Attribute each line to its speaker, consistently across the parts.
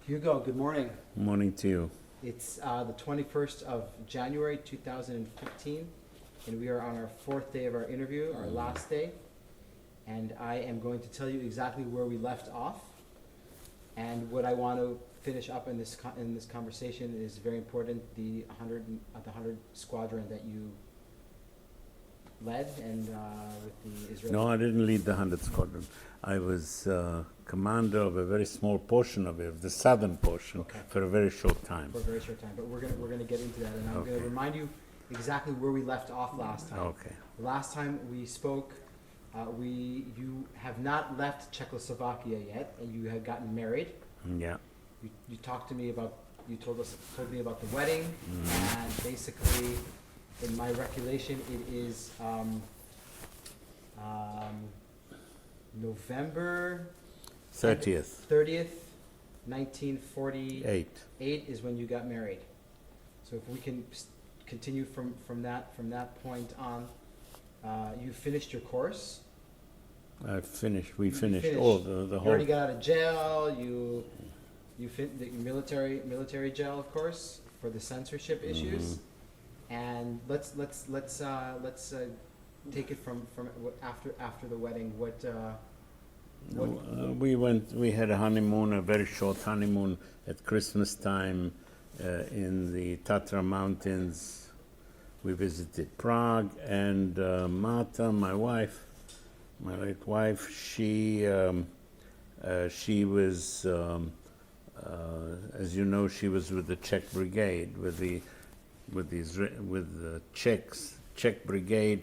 Speaker 1: Hugo, good morning.
Speaker 2: Morning to you.
Speaker 1: It's the 21st of January 2015, and we are on our fourth day of our interview, our last day. And I am going to tell you exactly where we left off. And what I want to finish up in this conversation is very important. The 100 Squadron that you led, and with the Israeli.
Speaker 2: No, I didn't lead the 100 Squadron. I was commander of a very small portion of it, the southern portion,
Speaker 1: Okay.
Speaker 2: for a very short time.
Speaker 1: For a very short time, but we're gonna get into that, and I'm
Speaker 2: Okay.
Speaker 1: gonna remind you exactly where we left off last time.
Speaker 2: Okay.
Speaker 1: Last time we spoke, you have not left Czechoslovakia yet, and you had gotten married.
Speaker 2: Yeah.
Speaker 1: You talked to me about, you told me about the wedding, and basically, in my recollection, it is November
Speaker 2: 30th.
Speaker 1: 1948
Speaker 2: 8.
Speaker 1: is when you got married. So if we can continue from that point on, you finished your course.
Speaker 2: I finished. We
Speaker 1: You
Speaker 2: finished all the
Speaker 1: You
Speaker 2: whole.
Speaker 1: already got out of jail. You fit the military jail, of course, for the censorship issues. And let's take it from after the wedding.
Speaker 2: We had a honeymoon, a very short honeymoon at Christmas time in the Tatra Mountains. We visited Prague, and Marta, my wife, my late wife, she was, as you know, she was with the Czech Brigade, with the Czech Brigade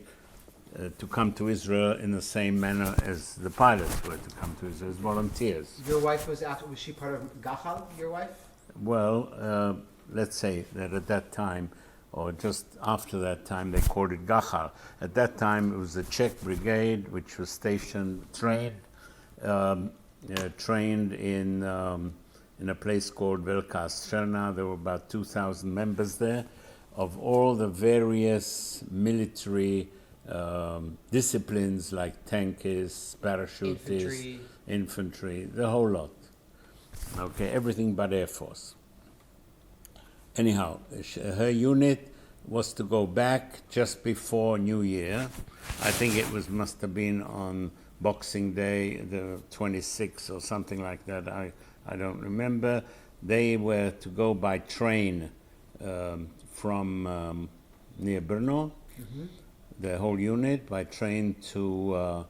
Speaker 2: to come to Israel in the same manner as the pilots were to come to Israel as volunteers.
Speaker 1: Your wife was she part of Gachal? Your wife?
Speaker 2: Well, let's say that at that time, or just after that time, they called it Gachal. At that time, it was the Czech Brigade, which was trained in a place called Velká Strelna. There were about 2,000 members there, of all the various military disciplines like tankists, parachutists, infantry, the whole lot. Okay, everything but Air Force. Anyhow, her unit was to go back just before New Year. I think it must have been on Boxing Day, the 26th or something like that. I don't remember. They were to go by train from near Brno, the whole unit, by train to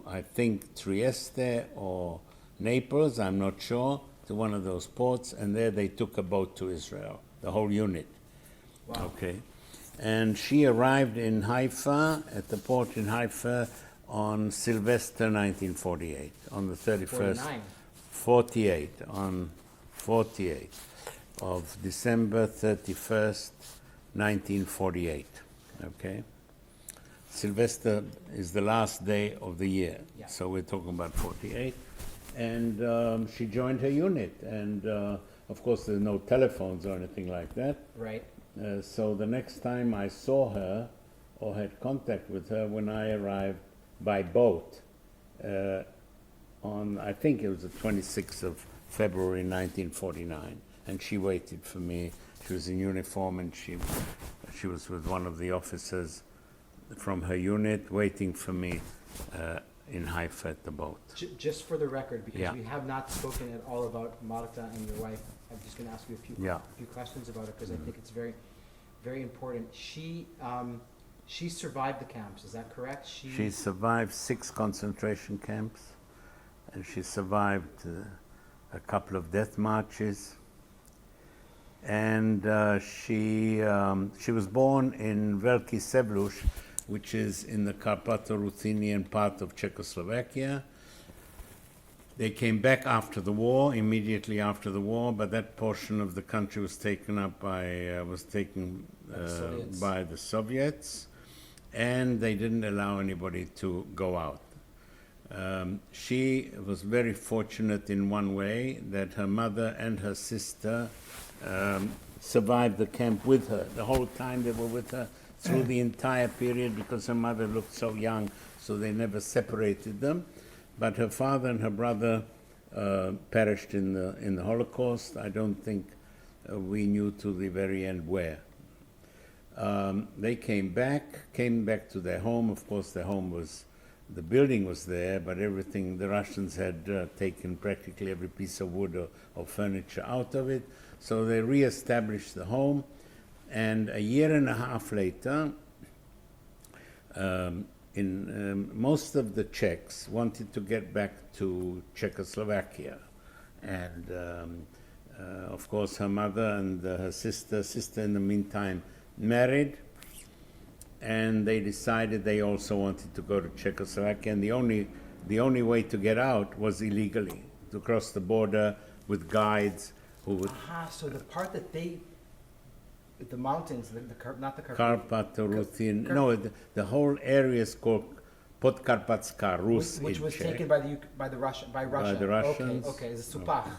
Speaker 2: I think Trieste or Naples, I'm not sure, to one of those ports, and there they took a boat to Israel, the whole unit.
Speaker 1: Wow.
Speaker 2: Okay. And she arrived in Haifa, at the port in Haifa, on Sylvester 1948, on the 31st.
Speaker 1: 49.
Speaker 2: On 48 of December 31st, 1948. Okay? Sylvester is the last day of the year,
Speaker 1: Yeah.
Speaker 2: so we're talking about 48. And she joined her unit, and of course there's no telephones or anything like that.
Speaker 1: Right.
Speaker 2: So the next time I saw her or had contact with her, when I arrived by boat on, I think it was the 26th of February 1949, and she waited for me. She was in uniform, and she was with one of the officers from her unit waiting for me in Haifa at the boat.
Speaker 1: Just for the record, because
Speaker 2: Yeah.
Speaker 1: we have not spoken at all about Marta and your wife, I'm just going to ask you a few questions about it, because I think it's very, very important. She survived the camps, is that correct?
Speaker 2: She survived 6 concentration camps, and she survived a couple of death marches. And she was born in Velký Sebluš, which is in the Carpato-Ruthenian part of Czechoslovakia. They came back after the war, immediately after the war, but that portion of the country was taken up by the Soviets, and they didn't allow anybody to go out. She was very fortunate in one way, that her mother and her sister survived the camp with her. The whole time they were with her through the entire period, because her mother looked so young, so they never separated them. But her father and her brother perished in the Holocaust. I don't think we knew to the very end where. They came back to their home. Of course, their home was, the building was there, but everything, the Russians had taken practically every piece of wood or furniture out of it. So they re-established the home, and a year and a half later, most of the Czechs wanted to get back to Czechoslovakia, and of course her mother and her sister in the meantime married, and they decided they also wanted to go to Czechoslovakia, and the only way to get out was illegally, to cross the border with guides who would...
Speaker 1: So the part that they, the mountains, not the
Speaker 2: Carpatho-Ruthenian, the whole area is called Podkarpatska Rus,
Speaker 1: which was
Speaker 2: Czech.
Speaker 1: taken by Russia.
Speaker 2: By the Russians.
Speaker 1: Okay, it's a Supach.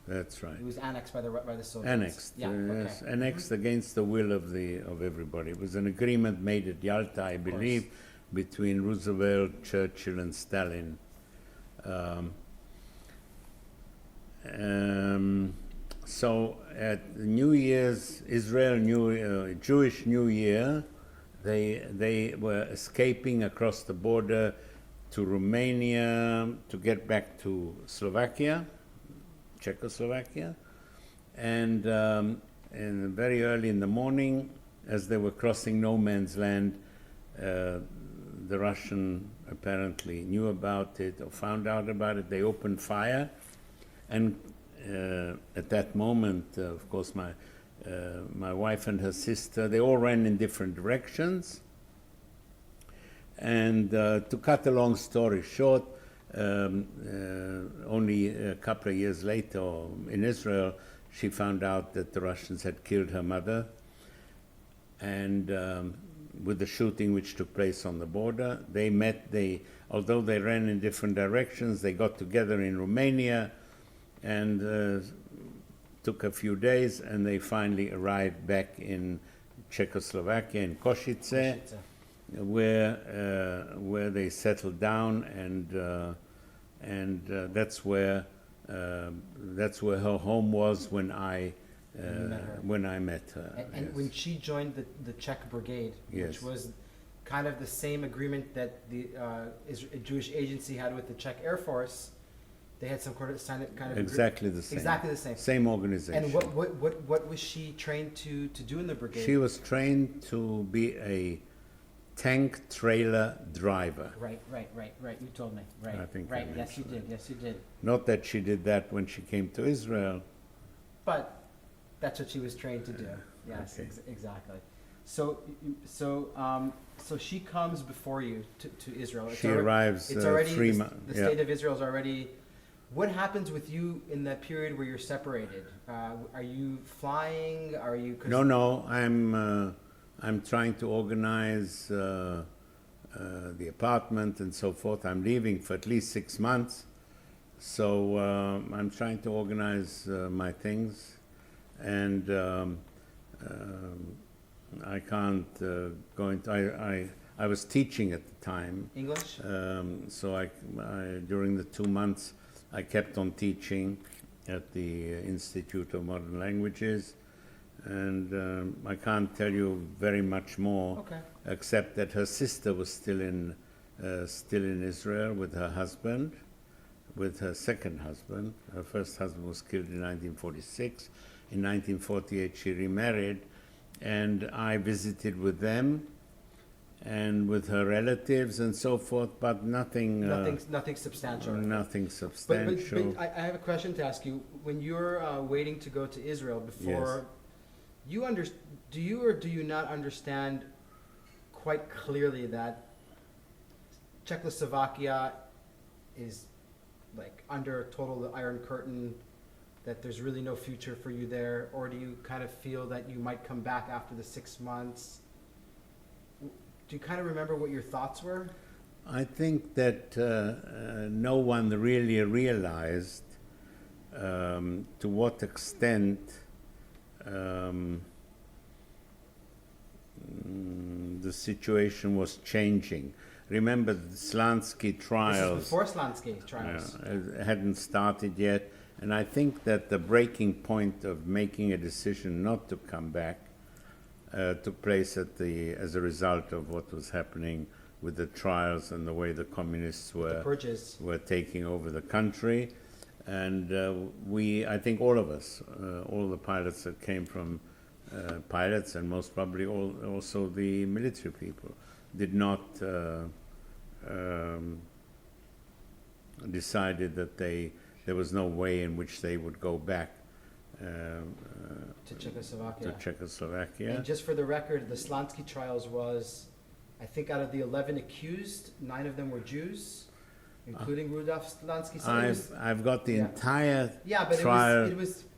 Speaker 2: That's right.
Speaker 1: It was annexed by the Soviets.
Speaker 2: Annexed, yes, annexed against the will of everybody. It was an agreement made at Yalta, I believe, between Roosevelt, Churchill, and Stalin. So at New Year's, Jewish New Year, they were escaping across the border to Romania to get back to Slovakia, Czechoslovakia, and very early in the morning, as they were crossing no man's land, the Russian apparently knew about it or found out about it. They opened fire, and at that moment, of course, my wife and her sister, they all ran in different directions. And to cut a long story short, only a couple of years later in Israel, she found out that the Russians had killed her mother, and with the shooting which took place on the border, although they ran in different directions, they got together in Romania, and took a few days, and they finally arrived back in Czechoslovakia, in Košice, where they settled down, and that's where her home was when I met her.
Speaker 1: And when she joined the Czech Brigade, which was kind of the same agreement that the Jewish agency had with the Czech Air Force, they had some kind of
Speaker 2: exactly the same.
Speaker 1: Exactly the same.
Speaker 2: Same organization.
Speaker 1: And what was she trained to do in the brigade?
Speaker 2: She was trained to be a tank trailer driver.
Speaker 1: Right. You told me. Right.
Speaker 2: I think
Speaker 1: right. Yes, you did. Yes, you did.
Speaker 2: Not that she did that when she came to Israel.
Speaker 1: But that's what she was trained to do. Yes,
Speaker 2: okay.
Speaker 1: Exactly. So she comes before you to Israel.
Speaker 2: She arrives
Speaker 1: it's already
Speaker 2: 3 months.
Speaker 1: The state of Israel is already. What happens with you in that period where you're separated? Are you flying? Are you?
Speaker 2: No. I'm trying to organize the apartment and so forth. I'm leaving for at least 6 months, so I'm trying to organize my things, and I can't go into. I was teaching at the time
Speaker 1: English.
Speaker 2: So I during the 2 months I kept on teaching at the Institute of Modern Languages. And I can't tell you very much more, except that her sister was still in Israel with her husband, with her second husband. Her first husband was killed in 1946. In 1948, she remarried, and I visited with them and with her relatives and so forth, but nothing
Speaker 1: substantial.
Speaker 2: Nothing substantial.
Speaker 1: But I have a question to ask you. When you're waiting to go to Israel before.
Speaker 2: Yes.
Speaker 1: Do you or do you not understand quite clearly that Czechoslovakia is like under the Iron Curtain, that there's really no future for you there, or do you kind of feel that you might come back after the 6 months? Do you kind of remember what your thoughts were?
Speaker 2: I think that no one really realized to what extent the situation was changing. remember the Slansky Trials.
Speaker 1: This is before Slansky Trials.
Speaker 2: It hadn't started yet. And I think that the breaking point of making a decision not to come back took place as a result of what was happening with the trials and the way the communists were taking over the country. And I think all of us, all the pilots that came from pilots and most probably also the military people, did not decided that there was no way in which they would go back
Speaker 1: to Czechoslovakia. And just for the record, the Slansky Trials was, I think out of the 11 accused, 9 of them were Jews, including Rudolf Slansky.
Speaker 2: I've got the entire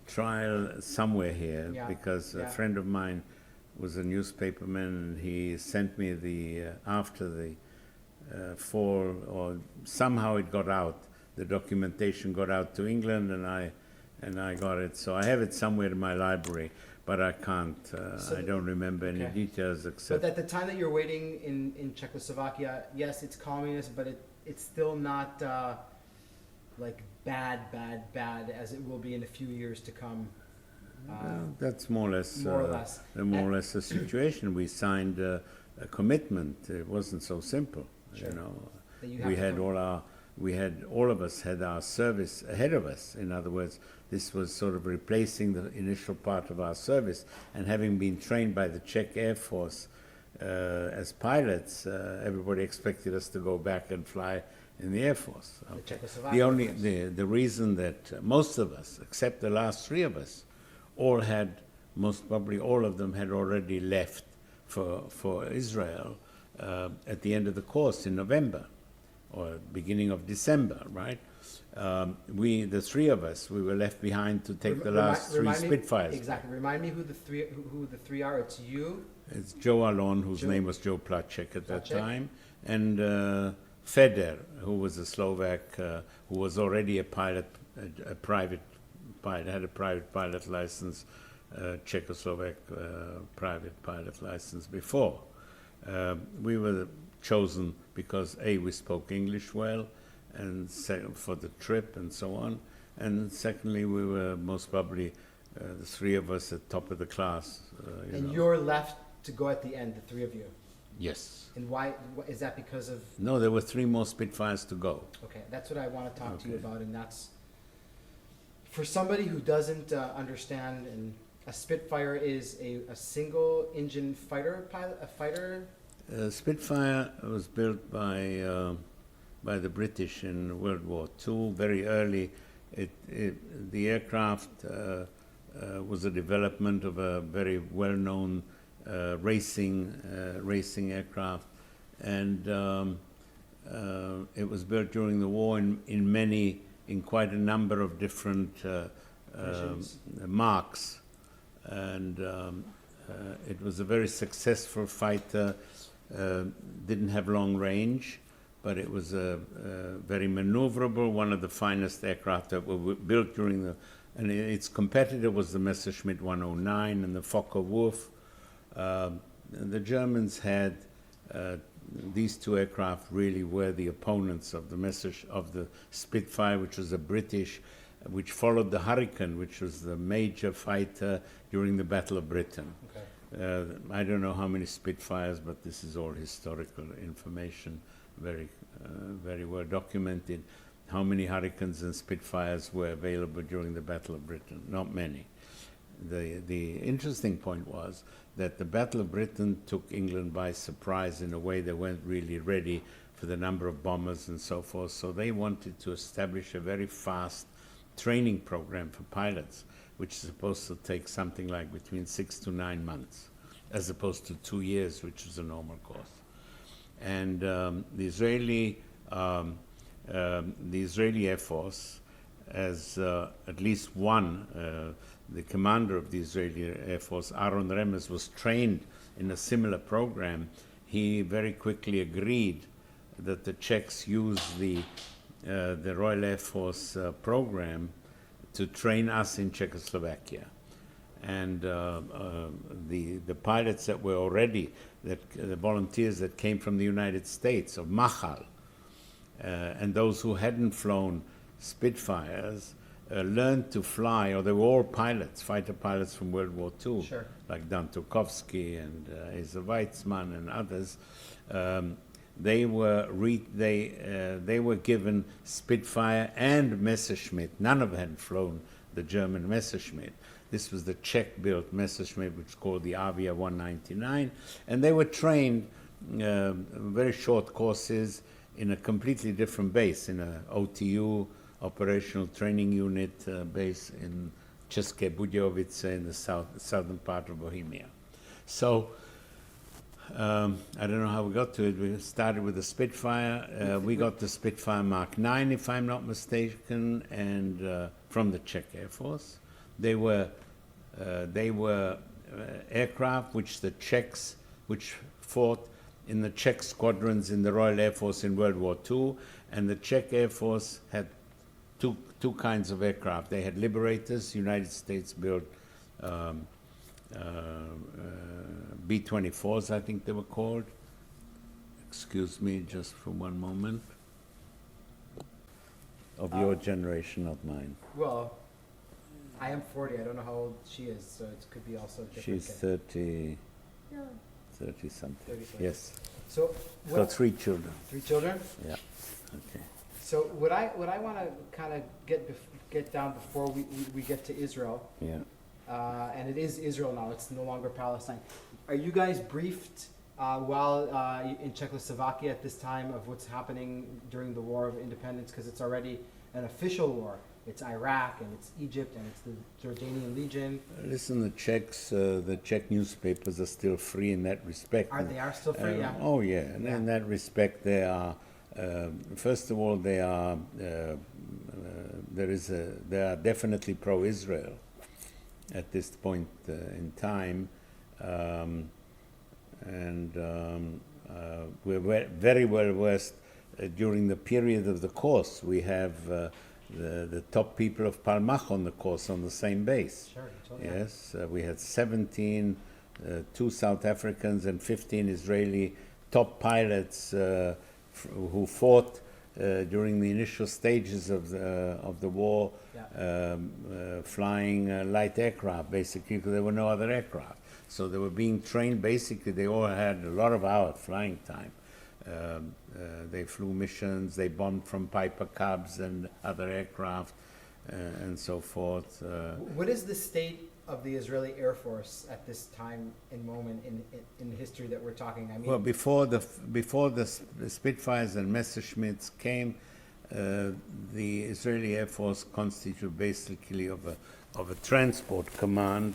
Speaker 2: trial somewhere here, because a friend of mine was a newspaperman, and he sent me after the fall, or somehow it got out, the documentation got out to England, and I got it. So I have it somewhere in my library, but I can't, I don't remember any details except...
Speaker 1: But at the time that you're waiting in Czechoslovakia, yes, it's communist, but it's still not like bad as it will be in a few years to come.
Speaker 2: That's more or less the situation. We signed a commitment. It wasn't so simple, you know. All of us had our service ahead of us. In other words, this was sort of replacing the initial part of our service. And having been trained by the Czech Air Force as pilots, everybody expected us to go back and fly in the Air Force. Okay. The reason that most of us, except the last 3 of us, most probably all of them had already left for Israel at the end of the course in November or beginning of December, right? The 3 of us, we were left behind to take the last 3 Spitfires.
Speaker 1: Exactly. Remind me who the three are. It's you.
Speaker 2: It's Joe Alon, whose name was Joe Placek at that time, and Feder, who was a Slovak, who was already a pilot, a private pilot, had a private pilot license, Czechoslovak private pilot license before. We were chosen because we spoke English well, and for the trip and so on, and secondly, we were most probably the 3 of us at top of the class.
Speaker 1: You're left to go at the end, the 3 of you.
Speaker 2: Yes.
Speaker 1: And why is that? Because of?
Speaker 2: No, there were 3 more Spitfires to go.
Speaker 1: Okay, that's what I want to talk to you about, and that's for somebody who doesn't understand. And a Spitfire is a single engine fighter pilot, a fighter.
Speaker 2: Spitfire was built by the British in World War II. Very early, the aircraft was a development of a very well-known racing aircraft, and it was built during the war in quite a number of different marks, and it was a very successful fighter. Didn't have long range, but it was very maneuverable, one of the finest aircraft that were built and its competitor was the Messerschmitt 109 and the Fokker-Wurf. The Germans had these 2 aircraft really were the opponents of the Spitfire, which was a British, which followed the Hurricane, which was the major fighter during the Battle of Britain. Okay. I don't know how many Spitfires, but this is all historical information, very well documented. How many Hurricanes and Spitfires were available during the Battle of Britain? Not many. The interesting point was that the Battle of Britain took England by surprise in a way they weren't really ready for the number of bombers and so forth. So they wanted to establish a very fast training program for pilots, which is supposed to take something like between 6 to 9 months, as opposed to 2 years, which is a normal course. And the Israeli Air Force, as at least one, the commander of the Israeli Air Force, Aaron Remes, was trained in a similar program. He very quickly agreed that the Czechs use the Royal Air Force program to train us in Czechoslovakia. And the pilots that were already the volunteers that came from the United States, of Machal, and those who hadn't flown Spitfires learned to fly, or they were all pilots, fighter pilots from World War II,
Speaker 1: Sure.
Speaker 2: like Dan Turkovsky and Asa Weizmann and others. They were given Spitfire and Messerschmitt. None of them had flown the German Messerschmitt. This was the Czech-built Messerschmitt, which is called the Avia 199, and they were trained very short courses in a completely different base, in a OTU, Operational Training Unit base in České Budějovice in the southern part of Bohemia. So I don't know how we got to it. We started with the Spitfire. We got the Spitfire Mark 9, if I'm not mistaken, and from the Czech Air Force. They were aircraft which the Czechs, which fought in the Czech squadrons in the Royal Air Force in World War II, and the Czech Air Force had two kinds of aircraft. They had Liberators, United States built B-24s, I think they were called. Excuse me just for one moment. Of your generation, not mine.
Speaker 1: Well, I am 40. I don't know how old she is, so it could be also different.
Speaker 2: She's 30,
Speaker 1: Yeah.
Speaker 2: 30 something.
Speaker 1: 30 something.
Speaker 2: Yes.
Speaker 1: So,
Speaker 2: So 3 children.
Speaker 1: 3 children?
Speaker 2: Yeah. Okay.
Speaker 1: So what I want to kind of get down before we get to Israel,
Speaker 2: Yeah.
Speaker 1: and it is Israel now. It's no longer Palestine. Are you guys briefed while in Czechoslovakia at this time of what's happening during the War of Independence? Because it's already an official war. It's Iraq and it's Egypt and it's the Jordanian Legion.
Speaker 2: Listen, the Czech newspapers are still free in that respect.
Speaker 1: They are still free, yeah.
Speaker 2: Oh yeah, and in that respect, they are. First of all, they are. They are definitely pro-Israel at this point in time, and we're very well versed during the period of the course. We have. The top people of Palmach on the course on the same base.
Speaker 1: Sure,
Speaker 2: yes, we had 17, 2 South Africans and 15 Israeli top pilots who fought during the initial stages of the war, flying light aircraft, basically, because there were no other aircraft. So they were being trained, basically, they all had a lot of hours flying time. They flew missions, they bombed from Piper Cubs and other aircraft, and so forth.
Speaker 1: What is the state of the Israeli Air Force at this time and moment in history that we're talking? I mean,
Speaker 2: well, before the Spitfires and Messerschmitts came, the Israeli Air Force constituted basically of a transport command,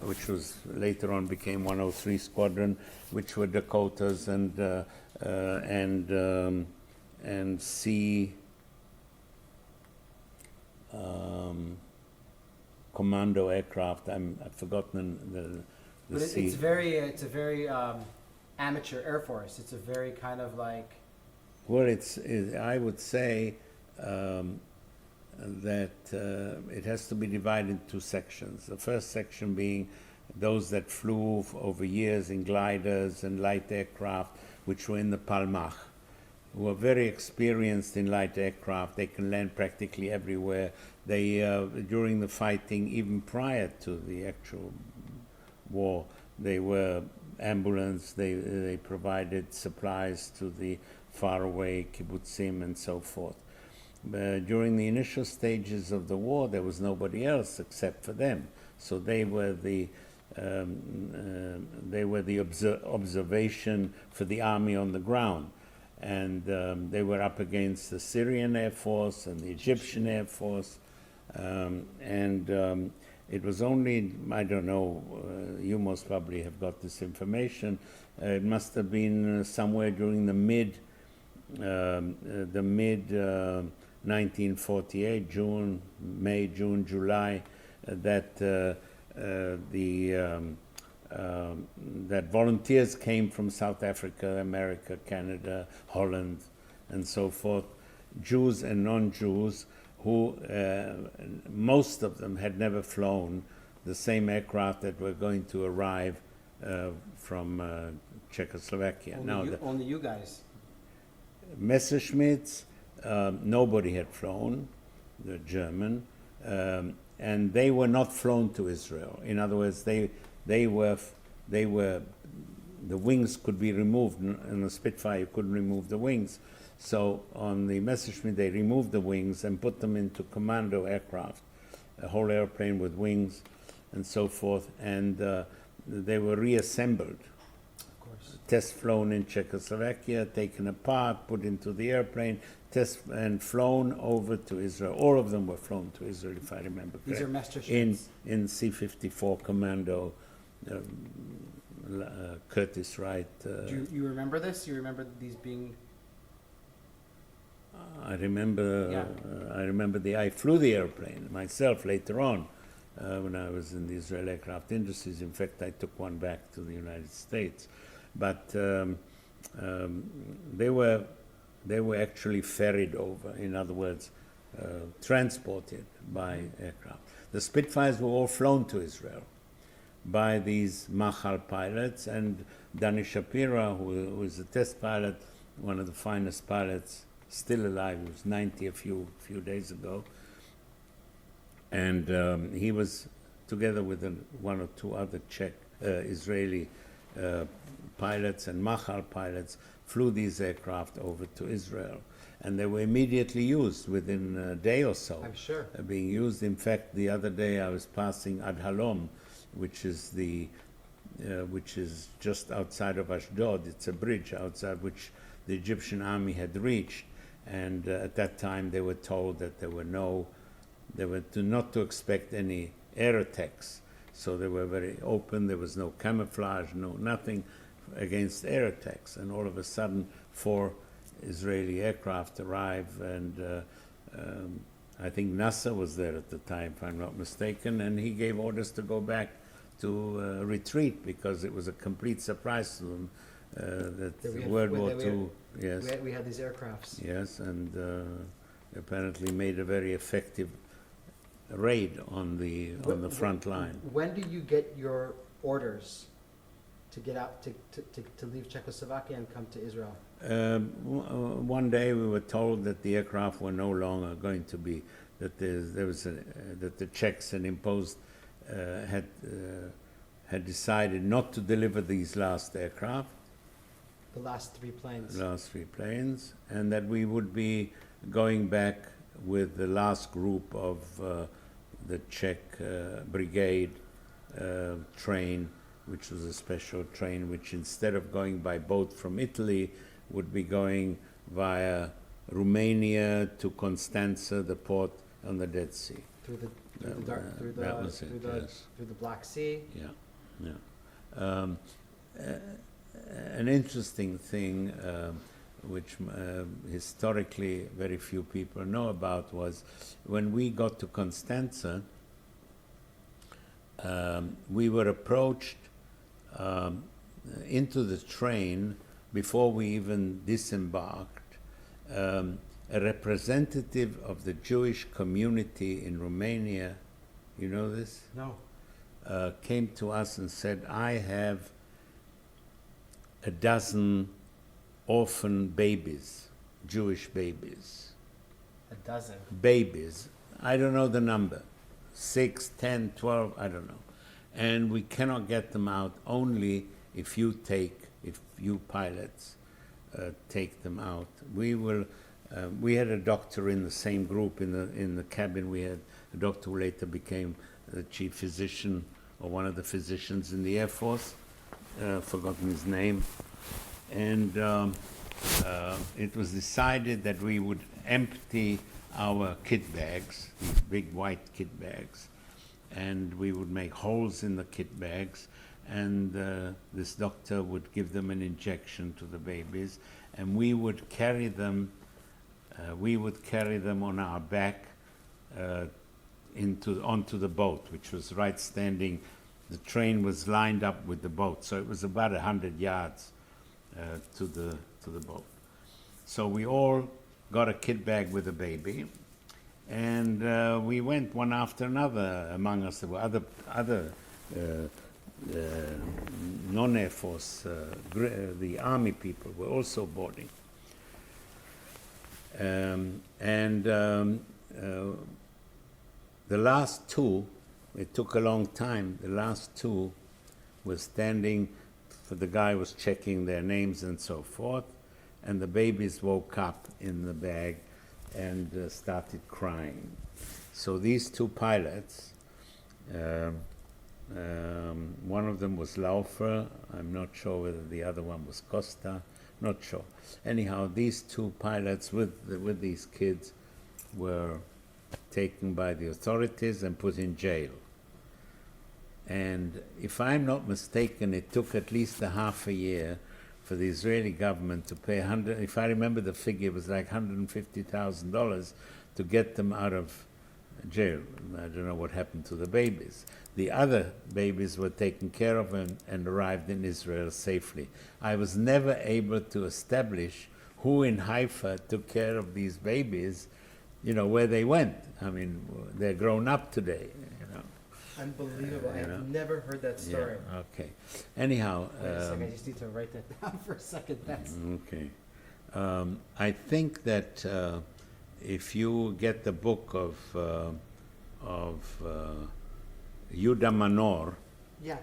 Speaker 2: which was later on became 103 Squadron, which were Dakotas and sea commando aircraft. I've forgotten the
Speaker 1: but
Speaker 2: sea.
Speaker 1: It's a very amateur Air Force. It's a very kind of like.
Speaker 2: Well, I would say that it has to be divided into 2 sections. The first section being those that flew over years in gliders and light aircraft, which were in the Palmach, who were very experienced in light aircraft. They can land practically everywhere. They, during the fighting, even prior to the actual war, they were ambulance. They provided supplies to the faraway kibbutzim and so forth. During the initial stages of the war, there was nobody else except for them. So they were the observation for the army on the ground, and they were up against the Syrian Air Force and the Egyptian Air Force, and it was only, I don't know, you most probably have got this information. It must have been somewhere during the mid 1948, May, June, July, that that volunteers came from South Africa, America, Canada, Holland, and so forth, Jews and non-Jews, who most of them had never flown the same aircraft that were going to arrive from Czechoslovakia.
Speaker 1: Only you guys.
Speaker 2: Messerschmitts, nobody had flown, the German, and they were not flown to Israel. In other words, the wings could be removed. In the Spitfire, you couldn't remove the wings. So on the Messerschmitt, they removed the wings and put them into commando aircraft, a whole airplane with wings and so forth, and they were reassembled. Test flown in Czechoslovakia, taken apart, put into the airplane, test and flown over to Israel. All of them were flown to Israel, if I remember correctly.
Speaker 1: These are Messerschmitts.
Speaker 2: In C-54 Commando, Curtis Wright.
Speaker 1: Do you remember this? You remember these being?
Speaker 2: I remember.
Speaker 1: Yeah.
Speaker 2: I flew the airplane myself later on when I was in the Israel Aircraft Industries. In fact, I took one back to the United States. But they were actually ferried over, in other words, transported by aircraft. The Spitfires were all flown to Israel by these Machal pilots, and Danny Shapira, who was a test pilot, one of the finest pilots still alive. He was 90 a few days ago, and he was together with one or two other Czech Israeli pilots and Machal pilots, flew these aircraft over to Israel, and they were immediately used within a day or so.
Speaker 1: I'm sure.
Speaker 2: Being used. In fact, the other day I was passing Ad Halom, which is just outside of Ashdod. It's a bridge outside which the Egyptian army had reached, and at that time they were told that they were not to expect any air attacks. So they were very open. There was no camouflage, nothing against air attacks. And all of a sudden, 4 Israeli aircraft arrive, and I think Nasser was there at the time, if I'm not mistaken, and he gave orders to go back to retreat because it was a complete surprise to them that World War II. Yes,
Speaker 1: we had these aircrafts.
Speaker 2: Yes, and apparently made a very effective raid on the front line.
Speaker 1: When do you get your orders to get out to leave Czechoslovakia and come to Israel?
Speaker 2: One day we were told that the aircraft were no longer going to be, that that the Czechs had imposed had decided not to deliver these last aircraft.
Speaker 1: The last 3 planes.
Speaker 2: Last 3 planes, and that we would be going back with the last group of the Czech brigade train, which was a special train, which instead of going by boat from Italy, would be going via Romania to Constanza, the port on the Dead Sea.
Speaker 1: Through the Black Sea.
Speaker 2: Yeah. An interesting thing, which historically very few people know about, was when we got to Constanza, we were approached into the train before we even disembarked. A representative of the Jewish community in Romania, you know this?
Speaker 1: No.
Speaker 2: Came to us and said, I have a dozen orphan babies, Jewish babies.
Speaker 1: A dozen? Babies.
Speaker 2: I don't know the number. 6, 10, 12, I don't know. And we cannot get them out only if you pilots take them out. We had a doctor in the same group in the cabin. We had a doctor who later became the chief physician or one of the physicians in the Air Force. Forgotten his name. And it was decided that we would empty our kit bags, these big white kit bags, and we would make holes in the kit bags, and this doctor would give them an injection to the babies, and we would carry them on our back onto the boat, which was right standing. The train was lined up with the boat, so it was about 100 yards to the boat. So we all got a kit bag with a baby, and we went one after another among us. There were other non-Air Force, the Army people were also boarding. The last two, it took a long time, the last two were standing, the guy was checking their names and so forth, and the babies woke up in the bag and started crying. So these two pilots, one of them was Laufer, I'm not sure whether the other one was Costa, not sure. Anyhow, these two pilots with these kids were taken by the authorities and put in jail. And if I'm not mistaken, it took at least a half a year for the Israeli government to pay if I remember the figure, it was like $150,000 to get them out of jail. I don't know what happened to the babies. The other babies were taken care of and arrived in Israel safely. I was never able to establish who in Haifa took care of these babies, where they went. I mean, they're grown up today,
Speaker 1: Unbelievable. I've never heard that story.
Speaker 2: Yeah, okay. Anyhow.
Speaker 1: Wait a second, I just need to write that down for a second. That's
Speaker 2: okay. I think that if you get the book of Yehuda Manor.
Speaker 1: Yeah,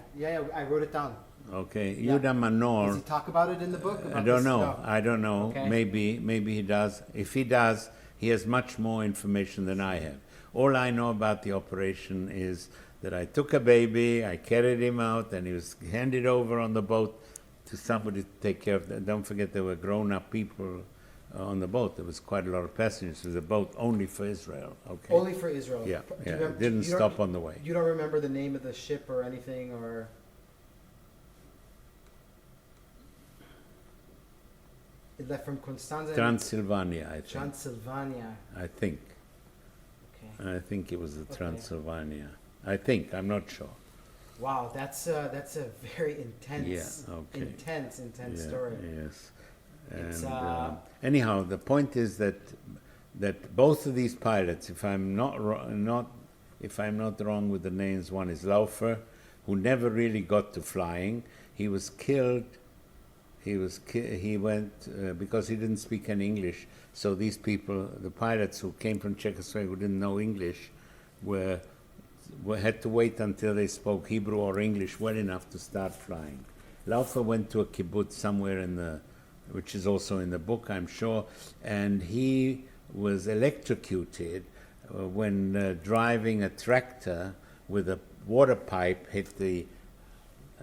Speaker 1: I wrote it down.
Speaker 2: Okay,
Speaker 1: Yeah.
Speaker 2: Yehuda Manor.
Speaker 1: Does he talk about it in the book?
Speaker 2: I don't know. I don't know.
Speaker 1: Okay.
Speaker 2: Maybe he does. If he does, he has much more information than I have. All I know about the operation is that I took a baby, I carried him out, and he was handed over on the boat to somebody to take care of that. Don't forget there were grown-up people on the boat. There was quite a lot of passengers. It was a boat only for Israel. Okay.
Speaker 1: Only for Israel.
Speaker 2: Yeah,
Speaker 1: Do you
Speaker 2: it didn't stop on the way.
Speaker 1: You don't remember the name of the ship or anything, or? It left from Constanza.
Speaker 2: Transylvania, I think.
Speaker 1: Transylvania.
Speaker 2: I think.
Speaker 1: Okay.
Speaker 2: I think it was the Transylvania. I think. I'm not sure.
Speaker 1: Wow, that's a very intense,
Speaker 2: okay.
Speaker 1: intense story.
Speaker 2: Yes.
Speaker 1: It's,
Speaker 2: And anyhow, the point is that both of these pilots, if I'm not wrong with the names, one is Laufer, who never really got to flying. He was killed. He went because he didn't speak any English. So these people, the pilots who came from Czechoslovakia who didn't know English, had to wait until they spoke Hebrew or English well enough to start flying. Laufer went to a kibbutz somewhere which is also in the book, I'm sure, and he was electrocuted when driving a tractor with a water pipe hit the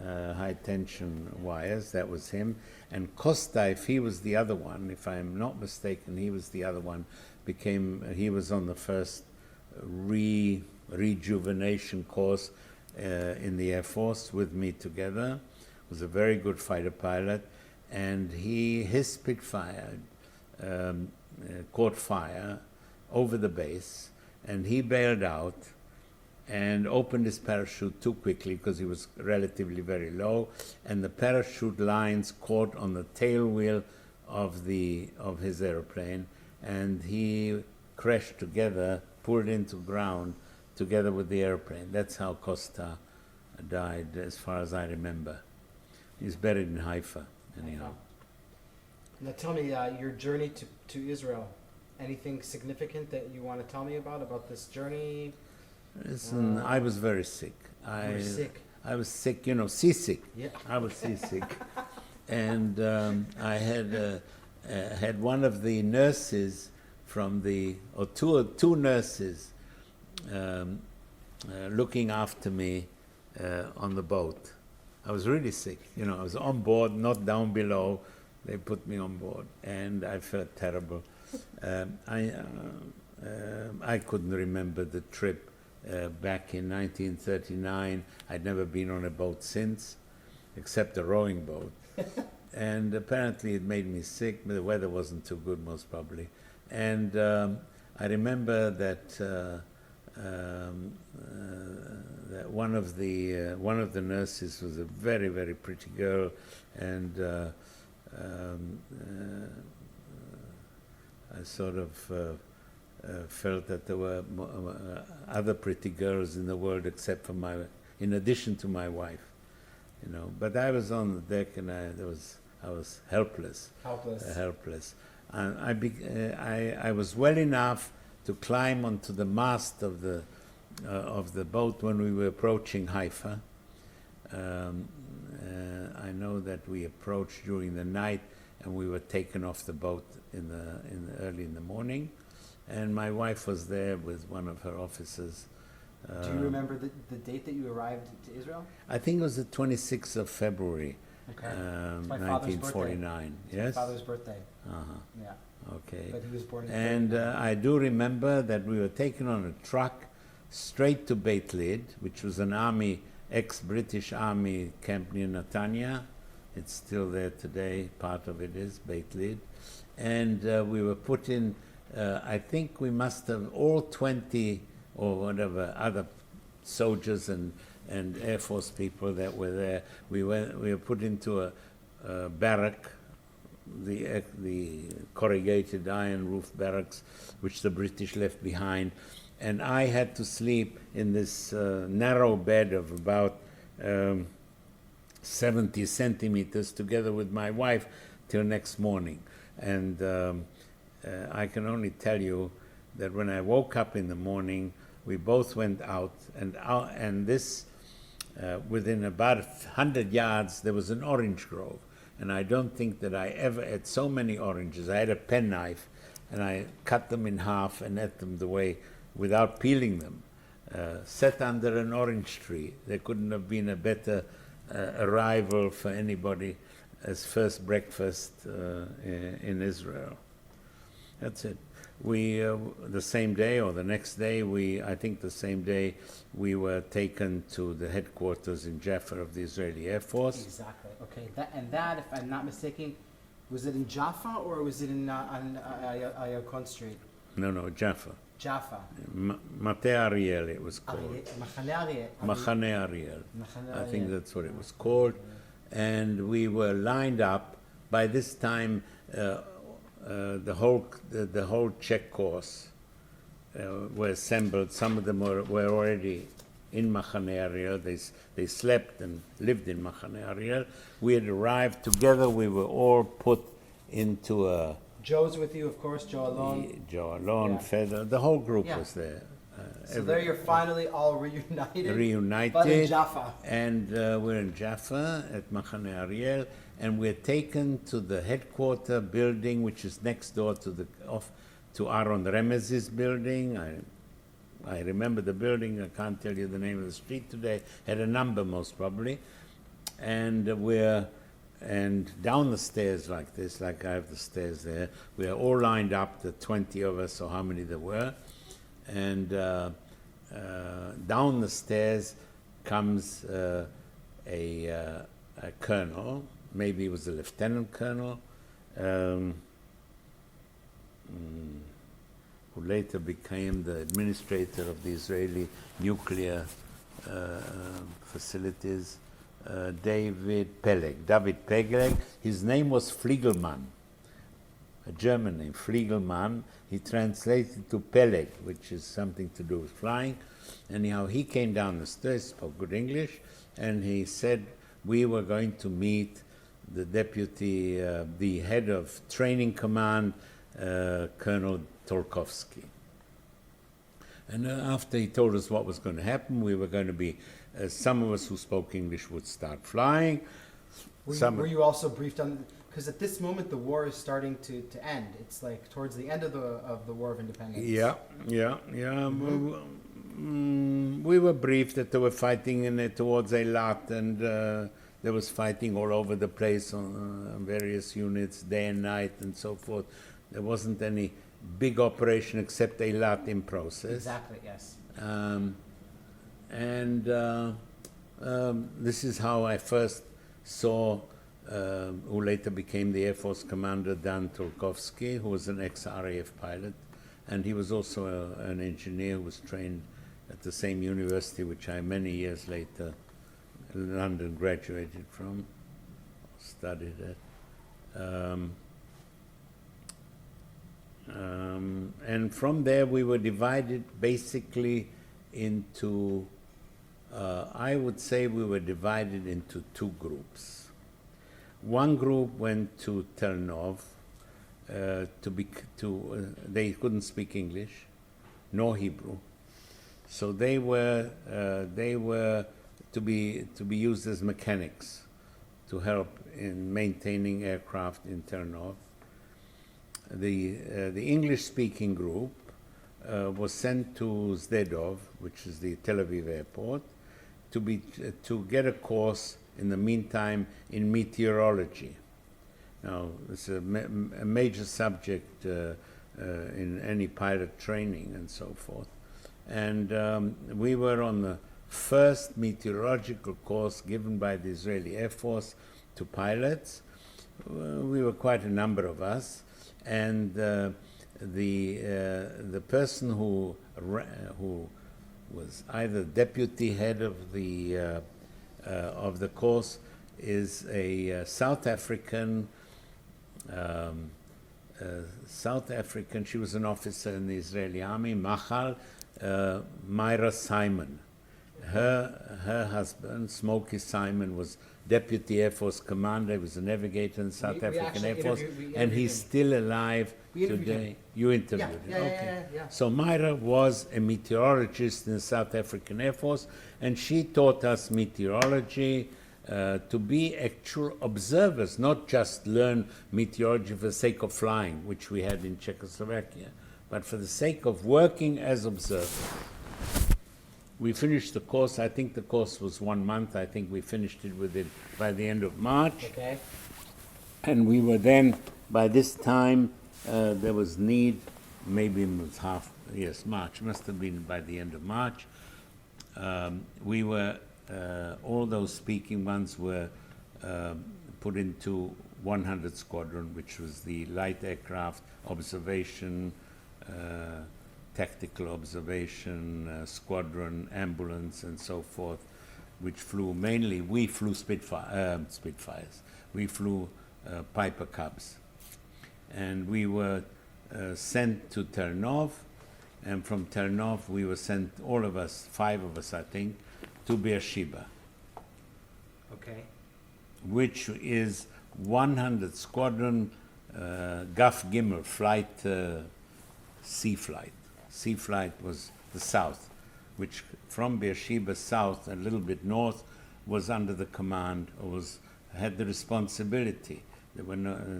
Speaker 2: high tension wires. That was him. And Costa, if he was the other one, if I'm not mistaken, he was the other one, he was on the first rejuvenation course in the Air Force with me together. Was a very good fighter pilot, and his Spitfire caught fire over the base, and he bailed out and opened his parachute too quickly because he was relatively very low, and the parachute lines caught on the tail wheel of his airplane, and he crashed together, pulled into ground together with the airplane. That's how Costa died, as far as I remember. He's buried in Haifa, anyhow.
Speaker 1: Now tell me your journey to Israel. Anything significant that you want to tell me about this journey?
Speaker 2: Listen, I was very sick.
Speaker 1: You were sick?
Speaker 2: I was sick, seasick.
Speaker 1: Yeah.
Speaker 2: I was seasick. And I had one of the nurses two nurses looking after me on the boat. I was really sick. I was on board, not down below. They put me on board, and I felt terrible. I couldn't remember the trip back in 1939. I'd never been on a boat since, except a rowing boat. And apparently it made me sick, but the weather wasn't too good, most probably. And I remember that that one of the nurses was a very, very pretty girl, and I sort of felt that there were other pretty girls in the world in addition to my wife. you know. But I was on the deck, and I was helpless. Helpless. And I was well enough to climb onto the mast of the boat when we were approaching Haifa. I know that we approached during the night, and we were taken off the boat early in the morning, and my wife was there with one of her officers.
Speaker 1: Do you remember the date that you arrived to Israel?
Speaker 2: I think it was the 26th of February,
Speaker 1: okay.
Speaker 2: 1949. Yes?
Speaker 1: My father's birthday. Yeah.
Speaker 2: Okay.
Speaker 1: But he was born in
Speaker 2: And I do remember that we were taken on a truck straight to Beit Lid, which was an ex-British army camp near Netanya. It's still there today. Part of it is Beit Lid. And we were put in, I think we must have all 20 or whatever other soldiers and Air Force people that were there. We were put into a barrack, the corrugated iron roof barracks, which the British left behind. And I had to sleep in this narrow bed of about 70 centimeters together with my wife till next morning. And I can only tell you that when I woke up in the morning, we both went out, and this, within about 100 yards, there was an orange grove. And I don't think that I ever ate so many oranges. I had a penknife, and I cut them in half and ate them the way, without peeling them. Sat under an orange tree. There couldn't have been a better arrival for anybody as first breakfast in Israel. That's it. We, the same day or the next day, I think the same day, we were taken to the headquarters in Jaffa of the Israeli Air Force.
Speaker 1: Exactly. Okay. That, if I'm not mistaken, was it in Jaffa or was it on Ayakon Street?
Speaker 2: No, Jaffa.
Speaker 1: Jaffa.
Speaker 2: Mate Ariel, it was called. Machane Ariel. I think that's what it was called. And we were lined up. By this time, the whole Czech course were assembled. Some of them were already in Machane Ariel. They slept and lived in Machane Ariel. We had arrived together. We were all put into a...
Speaker 1: Joe's with you, of course. Joe alone.
Speaker 2: Joe alone, yeah. Feder. The whole group was there.
Speaker 1: So there you're finally all reunited.
Speaker 2: But
Speaker 1: in Jaffa.
Speaker 2: And we're in Jaffa at Machane Ariel, and we're taken to the headquarter building, which is next door to Aaron Remez's building. I remember the building. I can't tell you the name of the street today. Had a number most probably, and down the stairs like this, like I have the stairs there. We are all lined up, the 20 of us, or how many there were, and down the stairs comes a colonel. Maybe he was a lieutenant colonel, who later became the administrator of the Israeli nuclear facilities. David Peleg. His name was Fliegelmann, a German name, Fliegelmann. He translated to Peleg, which is something to do with flying. Anyhow, he came down the stairs, spoke good English, and he said we were going to meet the deputy, the head of training command, Colonel Tolkovsky. And after he told us what was going to happen, we were going to be, some of us who spoke English would start flying.
Speaker 1: Were you also briefed on, because at this moment the war is starting to end. It's like towards the end of the War of Independence.
Speaker 2: Yeah. Mm-hmm. We were briefed that they were fighting towards Eilat, and there was fighting all over the place on various units, day and night and so forth. There wasn't any big operation except Eilat in process.
Speaker 1: Exactly, yes.
Speaker 2: This is how I first saw, who later became the Air Force commander, Dan Tolkovsky, who was an ex-RAF pilot, and he was also an engineer who was trained at the same university which I, many years later, in London, graduated from, studied at. And from there we were divided basically into I would say we were divided into two groups. One group went to Tel Aviv they couldn't speak English nor Hebrew, so they were to be used as mechanics to help in maintaining aircraft in Tel Aviv. The English-speaking group was sent to Zdedov, which is the Tel Aviv airport, to get a course in the meantime in meteorology. Now, it's a major subject in any pilot training and so forth. And we were on the first meteorological course given by the Israeli Air Force to pilots. We were quite a number of us, and the person who was either deputy head of the course is a South African. She was an officer in the Israeli army, Machal, Myra Simon. Her husband, Smokey Simon, was Deputy Air Force Commander. He was a navigator in the South African Air Force, and he's still alive today. You interviewed him. Okay.
Speaker 1: Yeah.
Speaker 2: So Myra was a meteorologist in the South African Air Force, and she taught us meteorology to be actual observers, not just learn meteorology for the sake of flying, which we had in Czechoslovakia, but for the sake of working as observers. We finished the course. I think the course was 1 month. I think we finished it by the end of March.
Speaker 1: Okay.
Speaker 2: And we were then, by this time, there was need, maybe it was March, must have been by the end of March. We were, all those speaking ones were put into 100 Squadron, which was the light aircraft observation, tactical observation, squadron, ambulance, and so forth, which flew mainly, we flew Spitfires. We flew Piper Cubs. And we were sent to Tel Aviv, and from Tel Aviv we were sent, all of us, 5 of us I think, to Beersheba.
Speaker 1: Okay.
Speaker 2: Which is 100 Squadron, Gaf Gimel, flight, sea flight. Sea flight was the south, which from Beersheba south, a little bit north, was under the command, or had the responsibility. There were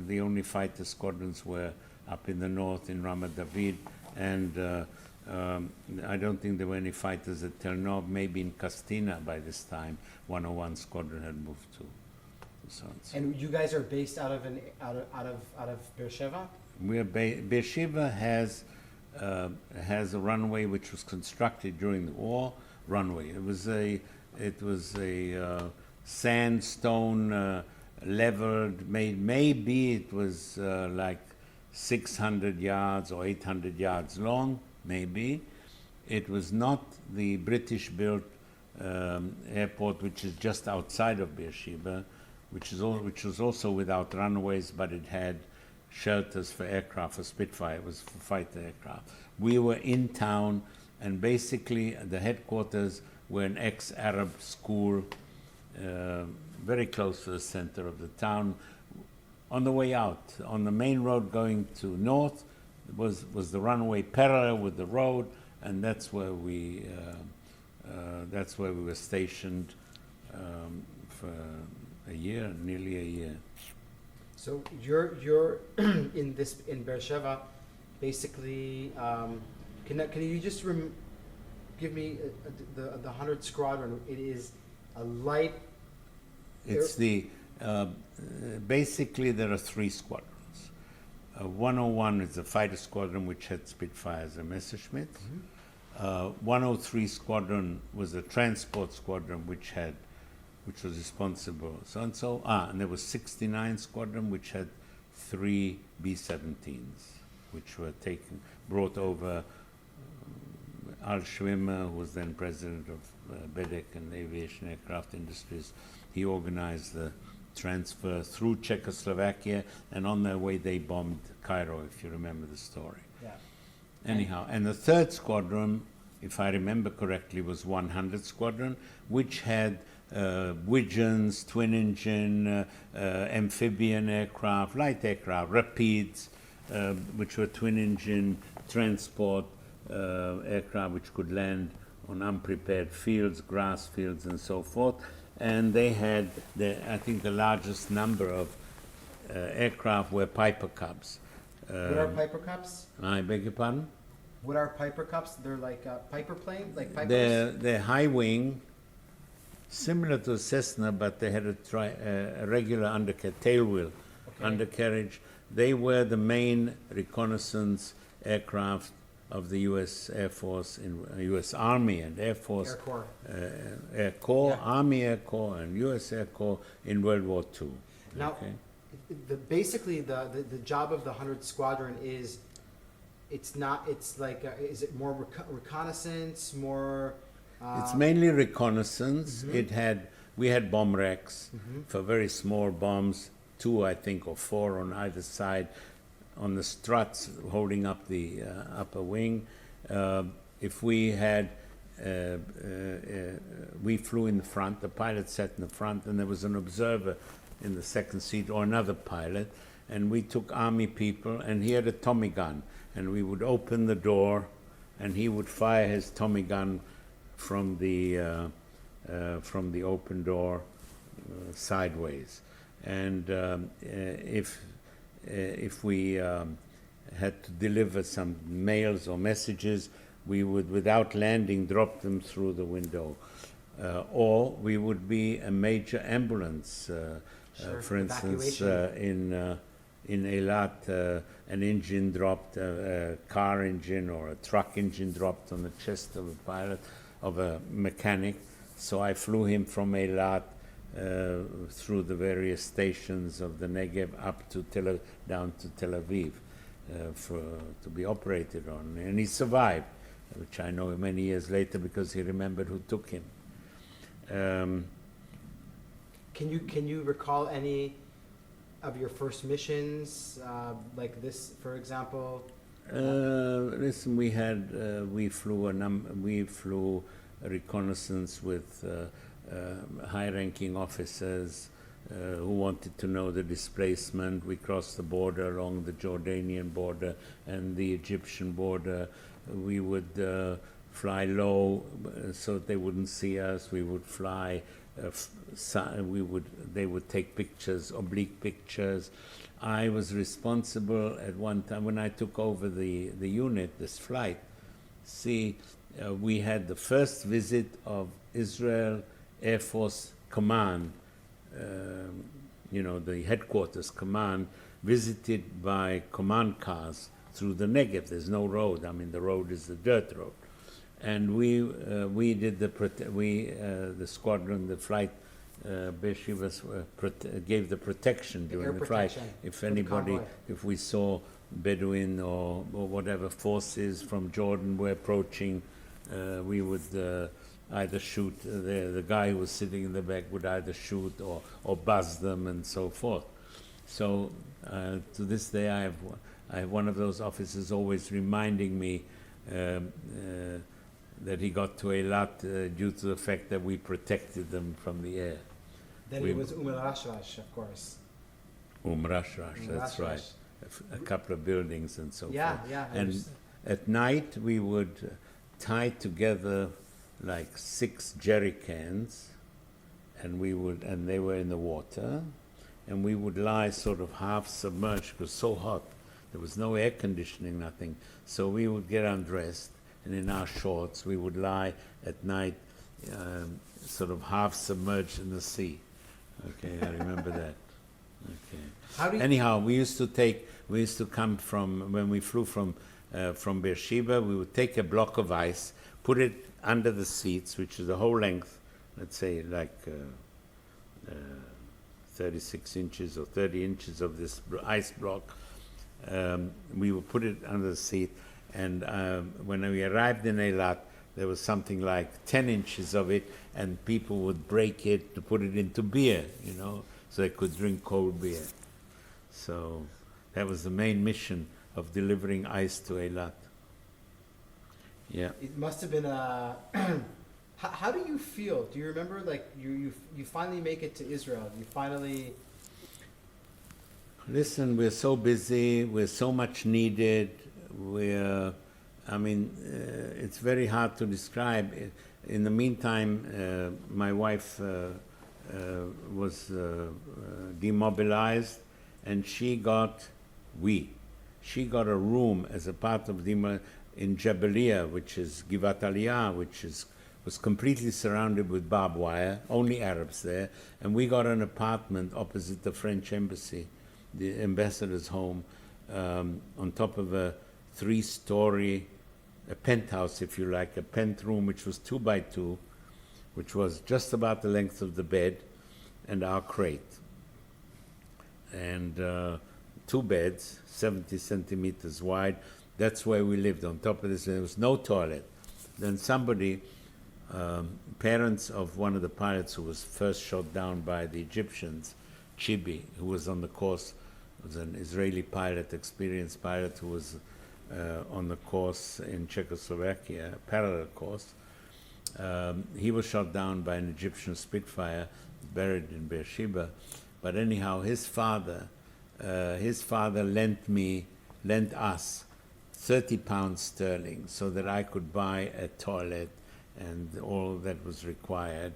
Speaker 2: the only fighter squadrons were up in the north in Ramat David, and I don't think there were any fighters at Tel Aviv. Maybe in Castina by this time, 101 Squadron had moved to.
Speaker 1: And you guys are based out of Beersheba?
Speaker 2: Beersheba has a runway which was constructed during the war. Runway. It was a sandstone leveled. Maybe it was like 600 yards or 800 yards long. Maybe it was not the British-built airport, which is just outside of Beersheba, which was also without runways, but it had shelters for aircraft, for Spitfire. It was for fighter aircraft. We were in town, and basically the headquarters were an ex-Arab school, very close to the center of the town. On the way out, on the main road going to north, was the runway parallel with the road, and that's where we were stationed for a year, nearly a year.
Speaker 1: So you're in Beersheba, basically. Can you just give me the 100 Squadron? It is a light.
Speaker 2: It's basically there are 3 squadrons. 101 is the fighter squadron, which had Spitfires and Messerschmitt. Mm-hmm. 103 Squadron was a transport squadron, which was responsible, and there was 69 Squadron, which had 3 B-17s, which were brought over. Al Schwimmer, who was then president of Bedek and Aviation Aircraft Industries, he organized the transfer through Czechoslovakia, and on their way they bombed Cairo, if you remember the story.
Speaker 1: Yeah.
Speaker 2: Anyhow, and the 3rd Squadron if I remember correctly, was 100 Squadron, which had Widgeons, twin-engine, amphibian aircraft, light aircraft, Rapids, which were twin-engine transport aircraft which could land on unprepared fields, grass fields, and so forth. And they had, I think, the largest number of aircraft were Piper Cubs.
Speaker 1: What are Piper Cups?
Speaker 2: I beg your pardon?
Speaker 1: What are Piper Cups? They're like Piper planes, like Pipers?
Speaker 2: They're high wing, similar to a Cessna, but they had a regular tailwheel undercarriage. They were the main reconnaissance aircraft of the U.S. Air Force, U.S. Army and Air Force.
Speaker 1: Air Corps.
Speaker 2: Air Corps,
Speaker 1: Yeah.
Speaker 2: Army Air Corps, and U.S. Air Corps in World War II.
Speaker 1: Now, basically the job of the 100 Squadron is, is it more reconnaissance, more...
Speaker 2: It's mainly reconnaissance.
Speaker 1: Mm-hmm.
Speaker 2: We had bomb racks for very small bombs, 2, I think, or 4 on either side, on the struts holding up the upper wing. If we had, we flew in the front, the pilot sat in the front, and there was an observer in the second seat, or another pilot, and we took Army people, and he had a Tommy gun, and we would open the door, and he would fire his Tommy gun from the open door sideways. And if we had to deliver some mails or messages, we would, without landing, drop them through the window. Or we would be a major ambulance. For instance, in Eilat, an engine dropped, a car engine or a truck engine dropped on the chest of a pilot, of a mechanic. So I flew him from Eilat through the various stations of the Negev up to down to Tel Aviv to be operated on, and he survived, which I know many years later because he remembered who took him.
Speaker 1: Can you recall any of your first missions, like this, for example?
Speaker 2: Listen, we flew a reconnaissance with high-ranking officers who wanted to know the displacement. We crossed the border along the Jordanian border and the Egyptian border. We would fly low so that they wouldn't see us. We would fly. They would take pictures, oblique pictures. I was responsible at one time when I took over the unit, this flight. We had the first visit of Israel Air Force Command, the headquarters command, visited by command cars through the Negev. There's no road. I mean, the road is the dirt road. And we did the squadron, the flight, Be'eshivas gave the protection during the flight. If anybody, if we saw Bedouin or whatever forces from Jordan were approaching, we would either shoot, the guy who was sitting in the back would either shoot or buzz them and so forth. So to this day I have one of those officers always reminding me that he got to Eilat due to the fact that we protected them from the air.
Speaker 1: Then it was Rashrash, of course.
Speaker 2: Rashrash, that's right. A couple of buildings and so forth.
Speaker 1: Yeah.
Speaker 2: And at night we would tie together like 6 jerry cans, and they were in the water, and we would lie sort of half submerged. It was so hot. There was no air conditioning, nothing. So we would get undressed, and in our shorts we would lie at night sort of half submerged in the sea. Okay, I remember that. Okay. Anyhow, we used to come from, when we flew from Beersheba, we would take a block of ice, put it under the seats, which is the whole length, let's say like 36 inches or 30 inches of this ice block. We would put it under the seat, and when we arrived in Eilat, there was something like 10 inches of it, and people would break it to put it into beer, so they could drink cold beer. So that was the main mission of delivering ice to Eilat. Yeah.
Speaker 1: It must have been a. How do you feel? Do you remember, like, you finally make it to Israel? You finally.
Speaker 2: Listen, we're so busy. We're so much needed. It's very hard to describe. In the meantime, my wife was demobilized, and she got a room as a part of in Jabalia, which is Givat Aliyah, was completely surrounded with barbed wire, only Arabs there, and we got an apartment opposite the French embassy, the ambassador's home, on top of a 3-story, a penthouse, if you like, a pent room, which was 2 by 2, which was just about the length of the bed and our crate. And 2 beds, 70 centimeters wide. That's where we lived. On top of this, there was no toilet. Then somebody, parents of one of the pilots who was first shot down by the Egyptians, Chibi, who was on the course, was an Israeli pilot, experienced pilot who was on the course in Czechoslovakia, a parallel course. He was shot down by an Egyptian Spitfire, buried in Beersheba. But anyhow, his father lent us 30 pounds sterling so that I could buy a toilet and all that was required.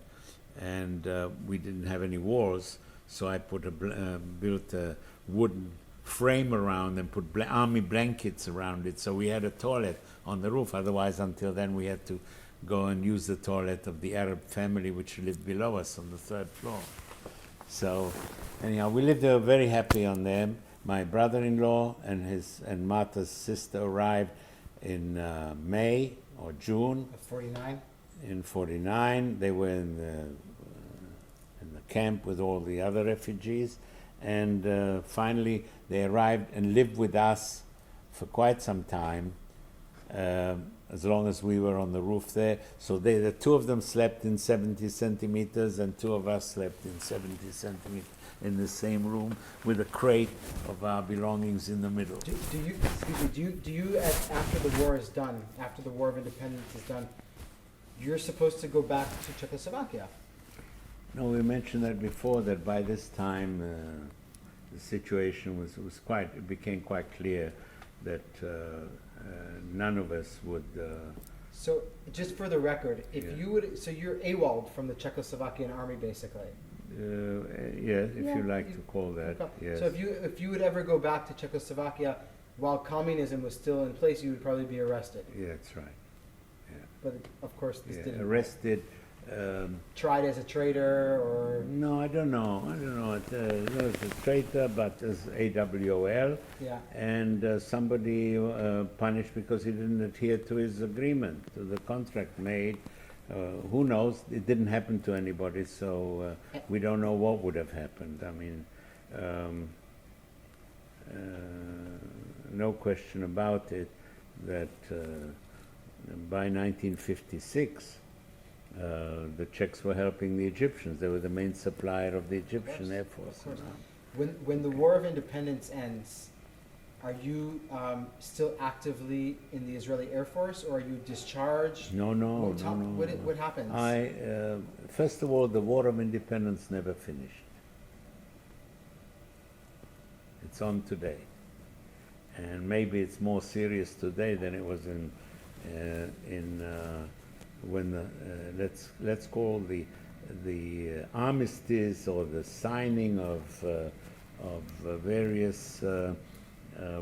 Speaker 2: And we didn't have any walls, so I built a wooden frame around and put army blankets around it, so we had a toilet on the roof. Otherwise, until then, we had to go and use the toilet of the Arab family which lived below us on the 3rd floor. So anyhow, we lived there very happy on them. My brother-in-law and Martha's sister arrived in May or June.
Speaker 1: 49?
Speaker 2: In 49. They were in the camp with all the other refugees. And finally, they arrived and lived with us for quite some time, as long as we were on the roof there. So the 2 of them slept in 70 centimeters, and 2 of us slept in 70 centimeters in the same room with a crate of our belongings in the middle.
Speaker 1: Do you after the war is done, after the War of Independence is done, you're supposed to go back to Czechoslovakia?
Speaker 2: No, we mentioned that before, that by this time the situation it became quite clear that none of us would...
Speaker 1: So, just for the record, so you're AWOL'd from the Czechoslovakian army, basically?
Speaker 2: If you like to call that, okay. Yes.
Speaker 1: So if you would ever go back to Czechoslovakia while communism was still in place, you would probably be arrested?
Speaker 2: Yeah, that's right. Yeah.
Speaker 1: But, of course, this didn't...
Speaker 2: Arrested...
Speaker 1: tried as a traitor, or
Speaker 2: no, I don't know. It was a traitor, but as AWOL, and somebody punished because he didn't adhere to his agreement, to the contract made. Who knows? It didn't happen to anybody, so we don't know what would have happened. I mean, no question about it that by 1956. The Czechs were helping the Egyptians. They were the main supplier of the Egyptian Air Force.
Speaker 1: When the War of Independence ends, are you still actively in the Israeli Air Force, or are you discharged?
Speaker 2: No.
Speaker 1: What happens?
Speaker 2: First of all, the War of Independence never finished. It's on today. And maybe it's more serious today than it was when let's call the armistice or the signing of various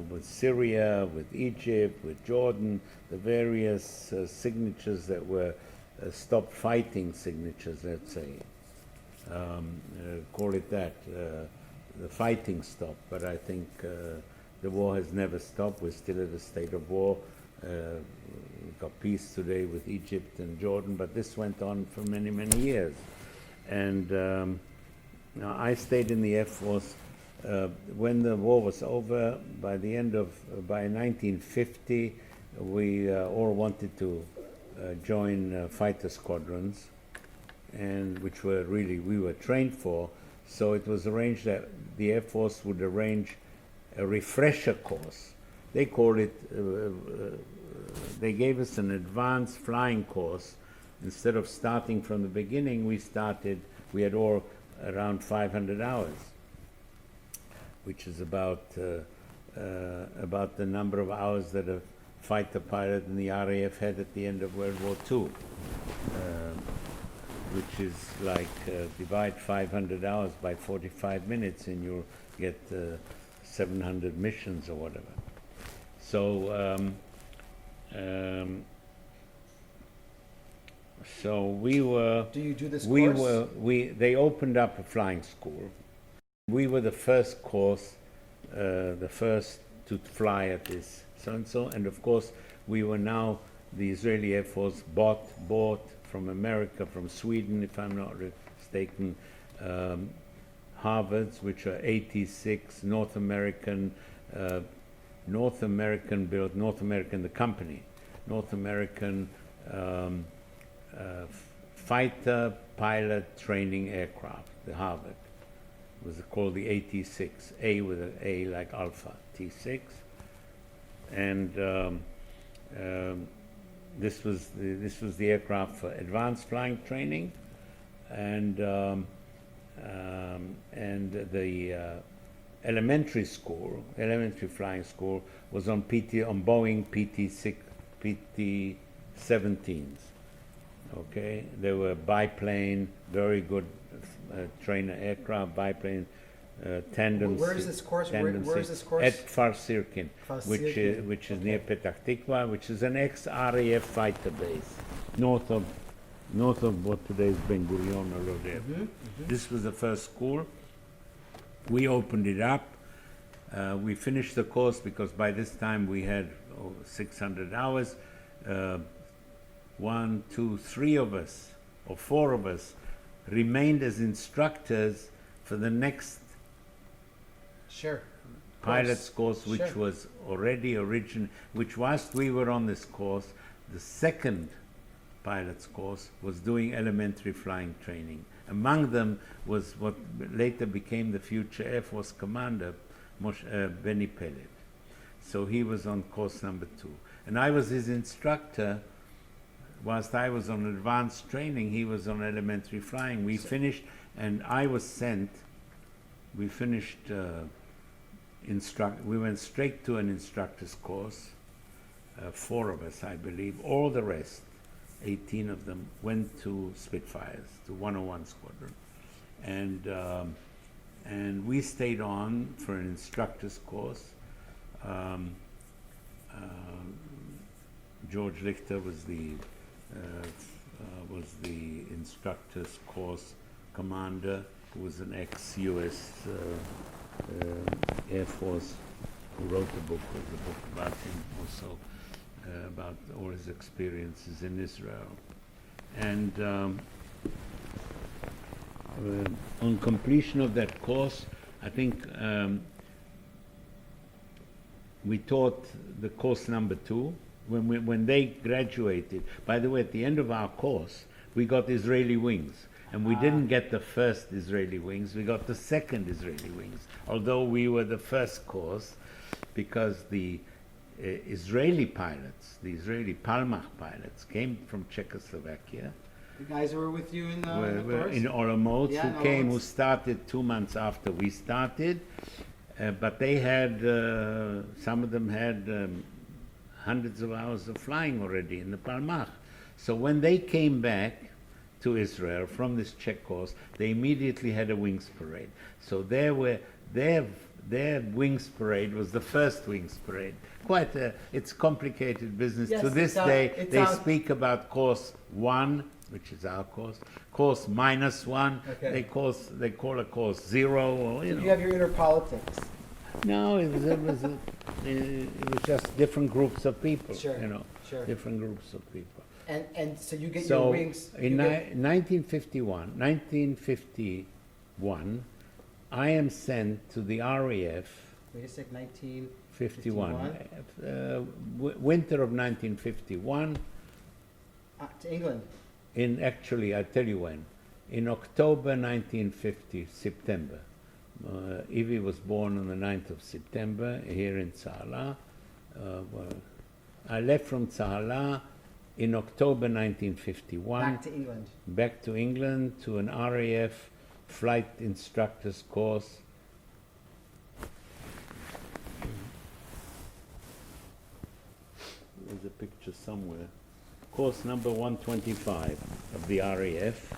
Speaker 2: with Syria, with Egypt, with Jordan, the various signatures that were stop fighting signatures, let's say, call it that, the fighting stopped. But I think the war has never stopped. We're still at a state of war. We've got peace today with Egypt and Jordan, but this went on for many, many years. And I stayed in the Air Force when the war was over. By 1950, we all wanted to join fighter squadrons, and which we were trained for. So it was arranged that the Air Force would arrange a refresher course. They called it they gave us an advanced flying course. Instead of starting from the beginning, we had all around 500 hours, which is about the number of hours that a fighter pilot in the RAF had at the end of World War II, which is like divide 500 hours by 45 minutes and you'll get 700 missions or whatever. So so we were.
Speaker 1: Do you do this
Speaker 2: course?
Speaker 1: course?
Speaker 2: They opened up a flying school. We were the first course, the first to fly at this so-and-so, and of course we were now, the Israeli Air Force bought from America, from Sweden, if I'm not mistaken, Harvards, which are 86 North American built, the company, North American fighter pilot training aircraft, the Harvard. It was called the AT-6, A with an A like Alpha, T6. And this was the aircraft for advanced flying training, and the elementary flying school was on Boeing PT-17s. Okay, they were biplane, very good trainer aircraft, biplane tandem.
Speaker 1: Where is this course? Where is this course?
Speaker 2: At Kfar Sirkin, which is near Petah Tikva, which is an ex-RAF fighter base, north of what today is Ben Gurion or Lodev. This was the first school. We opened it up. We finished the course because by this time we had 600 hours. 1, 2, 3 of us, or 4 of us, remained as instructors for the next pilot's course, which was already which whilst we were on this course, the second pilot's course was doing elementary flying training. Among them was what later became the future Air Force commander, Benny Pellet. So he was on course number 2. And I was his instructor. Whilst I was on advanced training, he was on elementary flying. We finished, and I was sent. We finished. We went straight to an instructor's course. 4 of us, I believe. All the rest, 18 of them, went to Spitfires, to 101 Squadron, and we stayed on for an instructor's course. George Lichter was the instructor's course commander, who was an ex-U.S. Air Force, who wrote the book. There's a book about him also, about all his experiences in Israel. And on completion of that course, I think we taught the course number 2. When they graduated, by the way, at the end of our course, we got Israeli wings. And we didn't get the first Israeli wings, we got the second Israeli wings. Although we were the first course, because the Israeli pilots, the Israeli Palmach pilots, came from Czechoslovakia.
Speaker 1: The guys who were with you in the course?
Speaker 2: In Olomouc, who started 2 months after we started. But they had, some of them had hundreds of hours of flying already in the Palmach. So when they came back to Israel from this Czech course, they immediately had a wings parade. So their wings parade was the first wings parade. It's complicated business.
Speaker 1: Yes,
Speaker 2: to this day, they speak about course 1, which is our course -1.
Speaker 1: Okay.
Speaker 2: They call a course 0. Or,
Speaker 1: you have your inner politics.
Speaker 2: No, it was just different groups of people.
Speaker 1: Sure.
Speaker 2: Different groups of people.
Speaker 1: And so you get your wings.
Speaker 2: In 1951, I am sent to the RAF.
Speaker 1: Wait a sec, 1951.
Speaker 2: Winter of 1951.
Speaker 1: To England.
Speaker 2: Actually, I'll tell you when. In October 1950, September. Ivy was born on the 9th of September here in Tzala. I left from Tzahal in October 1951.
Speaker 1: Back to England.
Speaker 2: Back to England to an RAF flight instructor's course. There's a picture somewhere. Course number 125 of the RAF,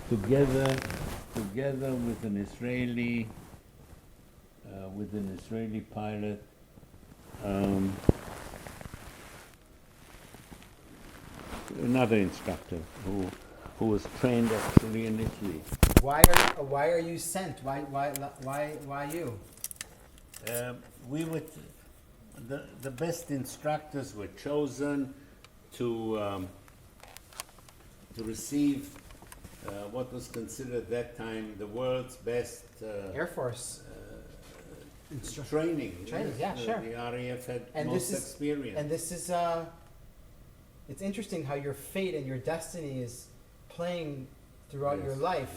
Speaker 2: together with an Israeli pilot. Another instructor who was trained actually in Italy.
Speaker 1: Why are you sent? Why you?
Speaker 2: We were the best instructors were chosen to receive what was considered at that time the world's best
Speaker 1: Air Force
Speaker 2: training.
Speaker 1: Yeah, sure.
Speaker 2: The RAF had
Speaker 1: And
Speaker 2: most experience.
Speaker 1: And this is it's interesting how your fate and your destiny is playing throughout your life.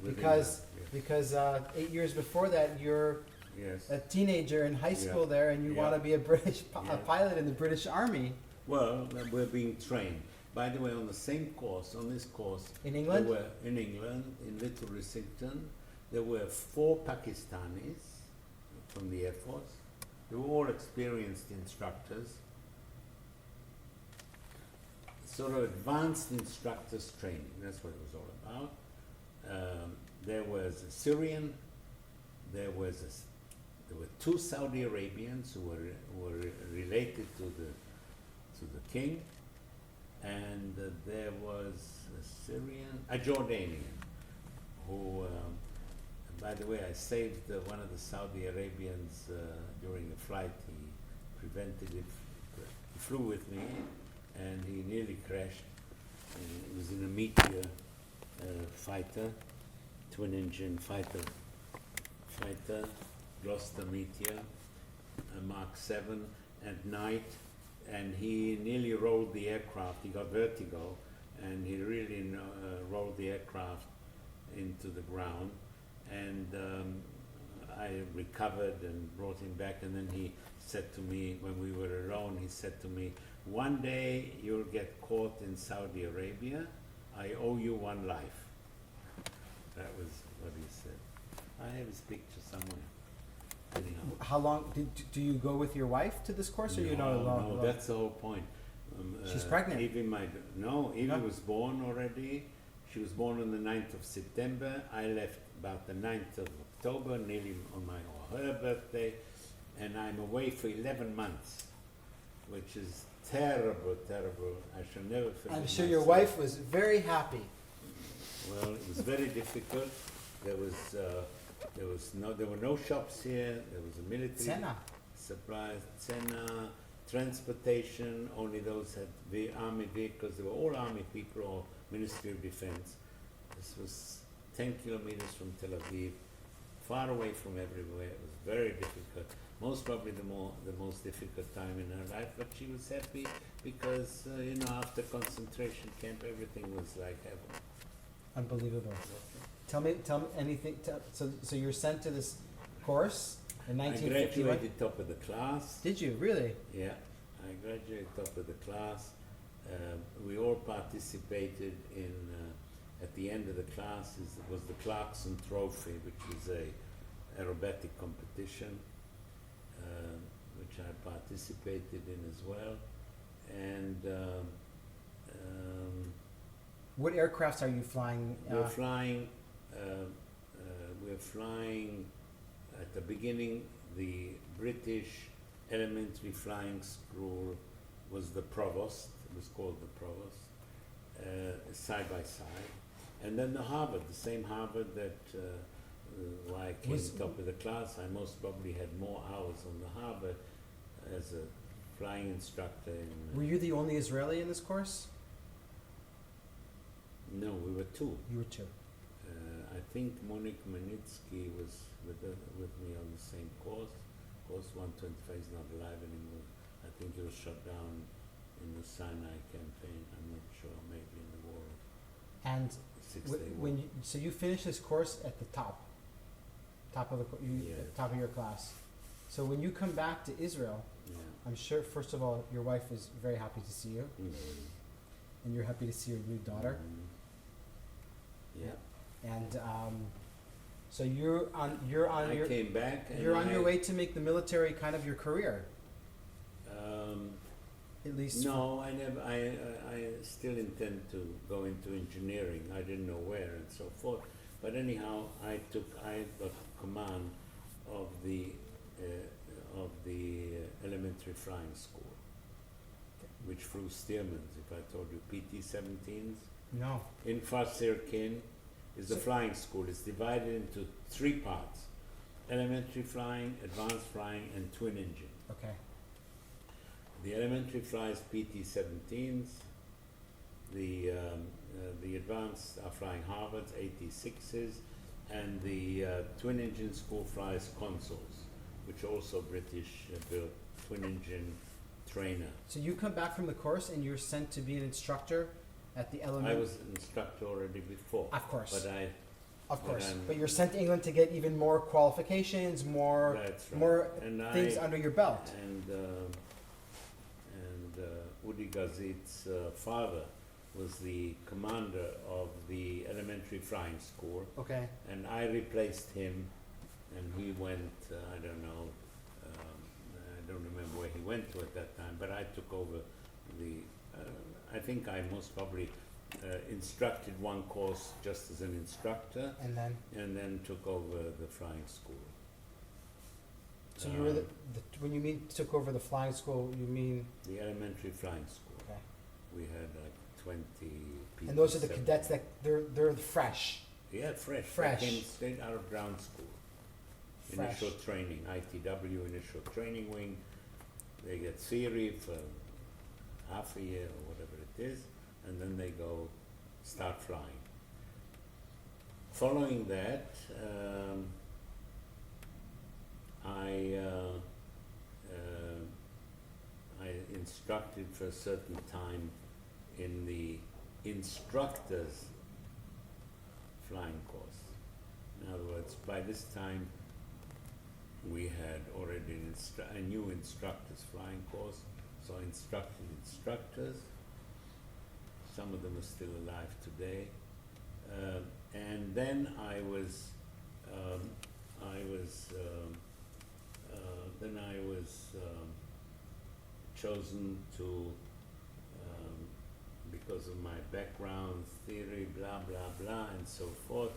Speaker 2: Yes,
Speaker 1: Because 8 years before that you're
Speaker 2: yes.
Speaker 1: a teenager in high school there, and you want to be a British a pilot in the British Army.
Speaker 2: Well, we're being trained. By the way, on the same course, on this course,
Speaker 1: In England?
Speaker 2: there were in England, in Little Rissington, there were 4 Pakistanis from the Air Force. They were all experienced instructors, sort of advanced instructors training. That's what it was all about. There was a Syrian. There were 2 Saudi Arabians who were related to the king, and there was a Jordanian, who, by the way, I saved one of the Saudi Arabians during a flight. He prevented it. He flew with me, and he nearly crashed. He was in a Meteor fighter, twin-engine fighter, Gloucester Meteor, a Mark 7 at night, and he nearly rolled the aircraft. He got vertigo, and he really rolled the aircraft into the ground. And I recovered and brought him back, and then he said to me, when we were alone, he said to me, "One day you'll get caught in Saudi Arabia. I owe you 1 life." That was what he said. I have his picture somewhere. Anyhow.
Speaker 1: How long do you go with your wife to this course, or you not alone?
Speaker 2: No, that's the whole point.
Speaker 1: She's pregnant.
Speaker 2: Evie was born already. She was born on the 9th of September. I left about the 9th of October, nearly on her birthday, and I'm away for 11 months, which is terrible. I shall never forget.
Speaker 1: I'm sure your wife was very happy.
Speaker 2: Well, it was very difficult. There were no shops here. There was a military supplies, Tsena, transportation. Only those had army vehicles. They were all army people or Ministry of Defense. This was 10 kilometers from Tel Aviv, far away from everywhere. It was very difficult. Most probably the most difficult time in her life, but she was happy because after concentration camp, everything was like heaven.
Speaker 1: Unbelievable. Tell me anything. So you're sent to this course in 1951?
Speaker 2: I graduated top of the class.
Speaker 1: Did you really?
Speaker 2: Yeah, I graduated top of the class. We all participated in. At the end of the class was the Clarkson Trophy, which is a aerobatic competition, which I participated in as well. And
Speaker 1: what aircrafts are you flying?
Speaker 2: We're flying at the beginning. The British Elementary Flying School was the Provost. It was called the Provost, side by side. And then the Harvard, the same Harvard that I came top of the class. I most probably had more hours on the Harvard as a flying instructor.
Speaker 1: Were you the only Israeli in this course?
Speaker 2: No, we were 2.
Speaker 1: You were 2.
Speaker 2: I think Monique Manitsky was with me on the same course. Course 125 is not alive anymore. I think he was shot down in the Sinai campaign. I'm not sure, maybe in the war.
Speaker 1: And so you finished this course at the top of your class. So when you come back to Israel,
Speaker 2: Yeah.
Speaker 1: I'm sure, first of all, your wife is very happy to see you, and you're happy to see your new daughter.
Speaker 2: Yeah.
Speaker 1: And so you're on
Speaker 2: I came back. And
Speaker 1: you're on your way to make the military kind of your career. At least.
Speaker 2: No, I never. I still intend to go into engineering. I didn't know where and so forth. But anyhow, I got command of the elementary flying school, which flew Stearmans. If I told you PT-17s.
Speaker 1: No.
Speaker 2: In Farsirkin is the flying school. It's divided into 3 parts: elementary flying, advanced flying, and twin engine.
Speaker 1: Okay.
Speaker 2: The elementary flies PT-17s. The advanced are flying Harvards, 86s, and the twin engine school flies Consols, which also British built twin engine trainer.
Speaker 1: So you come back from the course and you're sent to be an instructor at the
Speaker 2: I was an instructor already before.
Speaker 1: Of course.
Speaker 2: But
Speaker 1: But you're sent to England to get even more qualifications, more
Speaker 2: That's right.
Speaker 1: more
Speaker 2: And
Speaker 1: things under your belt.
Speaker 2: And Udi Gazit's father was the commander of the elementary flying school,
Speaker 1: Okay.
Speaker 2: and I replaced him, and he went, I don't know, I don't remember where he went to at that time, but I took over I think I most probably instructed one course just as an instructor,
Speaker 1: And then
Speaker 2: took over the flying school.
Speaker 1: so you were when you mean took over the flying school, you mean
Speaker 2: The elementary flying school.
Speaker 1: okay.
Speaker 2: We had like 20 people.
Speaker 1: And those are the cadets that they're fresh.
Speaker 2: Yeah, fresh.
Speaker 1: Fresh.
Speaker 2: They came straight out of ground school.
Speaker 1: Fresh.
Speaker 2: Initial training, ITW, initial training wing. They get theory for half a year or whatever it is, and then they go start flying. Following that, I instructed for a certain time in the instructors flying course. In other words, by this time we had already a new instructors flying course, so I instructed instructors. Some of them are still alive today. And then I was chosen to, because of my background, theory, blah, blah, blah, and so forth,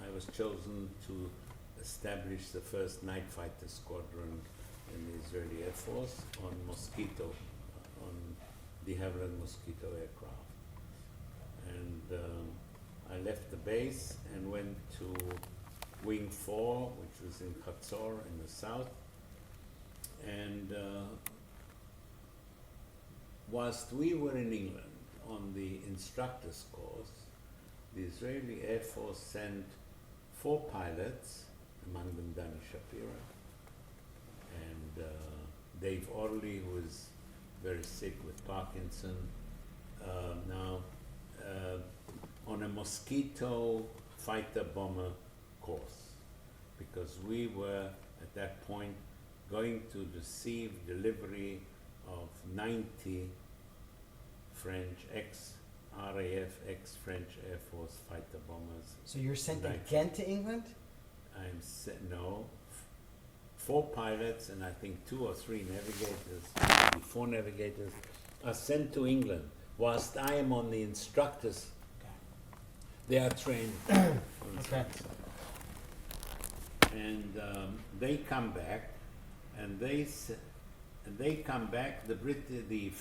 Speaker 2: I was chosen to establish the first night fighter squadron in the Israeli Air Force on Mosquito, on de Havilland Mosquito aircraft. And I left the base and went to Wing 4, which was in Chatzor in the south. And whilst we were in England on the instructor's course, the Israeli Air Force sent 4 pilots, among them Danny Shapira, and Dave Orley, who was very sick with Parkinson, on a Mosquito fighter bomber course, because we were at that point going to receive delivery of 90 French RAF ex-French Air Force fighter bombers.
Speaker 1: So you're sent again to England?
Speaker 2: No, 4 pilots and I think 2 or 3 navigators, maybe 4 navigators, are sent to England whilst I am on the instructors.
Speaker 1: Okay.
Speaker 2: They are trained.
Speaker 1: Okay.
Speaker 2: And they come back, and they come back. The British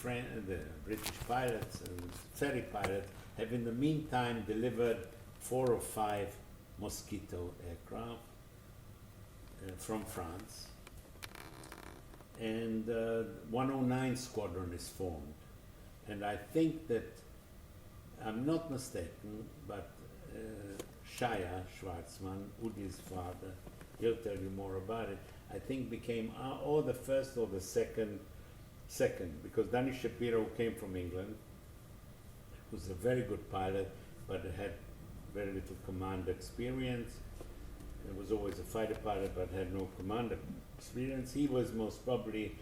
Speaker 2: pilots and ferry pilots have in the meantime delivered 4 or 5 Mosquito aircraft from France, and 109 Squadron is formed. And I think that, I'm not mistaken, but Shaya Schwarzman, Udi's father, he'll tell you more about it, I think became or the first or the second, because Danny Shapiro came from England, was a very good pilot, but had very little command experience. He was always a fighter pilot, but had no command experience. He was most probably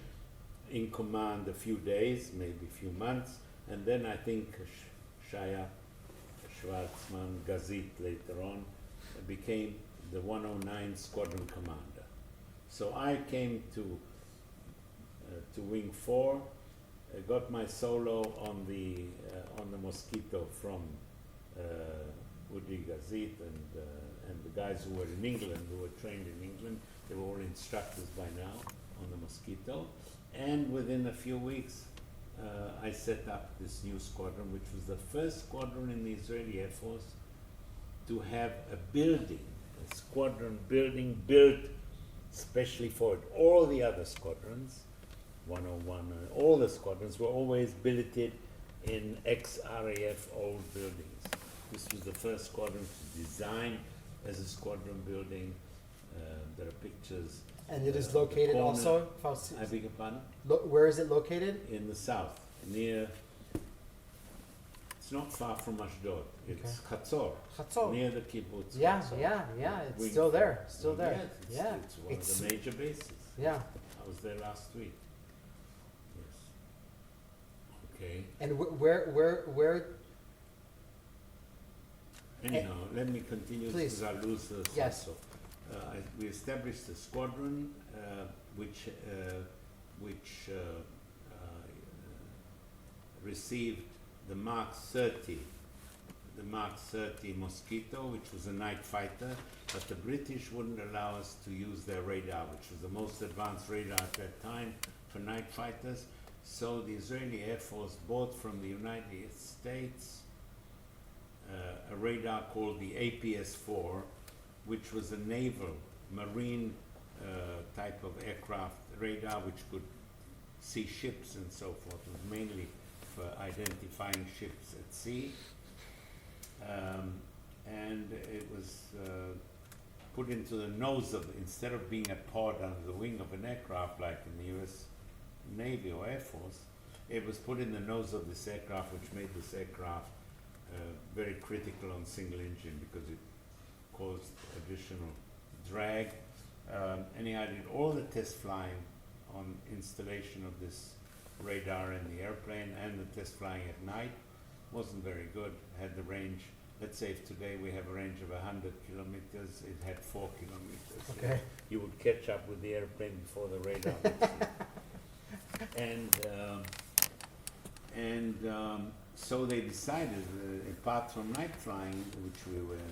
Speaker 2: in command a few days, maybe a few months, and then I think Shaya Schwarzman Gazit later on became the 109 Squadron Commander. So I came to Wing 4, got my solo on the Mosquito from Udi Gazit and the guys who were in England, who were trained in England. They were all instructors by now on the Mosquito. And within a few weeks, I set up this new squadron, which was the first squadron in the Israeli Air Force to have a building, a squadron building built specially for it. All the other squadrons, 101, all the squadrons were always billeted in ex-RAF old buildings. This was the first squadron to design as a squadron building. There are pictures.
Speaker 1: And it is located also?
Speaker 2: I beg your pardon?
Speaker 1: Where is it located?
Speaker 2: In the south, near, it's not far from Ashdod. It's Chatzor, near the kibbutz.
Speaker 1: Yeah,
Speaker 2: Chatzor.
Speaker 1: yeah, it's still there,
Speaker 2: Yes, it's one of the major bases.
Speaker 1: Yeah.
Speaker 2: I was there last week. Yes. Okay.
Speaker 1: And where?
Speaker 2: Anyhow, let me continue
Speaker 1: Please.
Speaker 2: because I lose the
Speaker 1: Yes.
Speaker 2: sense of. We established a squadron which received the Mark 30 Mosquito, which was a night fighter, but the British wouldn't allow us to use their radar, which was the most advanced radar at that time for night fighters. So the Israeli Air Force bought from the United States a radar called the APS-4, which was a naval, marine type of aircraft radar which could see ships and so forth. It was mainly for identifying ships at sea. And it was put into the nose of, instead of being a pod under the wing of an aircraft like in the US Navy or Air Force, it was put in the nose of this aircraft, which made this aircraft very critical on single engine because it caused additional drag. Anyhow, I did all the test flying on installation of this radar in the airplane and the test flying at night. Wasn't very good. Had the range, let's say if today we have a range of 100 kilometers, it had 4 kilometers.
Speaker 1: Okay.
Speaker 2: You would catch up with the airplane before the radar would see. So they decided, apart from night flying, which we were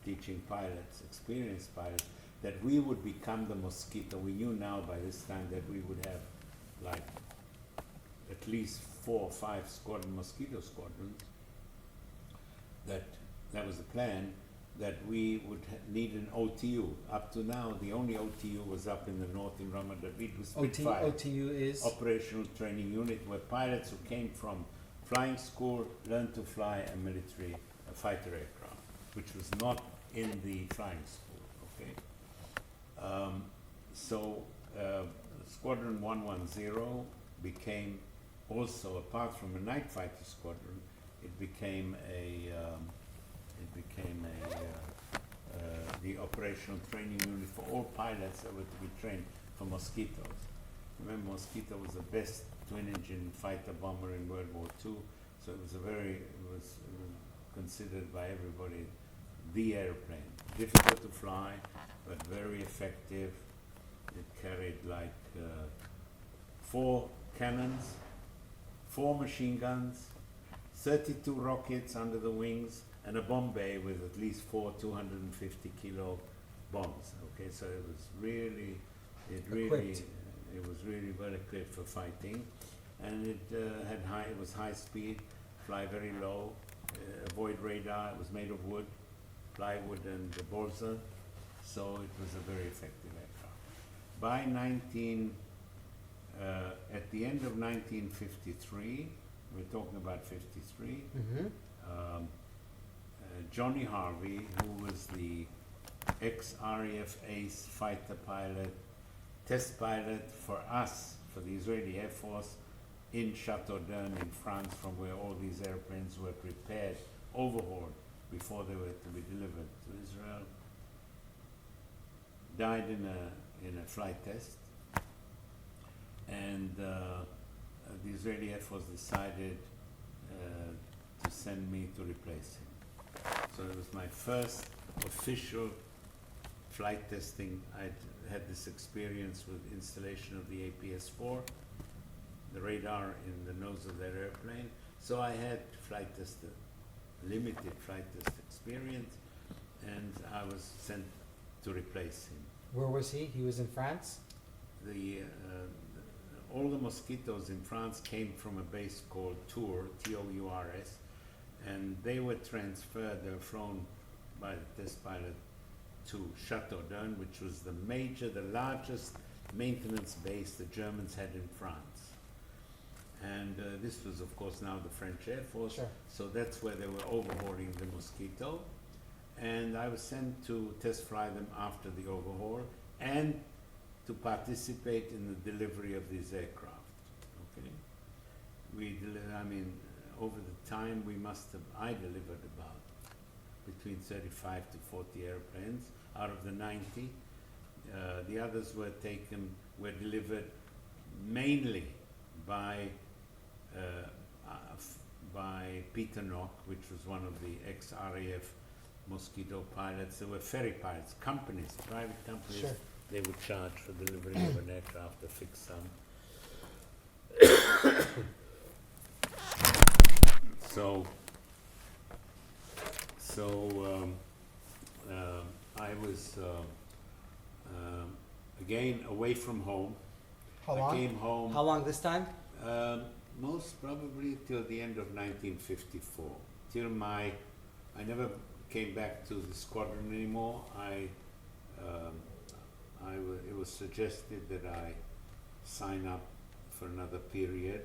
Speaker 2: teaching pilots, experienced pilots, that we would become the Mosquito. We knew now by this time that we would have like at least 4 or 5 Mosquito squadrons. That was the plan, that we would need an OTU. Up to now, the only OTU was up in the north in Ramat David with Spitfire.
Speaker 1: OTU is?
Speaker 2: Operational Training Unit, where pilots who came from flying school learned to fly a fighter aircraft, which was not in the flying school, okay? Squadron 110 became also, apart from a night fighter squadron, it became the operational training unit for all pilots that were to be trained for Mosquitoes. Remember, Mosquito was the best twin-engine fighter bomber in World War II, so it was considered by everybody the airplane. Difficult to fly, but very effective. It carried like 4 cannons, 4 machine guns, 32 rockets under the wings, and a bomb bay with at least 4 250 kilo bombs. Okay, so it was really well equipped for fighting, and it was high speed, fly very low, avoid radar. It was made of wood, plywood and balsa, so it was a very effective aircraft. By at the end of 1953, we're talking about 53, Johnny Harvey, who was the ex-RAF ace fighter pilot, test pilot for us, for the Israeli Air Force, in Chateau d'Eun in France, from where all these airplanes were prepared, overhauled, before they were to be delivered to Israel, died in a flight test. and the Israeli Air Force decided to send me to replace him. So it was my first official flight testing. I'd had this experience with installation of the APS-4, the radar in the nose of that airplane. So I had limited flight test experience, and I was sent to replace him.
Speaker 1: Where was he? He was in France?
Speaker 2: All the mosquitoes in France came from a base called Tours, T-O-U-R-S, and they were transferred, they were flown by the test pilot to Chateau d'Un, which was the largest maintenance base the Germans had in France. And this was, of course, now the French Air Force,
Speaker 1: Sure.
Speaker 2: so that's where they were overhauling the Mosquito. And I was sent to test fly them after the overhaul and to participate in the delivery of these aircraft. Okay, over the time I delivered about between 35 to 40 airplanes out of the 90. The others were delivered mainly by Peter Nock, which was one of the ex-RAF Mosquito pilots. There were ferry pilots, companies, private companies.
Speaker 1: Sure.
Speaker 2: They would charge for delivery of an aircraft, a fixed sum. I was again away from home.
Speaker 1: How long?
Speaker 2: I came home.
Speaker 1: How long this time?
Speaker 2: Most probably till the end of 1954. I never came back to the squadron anymore. It was suggested that I sign up for another period.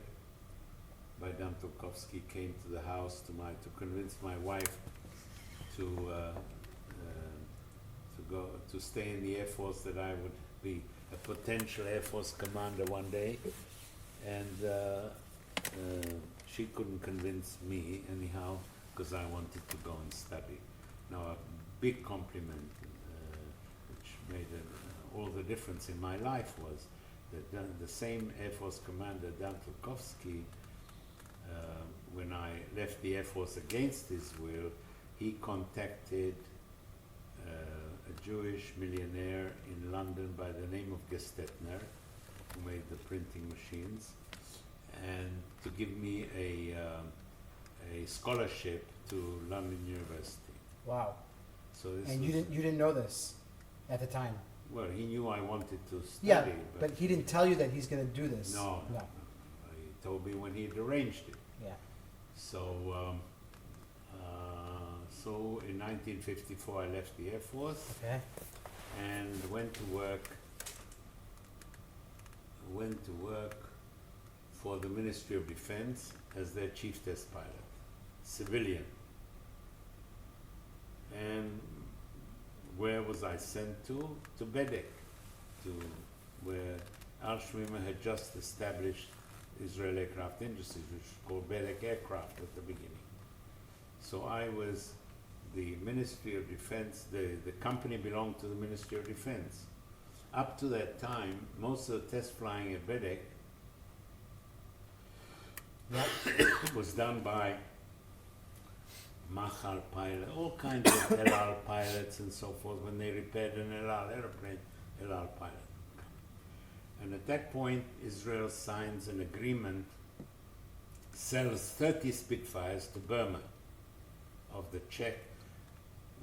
Speaker 2: Vadim Tolkovsky came to the house to convince my wife to stay in the Air Force, that I would be a potential Air Force commander one day, and she couldn't convince me anyhow, because I wanted to go and study. Now, a big compliment, which made all the difference in my life, was that the same Air Force commander, Dan Tolkovsky, when I left the Air Force against his will, he contacted a Jewish millionaire in London by the name of Gestetner, who made the printing machines, and to give me a scholarship to London University.
Speaker 1: Wow.
Speaker 2: So this
Speaker 1: and you didn't know this at the time?
Speaker 2: Well, he knew I wanted to study.
Speaker 1: Yeah, but he didn't tell you that he's going to do this.
Speaker 2: No. He told me when he'd arranged it.
Speaker 1: Yeah.
Speaker 2: So, so in 1954 I left the Air Force.
Speaker 1: Okay.
Speaker 2: And went to work for the Ministry of Defense as their chief test pilot, civilian. And where was I sent to? To Bedek, where Al Schwimmer had just established Israel Aircraft Industries, which was called Bedek Aircraft at the beginning. So I was the Ministry of Defense, the company belonged to the Ministry of Defense. Up to that time, most of the test flying at Bedek was done by Machal pilot, all kinds of El Al pilots and so forth. When they repaired an El Al airplane, El Al pilot. And at that point, Israel signs an agreement, sells 30 Spitfires to Burma of the Czech.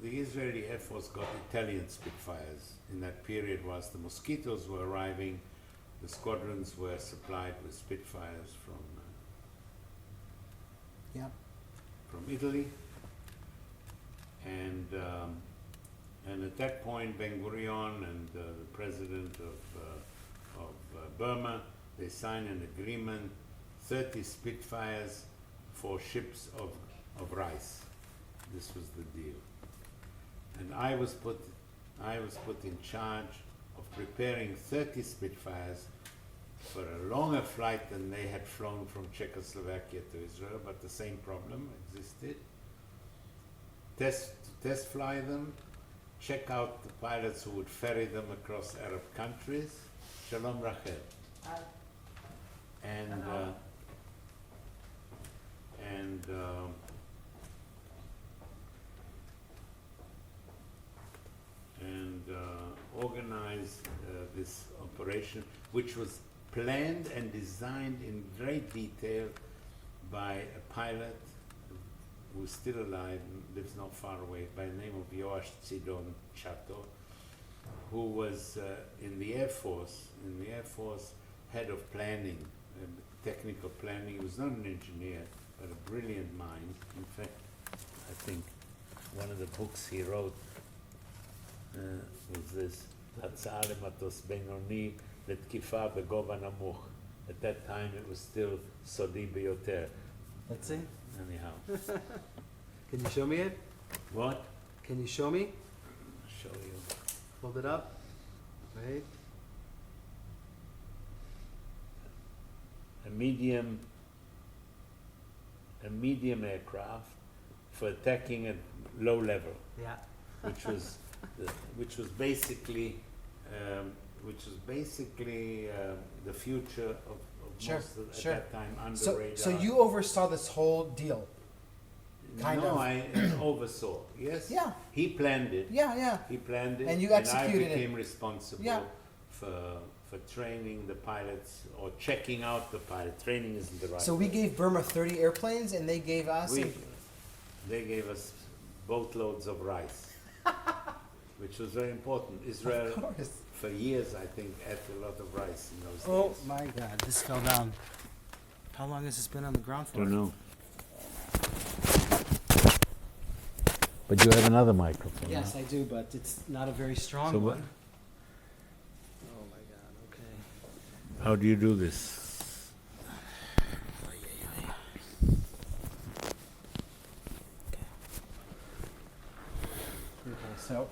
Speaker 2: The Israeli Air Force got Italian Spitfires in that period. Whilst the Mosquitoes were arriving, the squadrons were supplied with Spitfires from Italy. And at that point, Ben Gurion and the president of Burma, they signed an agreement, 30 Spitfires for ships of rice. This was the deal. And I was put in charge of preparing 30 Spitfires for a longer flight than they had flown from Czechoslovakia to Israel, but the same problem existed. Test fly them, check out the pilots who would ferry them across Arab countries. Shalom Rachel. and organized this operation, which was planned and designed in great detail by a pilot who's still alive, lives not far away, by the name of Chato, who was in the Air Force, head of planning, technical planning. He was not an engineer, but a brilliant mind. In fact, I think one of the books he wrote was this, הצעה למטוס בינוני לתקיפה בגובה נמוך. At that time it was still סודי ביותר.
Speaker 1: Let's see.
Speaker 2: Anyhow.
Speaker 1: Can you show me it?
Speaker 2: What?
Speaker 1: Can you show me?
Speaker 2: I'll show you.
Speaker 1: Hold it up. Wait.
Speaker 2: A medium aircraft for attacking at low level.
Speaker 1: Yeah.
Speaker 2: which was basically the future of
Speaker 1: Sure,
Speaker 2: most of,
Speaker 1: sure.
Speaker 2: at that time under
Speaker 1: So,
Speaker 2: radar.
Speaker 1: so you oversaw this whole deal? Kind
Speaker 2: no,
Speaker 1: of.
Speaker 2: I oversaw. Yes.
Speaker 1: Yeah.
Speaker 2: He planned it.
Speaker 1: Yeah, yeah.
Speaker 2: He planned it,
Speaker 1: And you executed
Speaker 2: I became
Speaker 1: it.
Speaker 2: responsible
Speaker 1: Yeah.
Speaker 2: for training the pilots or checking out the pilot. Training isn't the right.
Speaker 1: So we gave Burma 30 airplanes, and they gave us.
Speaker 2: They gave us boatloads of rice, which was very important. Israel,
Speaker 1: Of course.
Speaker 2: for years, I think, ate a lot of rice in those
Speaker 1: Oh
Speaker 2: days.
Speaker 1: my God! This fell down. How long has this been on the ground for?
Speaker 2: Don't know. But you have another microphone.
Speaker 1: Yes, I do, but it's not a very strong
Speaker 2: So what?
Speaker 1: one. Oh my God! Okay.
Speaker 2: How do you do this?
Speaker 1: Okay, so,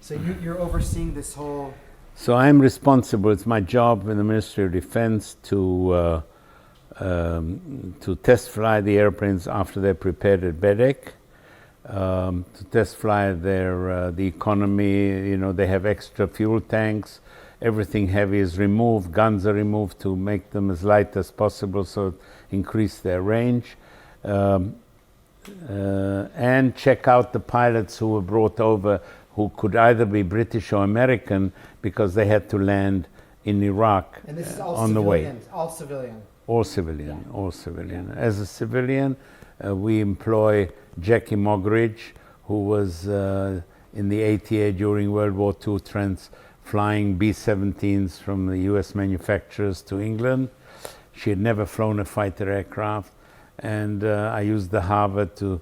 Speaker 1: so you're overseeing this whole.
Speaker 2: So I'm responsible. It's my job in the Ministry of Defense to test fly the airplanes after they're prepared at Bedek. To test fly their the economy. You know, they have extra fuel tanks. Everything heavy is removed. Guns are removed to make them as light as possible, so increase their range. And check out the pilots who were brought over, who could either be British or American, because they had to land in Iraq
Speaker 1: And this is all
Speaker 2: on the way.
Speaker 1: civilians, all civilian.
Speaker 2: All civilian,
Speaker 1: Yeah.
Speaker 2: all civilian. As a civilian, we employ Jackie Morgridge, who was in the ATA during World War II, flying B-17s from the US manufacturers to England. She had never flown a fighter aircraft, and I used the Harvard to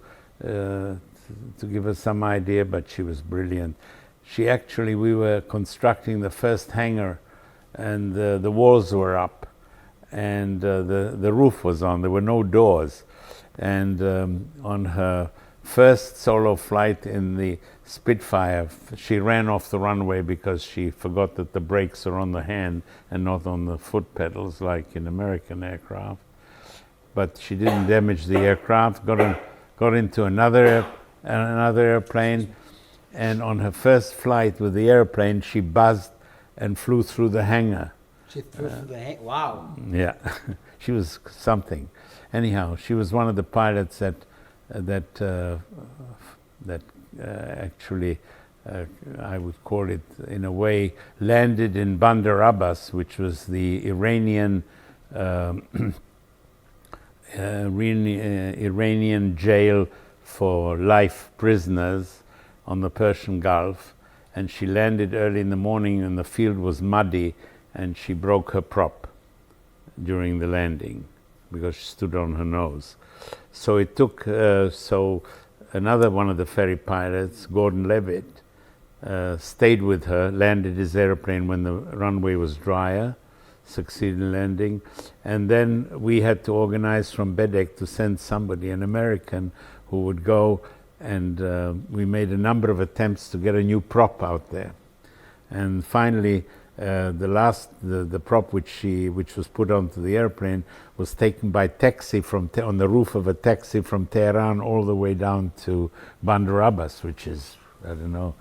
Speaker 2: give her some idea, but she was brilliant. She actually, we were constructing the first hangar, and the walls were up, and the roof was on. There were no doors. And on her first solo flight in the Spitfire, she ran off the runway because she forgot that the brakes are on the hand and not on the foot pedals like in American aircraft. But she didn't damage the aircraft, got into another airplane, and on her first flight with the airplane, she buzzed and flew through the hangar.
Speaker 1: She threw through the wow.
Speaker 2: Yeah, she was something. Anyhow, she was one of the pilots that actually, I would call it in a way, landed in Bandar Abbas, which was the Iranian jail for life prisoners on the Persian Gulf. And she landed early in the morning, and the field was muddy, and she broke her prop during the landing because she stood on her nose. So it took, so another one of the ferry pilots, Gordon Levitt, stayed with her, landed his airplane when the runway was drier, succeeded in landing, and then we had to organize from Bedek to send somebody, an American, who would go, and we made a number of attempts to get a new prop out there. And finally, the prop which was put onto the airplane was taken by taxi on the roof of a taxi from Tehran all the way down to Bandar Abbas, which is, I don't know,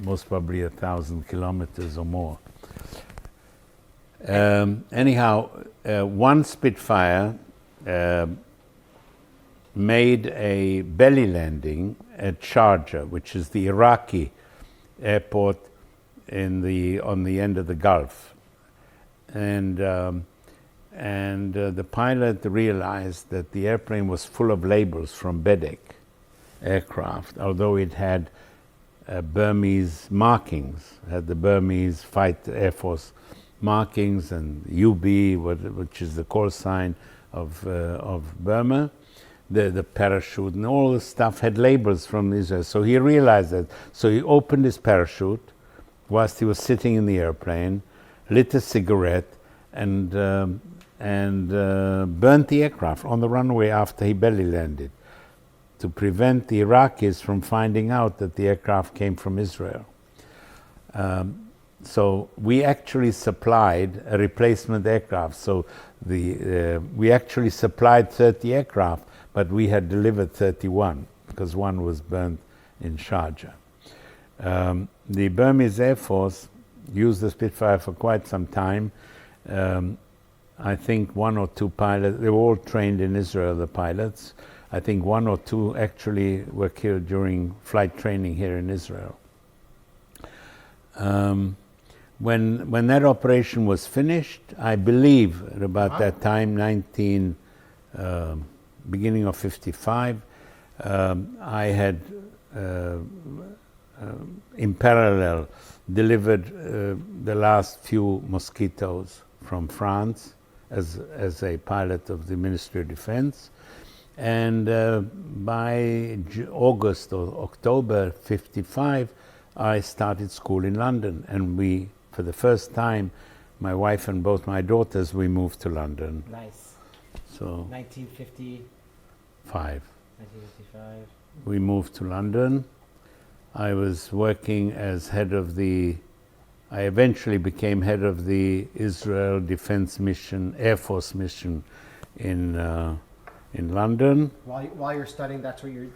Speaker 2: most probably 1,000 kilometers or more. Anyhow, one Spitfire made a belly landing at Sharjah, which is the Iraqi airport on the end of the Gulf, and the pilot realized that the airplane was full of labels from Bedek aircraft, although it had Burmese markings, had the Burmese Air Force markings and UB, which is the call sign of Burma. The parachute and all the stuff had labels from Israel. So he realized that. So he opened his parachute whilst he was sitting in the airplane, lit a cigarette, and burnt the aircraft on the runway after he belly landed, to prevent the Iraqis from finding out that the aircraft came from Israel. So we actually supplied a replacement aircraft. So we actually supplied 30 aircraft, but we had delivered 31 because one was burnt in Sharjah. The Burmese Air Force used the Spitfire for quite some time. I think one or two pilots, they were all trained in Israel, the pilots. I think one or two actually were killed during flight training here in Israel. When that operation was finished, I believe at about that time, beginning of 55, I had in parallel delivered the last few mosquitoes from France as a pilot of the Ministry of Defense. And by August or October 55, I started school in London, and for the first time, my wife and both my daughters, we moved to London.
Speaker 1: Nice.
Speaker 2: So
Speaker 1: 1955.
Speaker 2: We moved to London. I was working as I eventually became head of the Israel Defense Mission, Air Force Mission in London.
Speaker 1: While you're studying, that's what you're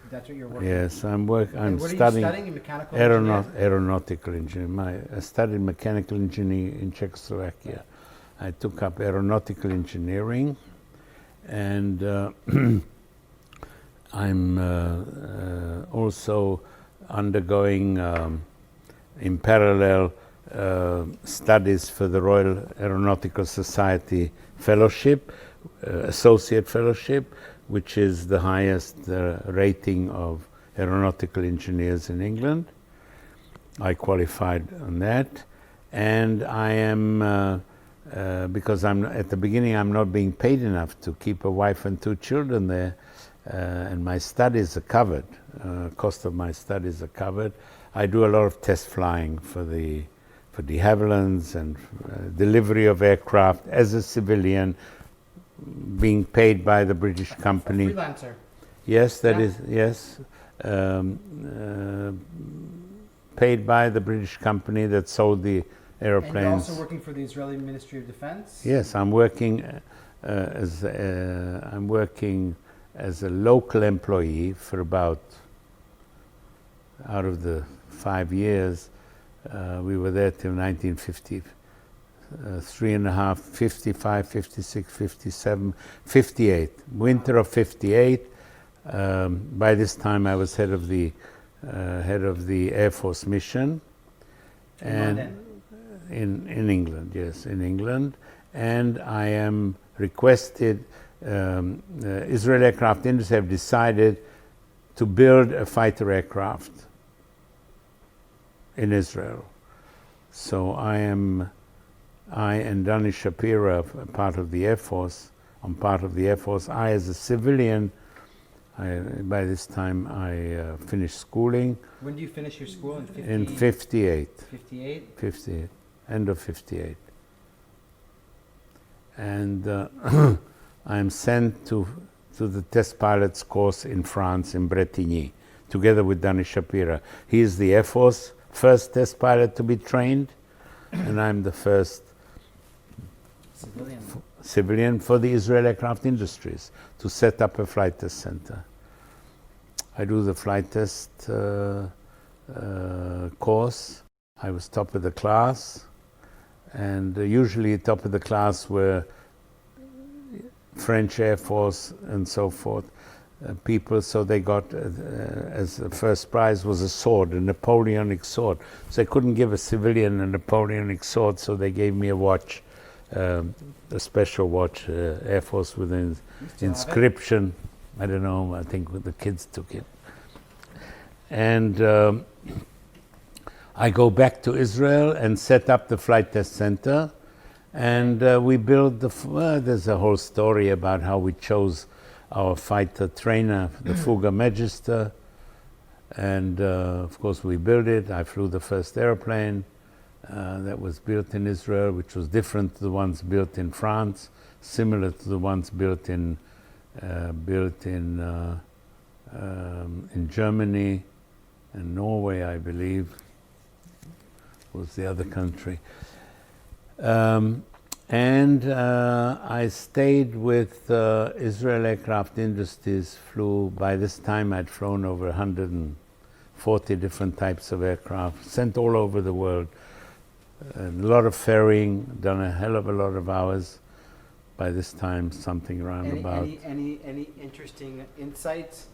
Speaker 1: working.
Speaker 2: Yes, I'm
Speaker 1: what
Speaker 2: studying.
Speaker 1: Are you studying? Mechanical engineering?
Speaker 2: Aeronautical engineering. I studied mechanical engineering in Czechoslovakia. I took up aeronautical engineering, and I'm also undergoing in parallel studies for the Royal Aeronautical Society Fellowship, Associate Fellowship, which is the highest rating of aeronautical engineers in England. I qualified on that, and I am, because at the beginning I'm not being paid enough to keep a wife and 2 children there, and my studies are covered, cost of my studies are covered. I do a lot of test flying for de Havillands and delivery of aircraft as a civilian, being paid by the British company.
Speaker 1: A freelancer.
Speaker 2: Yes, that is, yes. Paid by the British company that sold the airplanes.
Speaker 1: And you're also working for the Israeli Ministry of Defense?
Speaker 2: Yes, I'm working as a local employee for about, out of the 5 years, we were there till 1950. 55, 56, 57, 58. Winter of 58. By this time, I was head of the Air Force mission, and in England, yes, in England, and I am requested. Israeli aircraft industry have decided to build a fighter aircraft in Israel. So I and Dani Shapira, part of the Air Force, I'm part of the Air Force. I, as a civilian, by this time I finished schooling.
Speaker 1: When do you finish your school?
Speaker 2: In 58.
Speaker 1: 58?
Speaker 2: 58, end of 58. And I'm sent to the test pilots course in France, in Bretigny, together with Dani Shapira. He is the Air Force first test pilot to be trained, and I'm the first civilian for the Israeli aircraft industries to set up a flight test center. I do the flight test course. I was top of the class. And usually top of the class were French Air Force and so forth people, so they got as the first prize was a sword, a Napoleonic sword. So they couldn't give a civilian a Napoleonic sword, so they gave me a watch, a special watch, Air Force with an inscription. I don't know, I think the kids took it. And I go back to Israel and set up the flight test center, and we build there's a whole story about how we chose our fighter trainer, the Hugo Magister, and of course we built it. I flew the first airplane that was built in Israel, which was different to the ones built in France, similar to the ones built in Germany and Norway, I believe, was the other country. And I stayed with Israel Aircraft Industries, flew, by this time I'd flown over 140 different types of aircraft, sent all over the world, a lot of ferrying, done a hell of a lot of hours. By this time, something around about...
Speaker 1: Any interesting insights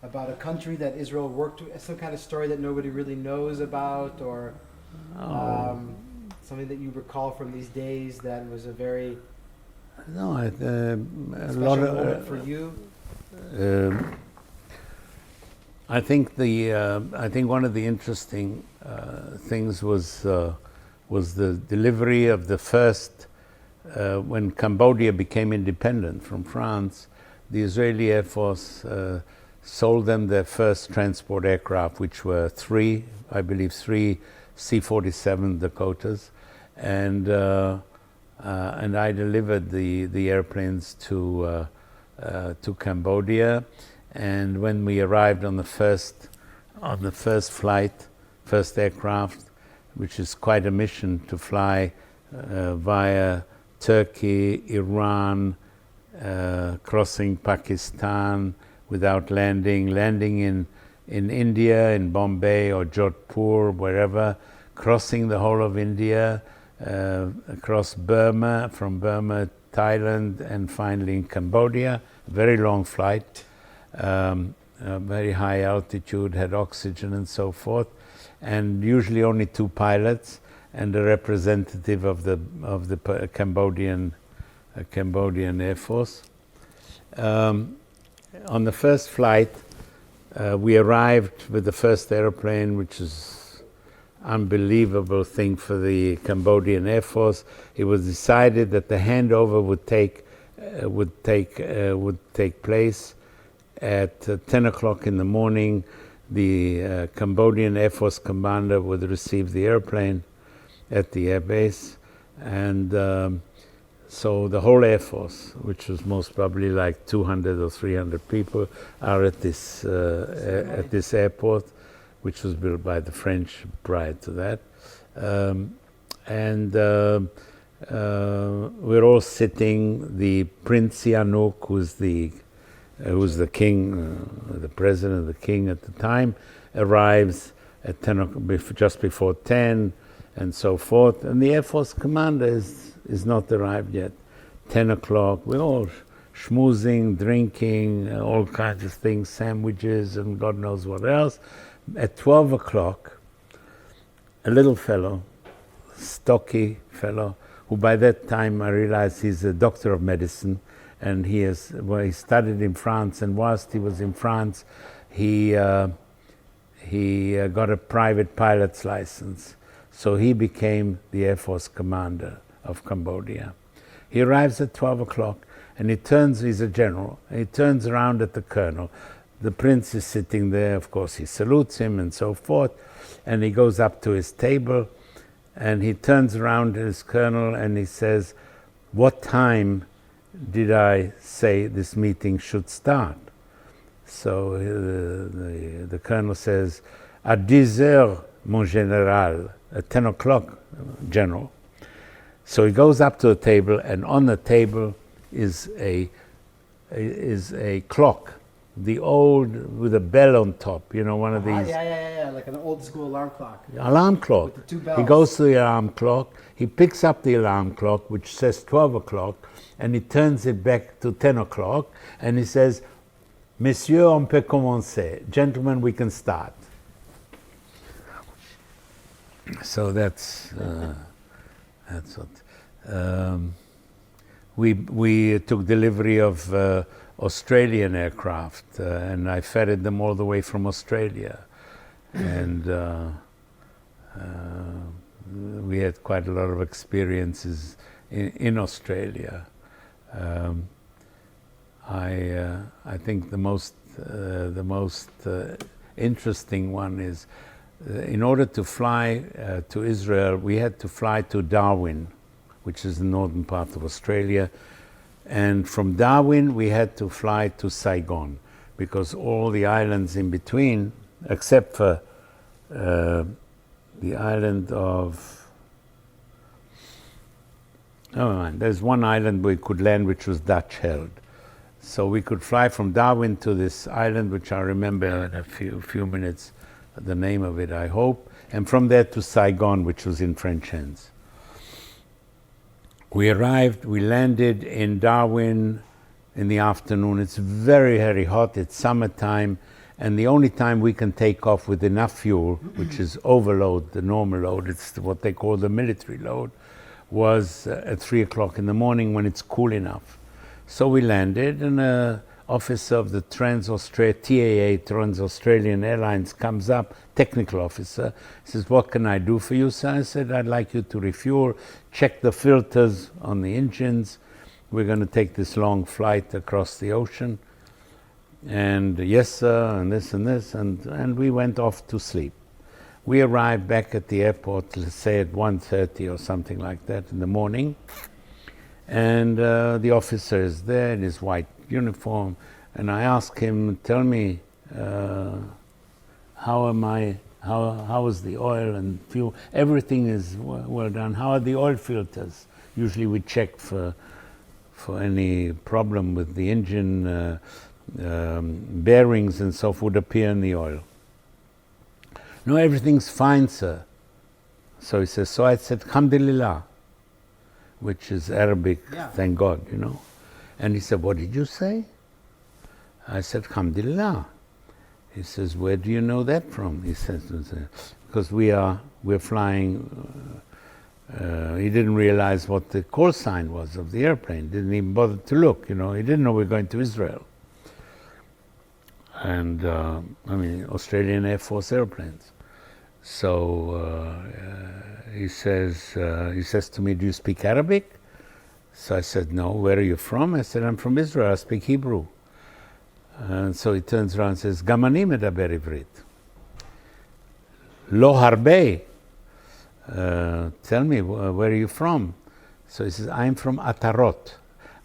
Speaker 1: about a country that Israel worked with, some kind of story that nobody really knows about, or something that you recall from these days that was a very
Speaker 2: a
Speaker 1: lot of moment for you?
Speaker 2: I think one of the interesting things was the delivery of the first, when Cambodia became independent from France, the Israeli Air Force sold them their first transport aircraft, which were three C-47 Dakotas, and I delivered the airplanes to Cambodia. And when we arrived on the first flight, first aircraft, which is quite a mission to fly via Turkey, Iran, crossing Pakistan without landing in India, in Bombay or Jodhpur, wherever, crossing the whole of India, across Burma, from Burma, Thailand, and finally in Cambodia. A very long flight, very high altitude, had oxygen and so forth, and usually only two pilots and a representative of the Cambodian Air Force. On the first flight, we arrived with the first airplane, which is unbelievable thing for the Cambodian Air Force. It was decided that the handover would take place at 10 o'clock in the morning. The Cambodian Air Force commander would receive the airplane at the airbase, and so the whole Air Force, which was most probably like 200 or 300 people, are at this airport, which was built by the French prior to that. We're all sitting. The Prince Sihanouk, who's the king, the president, the king at the time, arrives at just before 10, and so forth. And the Air Force commander is not arrived yet. 10 o'clock, we're all schmoozing, drinking, all kinds of things, sandwiches and God knows what else. At 12 o'clock, a little fellow, stocky fellow, who by that time I realized he's a doctor of medicine, and he studied in France, and whilst he was in France, he got a private pilot's license. So he became the Air Force commander of Cambodia. He arrives at 12 o'clock, and he's a general, and he turns around at the colonel. The prince is sitting there, of course he salutes him and so forth, and he goes up to his table, and he turns around to his colonel and he says, "What time did I say this meeting should start?" So the colonel says, "À 10 heures, mon général," at 10 o'clock, general. So he goes up to the table, and on the table is a clock the old, with a bell on top, you know, one of these.
Speaker 1: Yeah, like an old school alarm clock.
Speaker 2: Alarm clock.
Speaker 1: With the two bells.
Speaker 2: He goes to the alarm clock, he picks up the alarm clock, which says 12 o'clock, and he turns it back to 10 o'clock, and he says, Messieurs, on peut commencer. Gentlemen, we can start. So that's what. We took delivery of Australian aircraft, and I ferried them all the way from Australia, and we had quite a lot of experiences in Australia. I think the most interesting one is, in order to fly to Israel, we had to fly to Darwin, which is the northern part of Australia, and from Darwin we had to fly to Saigon, because all the islands in between, except for the island of, there's one island we could land which was Dutch held. So we could fly from Darwin to this island, which I remember in a few minutes, the name of it, I hope, and from there to Saigon, which was in French hands. We arrived, we landed in Darwin in the afternoon. It's very, very hot, it's summertime, and the only time we can take off with enough fuel, which is overload, the normal load, it's what they call the military load, was at 3 o'clock in the morning when it's cool enough. So we landed, and an officer of the TAA, Trans-Australian Airlines, comes up, technical officer, says, what can I do for you, sir? I said, I'd like you to refuel, check the filters on the engines. We're going to take this long flight across the ocean. And yes, sir, and this, and we went off to sleep. We arrived back at the airport, let's say at 1:30 or something like that in the morning. And the officer is there in his white uniform, and I ask him, tell me, how is the oil and fuel? Everything is well done. How are the oil filters? Usually we check for any problem with the engine, bearings and so forth would appear in the oil. No, everything's fine, sir. So he says, so I said, Alhamdulillah, which is Arabic, thank God, you know. And he said, what did you say? I said, Alhamdulillah. He says, where do you know that from? He says, because we're flying, he didn't realize what the call sign was of the airplane, didn't even bother to look, you know, he didn't know we were going to Israel. And, Australian Air Force airplanes. So he says to me, do you speak Arabic? So I said, no, where are you from? I said, I'm from Israel, I speak Hebrew. And so he turns around and says, גם אני מדבר עברית. לא הרבה. Tell me, where are you from? So he says, I'm from Atarot.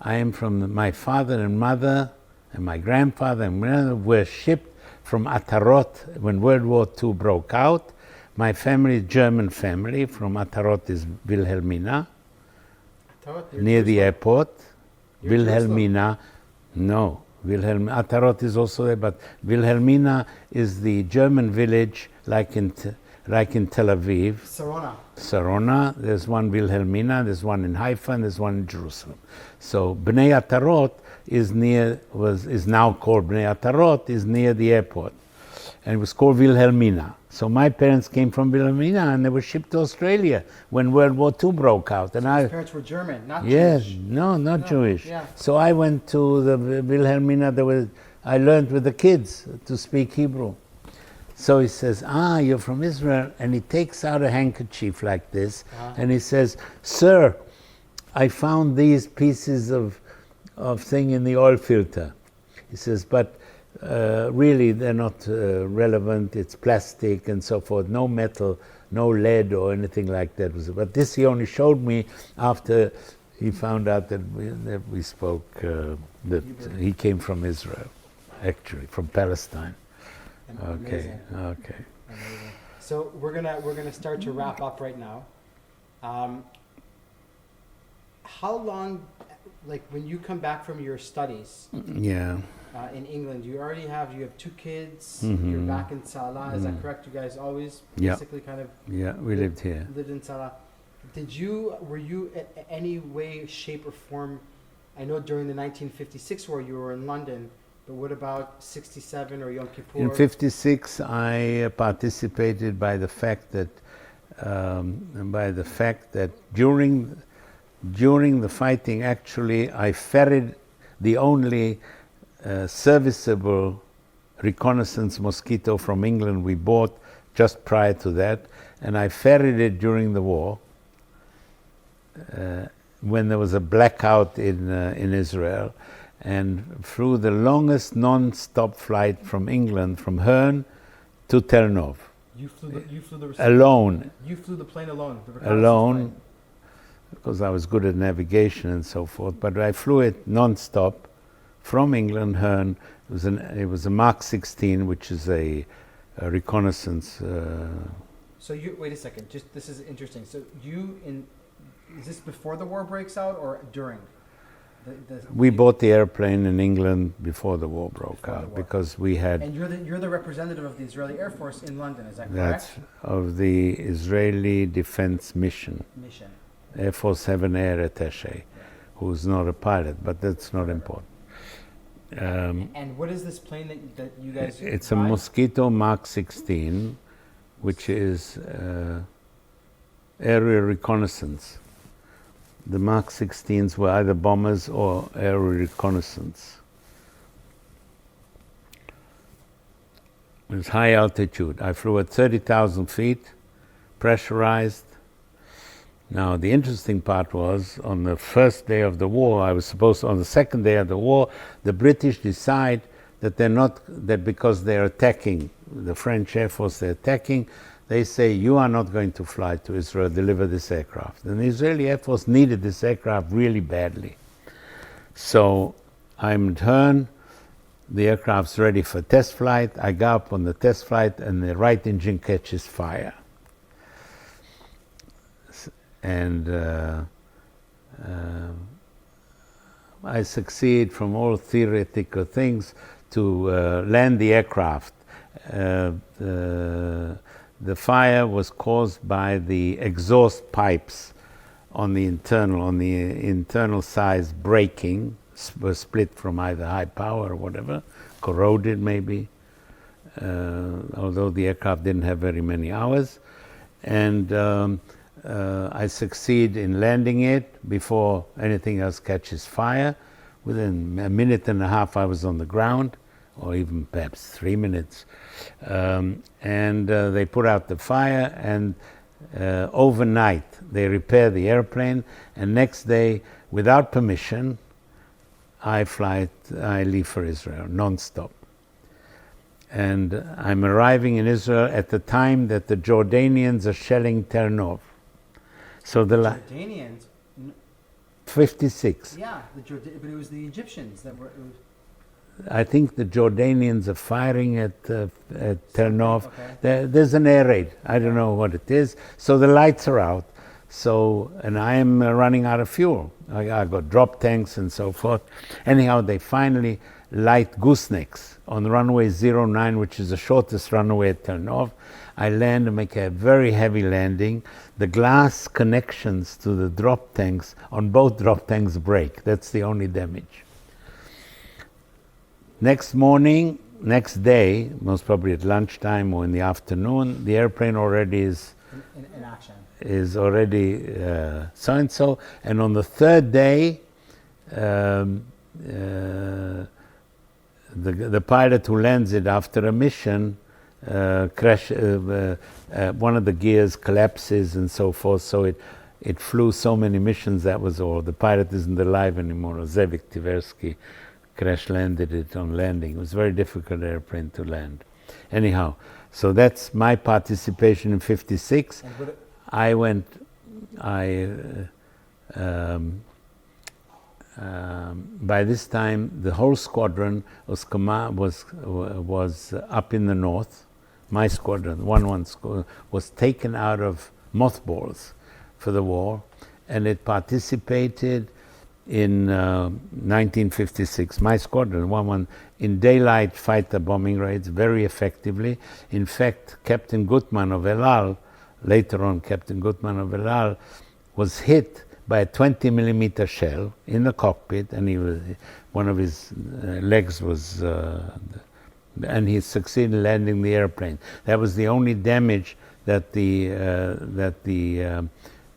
Speaker 2: I am from, my father and mother and my grandfather and grandmother were shipped from Atarot when World War II broke out. My family is German family. From Atarot is Wilhelmina, near the airport. Wilhelmina, no. Atarot is also there, but Wilhelmina is the German village, like in Tel Aviv. Sarona. There's one Wilhelmina, there's one in Haifa, and there's one in Jerusalem. So Bnei Atarot is now called Bnei Atarot, is near the airport, and it was called Wilhelmina. So my parents came from Wilhelmina, and they were shipped to Australia when World War II broke out. And
Speaker 1: His parents were German, not
Speaker 2: Jewish.
Speaker 1: Jewish.
Speaker 2: Not Jewish.
Speaker 1: Yeah.
Speaker 2: So I went to the Wilhelmina. I learned with the kids to speak Hebrew. So he says, you're from Israel, and he takes out a handkerchief like this, and he says, sir, I found these pieces of thing in the oil filter. He says, but really they're not relevant, it's plastic and so forth, no metal, no lead or anything like that. But this he only showed me after he found out that we spoke, that he came from Israel, actually, from Palestine. Okay. Amazing.
Speaker 1: So we're gonna start to wrap up right now. How long, like when you come back from your studies?
Speaker 2: Yeah.
Speaker 1: in England. You have 2 kids.
Speaker 2: Mhm.
Speaker 1: You're back in Salah. Is that correct? You guys always
Speaker 2: Yeah.
Speaker 1: basically kind of
Speaker 2: Yeah, we lived here.
Speaker 1: lived in Salah. Were you in any way, shape, or form? I know during the 1956 war you were in London, but what about 67 or Yom Kippur?
Speaker 2: In 56, I participated by the fact that during the fighting, actually, I ferried the only serviceable reconnaissance mosquito from England we bought just prior to that, and I ferried it during the war when there was a blackout in Israel, and flew the longest non-stop flight from England, from Herne to Tel Aviv.
Speaker 1: You flew the
Speaker 2: Alone.
Speaker 1: You flew the plane alone. The reconnaissance
Speaker 2: Alone,
Speaker 1: plane.
Speaker 2: because I was good at navigation and so forth. But I flew it non-stop from England, Herne. It was a Mark 16, which is a reconnaissance.
Speaker 1: So wait a second. This is interesting. So is this before the war breaks out or during?
Speaker 2: We bought the airplane in England before the war broke out because we had.
Speaker 1: And you're the representative of the Israeli Air Force in London. Is that correct?
Speaker 2: That's of the Israeli Defense Mission. Air Force 7 Air Attaché, who's not a pilot, but that's not important.
Speaker 1: And what is this plane that you guys?
Speaker 2: It's a Mosquito Mark 16, which is aerial reconnaissance. The Mark 16s were either bombers or aerial reconnaissance. It was high altitude. I flew at 30,000 feet, pressurized. Now, the interesting part was, on the first day of the war, on the second day of the war, the British decide that because they're attacking, the French Air Force, they're attacking, they say, you are not going to fly to Israel, deliver this aircraft. And the Israeli Air Force needed this aircraft really badly. So I'm at Herne, the aircraft's ready for test flight. I go up on the test flight and the right engine catches fire. And I succeed from all theoretical things to land the aircraft. The fire was caused by the exhaust pipes on the internal size breaking, was split from either high power or whatever, corroded maybe, although the aircraft didn't have very many hours. And I succeed in landing it before anything else catches fire. Within a minute and a half I was on the ground, or even perhaps 3 minutes. And they put out the fire, and overnight they repair the airplane, and next day, without permission, I leave for Israel, non-stop. And I'm arriving in Israel at the time that the Jordanians are shelling Tel Aviv. So the
Speaker 1: Jordanians?
Speaker 2: 56.
Speaker 1: Yeah, but it was the Egyptians that were...
Speaker 2: I think the Jordanians are firing at Tel Aviv.
Speaker 1: Okay.
Speaker 2: There's an air raid. I don't know what it is. So the lights are out. And I am running out of fuel. I got drop tanks and so forth. Anyhow, they finally light goosenecks on runway 09, which is the shortest runway at Tel Aviv. I land and make a very heavy landing. The glass connections to the drop tanks, on both drop tanks, break. That's the only damage. Next day, most probably at lunchtime or in the afternoon, the airplane already is
Speaker 1: in action.
Speaker 2: Is already so and so. And on the third day, the pilot who lands it after a mission one of the gears collapses and so forth. So it flew so many missions, that was all. The pilot isn't alive anymore. Zevik Tiversky crash landed it on landing. It was a very difficult airplane to land. Anyhow, so that's my participation in 56. By this time, the whole squadron was up in the north. My squadron, 1-1 squadron, was taken out of mothballs for the war, and it participated in 1956. My squadron won one in daylight fighter bombing raids very effectively. In fact, Captain Gutmann of El Al, later on Captain Gutmann of El Al, was hit by a 20 millimeter shell in the cockpit, and one of his legs was, and he succeeded in landing the airplane. That was the only damage that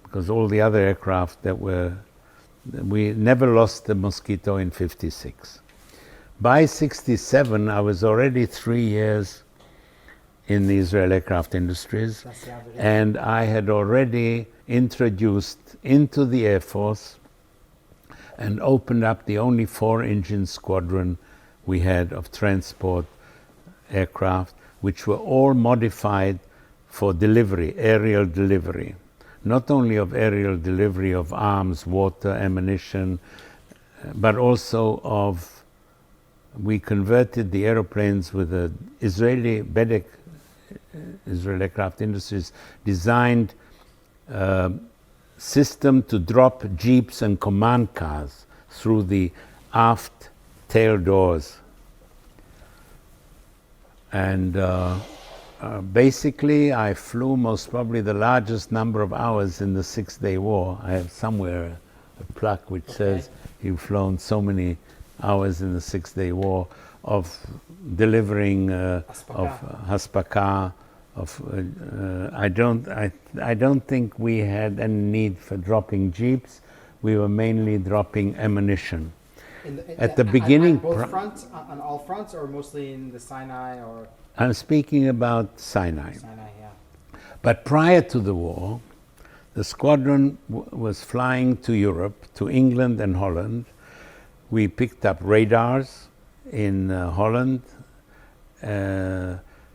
Speaker 2: because all the other aircraft that were, we never lost the Mosquito in 56. By 67, I was already 3 years in the Israel aircraft industries, and I had already introduced into the Air Force and opened up the only 4-engine squadron we had of transport aircraft, which were all modified for delivery, aerial delivery. Not only of aerial delivery of arms, water, ammunition, but also of, we converted the aeroplanes with the Israeli Bedek, Israel Aircraft Industries designed system to drop jeeps and command cars through the aft tail doors. And basically, I flew most probably the largest number of hours in the Six-Day War. I have somewhere a plaque which says you've flown so many hours in the Six-Day War of delivering of Haspaka. I don't think we had any need for dropping jeeps. We were mainly dropping ammunition. At the beginning,
Speaker 1: on both fronts, on all fronts, or mostly in the Sinai, or?
Speaker 2: I'm speaking about Sinai.
Speaker 1: Sinai, yeah.
Speaker 2: But prior to the war, the squadron was flying to Europe, to England and Holland. We picked up radars in Holland,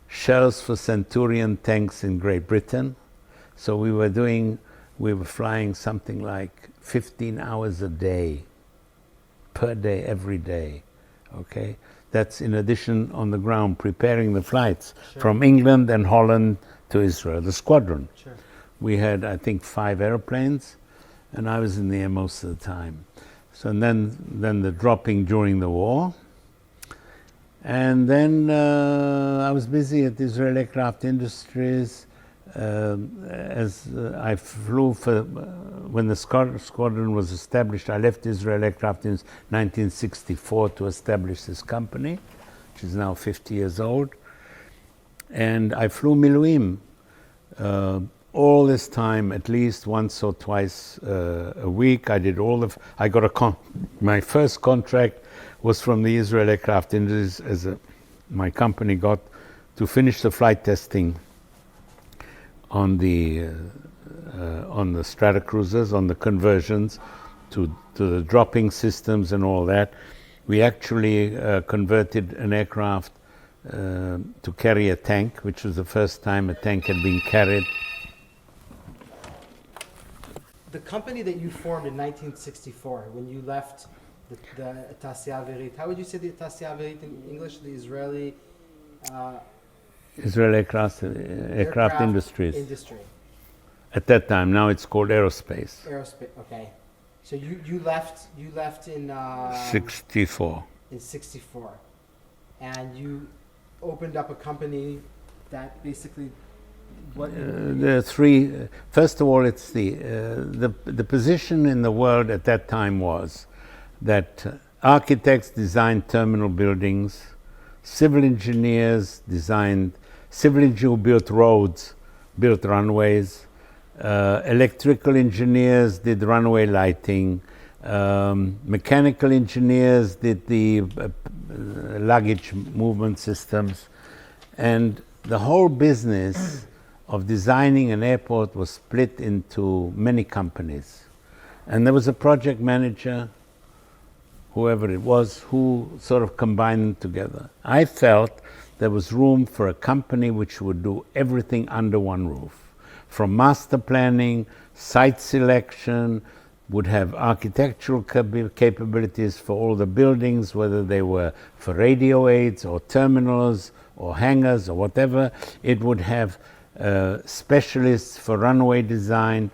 Speaker 2: shells for Centurion tanks in Great Britain. So we were flying something like 15 hours a day, per day, every day, okay? That's in addition on the ground, preparing the flights from England and Holland to Israel, the squadron.
Speaker 1: Sure.
Speaker 2: We had, I think, 5 airplanes, and I was in the air most of the time. So then the dropping during the war. And then I was busy at Israel Aircraft Industries as I flew for, when the squadron was established, I left Israel Aircraft in 1964 to establish this company, which is now 50 years old. And I flew Miluim all this time, at least once or twice a week. I did I got my first contract was from the Israel Aircraft Industries, my company got to finish the flight testing on the Stratocruisers, on the conversions to the dropping systems and all that. We actually converted an aircraft to carry a tank, which was the first time a tank had been carried.
Speaker 1: The company that you formed in 1964, when you left the Tasiya Avirit, how would you say the Tasiya Avirit in English? The Israeli
Speaker 2: Israel Aircraft Industries.
Speaker 1: Industry.
Speaker 2: At that time, now it's called aerospace.
Speaker 1: Aerospace. Okay. So you left in
Speaker 2: 64.
Speaker 1: In 64, and you opened up a company that basically.
Speaker 2: First of all, it's the position in the world at that time was that architects designed terminal buildings, civil engineers built roads, built runways, electrical engineers did runway lighting, mechanical engineers did the luggage movement systems, and the whole business of designing an airport was split into many companies. And there was a project manager, whoever it was, who sort of combined them together. I felt there was room for a company which would do everything under one roof. From master planning, site selection, would have architectural capabilities for all the buildings, whether they were for radio aids or terminals or hangars or whatever. It would have specialists for runway design,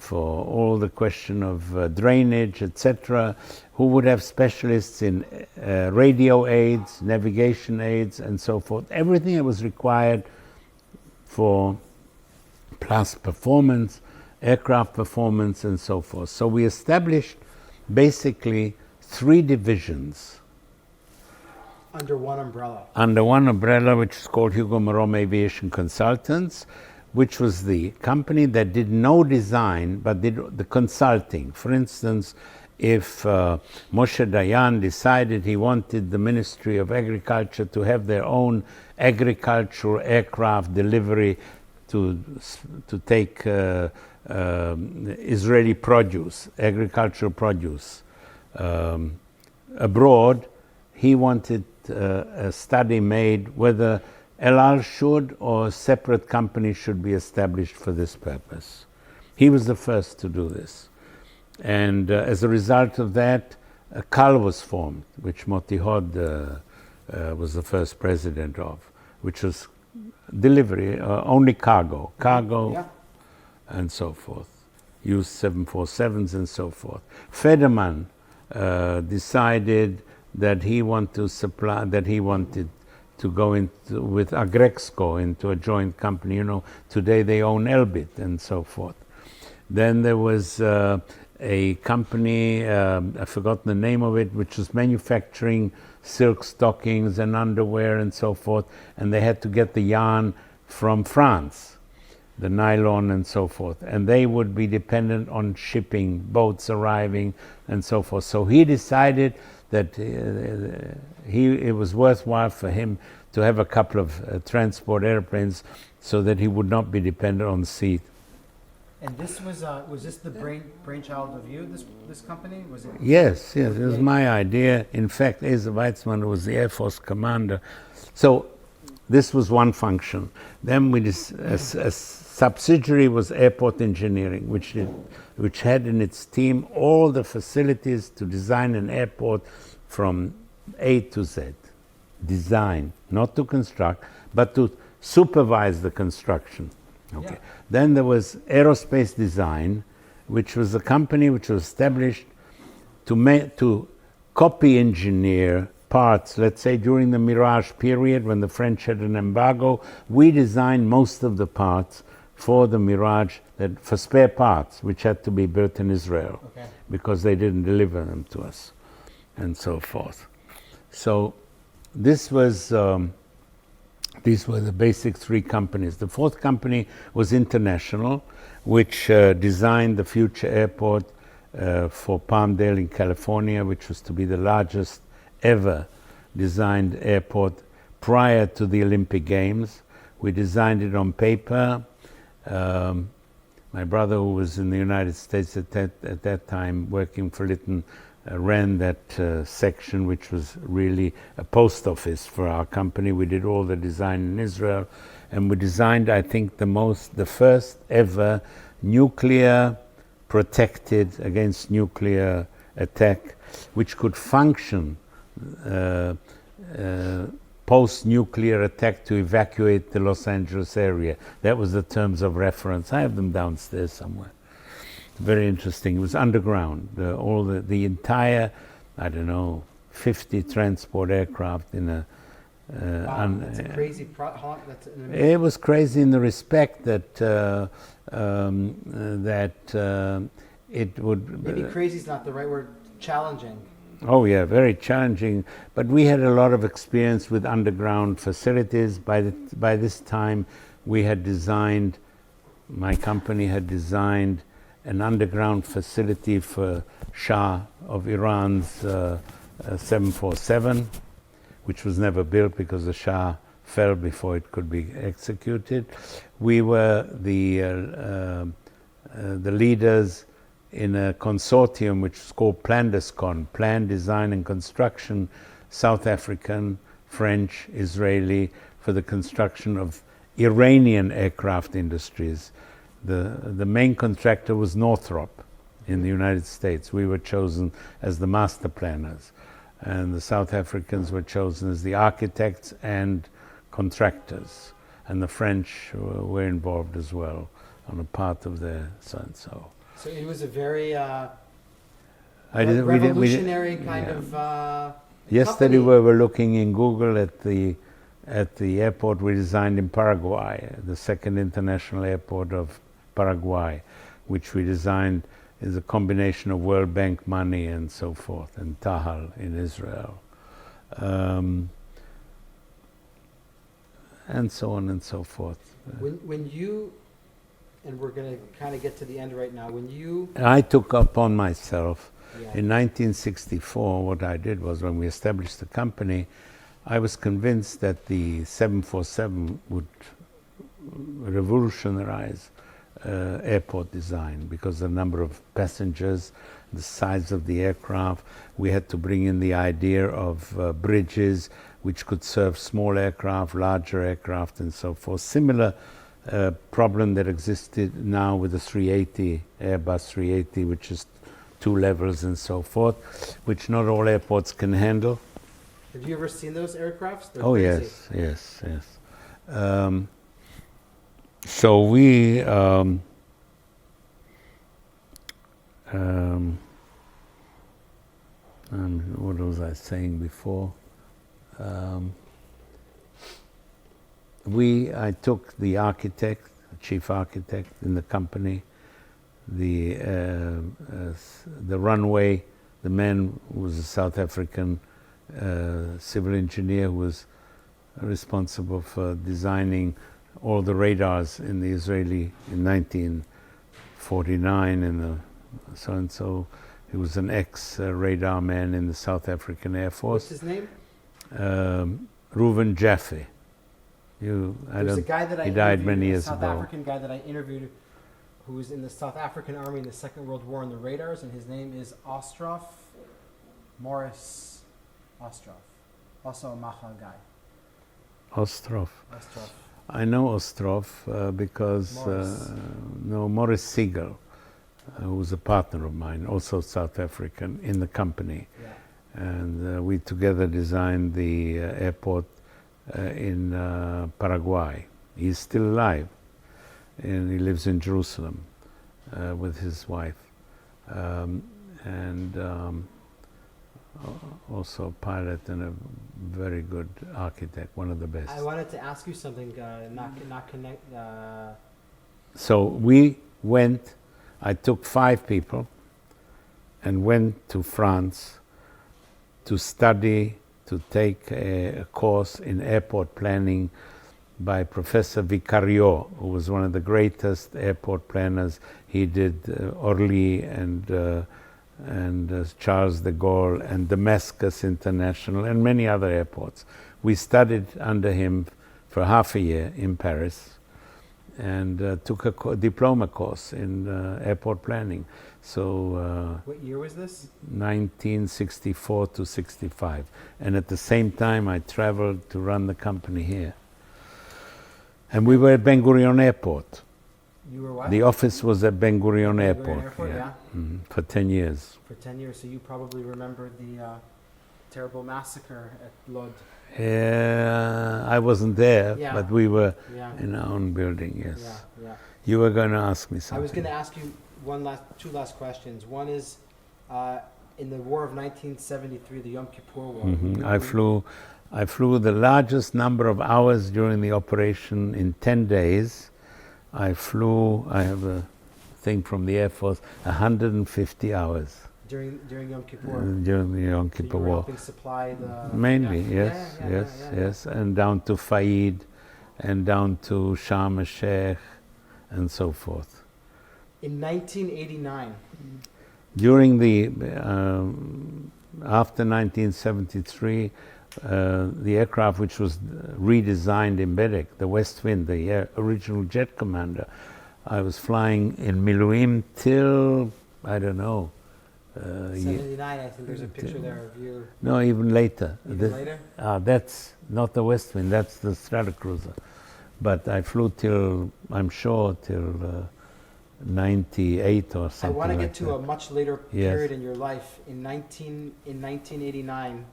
Speaker 2: for all the question of drainage, etc., who would have specialists in radio aids, navigation aids, and so forth. Everything that was required for plus performance, aircraft performance, and so forth. So we established basically 3 divisions.
Speaker 1: Under one umbrella.
Speaker 2: Under one umbrella, which is called Hugo Marom Aviation Consultants, which was the company that did no design but did the consulting. For instance, if Moshe Dayan decided he wanted the Ministry of Agriculture to have their own agricultural aircraft delivery to take Israeli produce, agricultural produce abroad, he wanted a study made whether El Al should or a separate company should be established for this purpose. He was the first to do this. And as a result of that, a CAL was formed, which Moti Hod was the first president of, which was delivery, only cargo,
Speaker 1: Yeah.
Speaker 2: and so forth. Used 747s and so forth. Federman decided that he wanted to go into with Agrexco into a joint company. You know, today they own Elbit and so forth. Then there was a company, I forgot the name of it, which was manufacturing silk stockings and underwear and so forth, and they had to get the yarn from France, the nylon and so forth, and they would be dependent on shipping, boats arriving and so forth. So he decided that it was worthwhile for him to have a couple of transport airplanes so that he would not be dependent on sea.
Speaker 1: And this was this the brainchild of you, this company? Was it?
Speaker 2: Yes, it was my idea. In fact, Asa Weizmann was the Air Force commander. So this was one function. Then a subsidiary was airport engineering, which had in its team all the facilities to design an airport from A to Z. Design, not to construct, but to supervise the construction. Okay.
Speaker 1: Yeah.
Speaker 2: Then there was Aerospace Design, which was a company which was established to copy engineer parts. Let's say during the Mirage period, when the French had an embargo, we designed most of the parts for the Mirage, for spare parts, which had to be built in Israel,
Speaker 1: Okay.
Speaker 2: because they didn't deliver them to us, and so forth. So this was. These were the basic 3 companies. The 4th company was International, which designed the future airport for Palmdale in California, which was to be the largest ever designed airport prior to the Olympic Games. We designed it on paper. My brother, who was in the United States at that time working for Lytton, ran that section, which was really a post office for our company. We did all the design in Israel, and we designed, I think, the first ever nuclear protected against nuclear attack, which could function post-nuclear attack to evacuate the Los Angeles area. That was the terms of reference. I have them downstairs somewhere. Very interesting. It was underground. The entire, I don't know, 50 transport aircraft in a.
Speaker 1: Wow, that's a crazy that's an amazing.
Speaker 2: It was crazy in the respect that it would.
Speaker 1: Maybe crazy is not the right word. Challenging.
Speaker 2: Oh yeah, very challenging. But we had a lot of experience with underground facilities. By this time, we had designed. My company had designed an underground facility for Shah of Iran's 747, which was never built because the Shah fell before it could be executed. We were the leaders in a consortium which is called Plandescon, Plan, Design and Construction, South African, French, Israeli, for the construction of Iranian aircraft industries. The main contractor was Northrop in the United States. We were chosen as the master planners, and the South Africans were chosen as the architects and contractors, and the French were involved as well on a part of their so-and-so.
Speaker 1: So it was a very
Speaker 2: We didn't-
Speaker 1: revolutionary kind
Speaker 2: yeah.
Speaker 1: of
Speaker 2: Yesterday
Speaker 1: company.
Speaker 2: we were looking in Google at the airport we designed in Paraguay, the second international airport of Paraguay, which we designed is a combination of World Bank money and so forth, and Tahal in Israel, and so on and so forth.
Speaker 1: When you, and we're going to kind of get to the end right now, when you...
Speaker 2: I took upon myself,
Speaker 1: Yeah.
Speaker 2: in 1964, what I did was when we established the company, I was convinced that the 747 would revolutionize airport design because the number of passengers, the size of the aircraft. We had to bring in the idea of bridges which could serve small aircraft, larger aircraft, and so forth. Similar problem that existed now with the 380, Airbus 380, which is 2 levels and so forth, which not all airports can handle.
Speaker 1: Have you ever seen those aircrafts? They're
Speaker 2: Oh
Speaker 1: crazy.
Speaker 2: yes. So we what was I saying before? I took the architect, the chief architect in the company, the runway. The man was a South African civil engineer who was responsible for designing all the radars in the Israeli in 1949 in the so and so. He was an ex-radar man in the South African Air Force.
Speaker 1: What's his name?
Speaker 2: Reuven Jaffe.
Speaker 1: There's a guy that I
Speaker 2: he died many
Speaker 1: interviewed,
Speaker 2: years
Speaker 1: a South
Speaker 2: ago.
Speaker 1: African guy that I interviewed who was in the South African Army in the Second World War on the radars, and his name is Ostroff Morris Ostroff. Also a Maha guy.
Speaker 2: Ostroff.
Speaker 1: Ostroff.
Speaker 2: I know Ostroff because Morris Siegel, who was a partner of mine, also South African, in the company.
Speaker 1: Yeah.
Speaker 2: And we together designed the airport in Paraguay. He's still alive, and he lives in Jerusalem with his wife, and also a pilot and a very good architect, one of the best.
Speaker 1: I wanted to ask you something, not connect.
Speaker 2: So we went, I took 5 people and went to France to study, to take a course in airport planning by Professor Vicario, who was one of the greatest airport planners. He did Orly and Charles de Gaulle and Damascus International and many other airports. We studied under him for half a year in Paris and took a diploma course in airport planning. So
Speaker 1: What year was this?
Speaker 2: 1964 to 65. And at the same time I traveled to run the company here. And we were at Ben Gurion Airport.
Speaker 1: You were what?
Speaker 2: The office was at Ben Gurion
Speaker 1: Ben Gurion
Speaker 2: Airport.
Speaker 1: Airport, yeah.
Speaker 2: For 10 years.
Speaker 1: For 10 years, so you probably remember the terrible massacre at Lod.
Speaker 2: I wasn't there,
Speaker 1: Yeah.
Speaker 2: but we were
Speaker 1: Yeah.
Speaker 2: in our own building, yes.
Speaker 1: Yeah.
Speaker 2: You were going to ask me something.
Speaker 1: I was going to ask you two last questions. One is, in the war of 1973, the Yom Kippur War.
Speaker 2: I flew the largest number of hours during the operation in 10 days. I have a thing from the Air Force, 150 hours.
Speaker 1: During Yom Kippur.
Speaker 2: During the Yom
Speaker 1: So
Speaker 2: Kippur
Speaker 1: you were
Speaker 2: War.
Speaker 1: helping supply the...
Speaker 2: Mainly,
Speaker 1: Yeah.
Speaker 2: yes. And down to Faid, and down to Sharm el-Sheikh, and so forth.
Speaker 1: In 1989.
Speaker 2: During after 1973, the aircraft which was redesigned in Bedek, the West Wind, the original jet commander, I was flying in Miluim till, I don't know.
Speaker 1: 79, I think there's a picture there of you.
Speaker 2: No, even later.
Speaker 1: Later?
Speaker 2: That's not the West Wind, that's the Stratocruiser. But I flew till, I'm sure, till 98 or something.
Speaker 1: I want to
Speaker 2: like
Speaker 1: get to
Speaker 2: that.
Speaker 1: a much later period in your life. In 1989,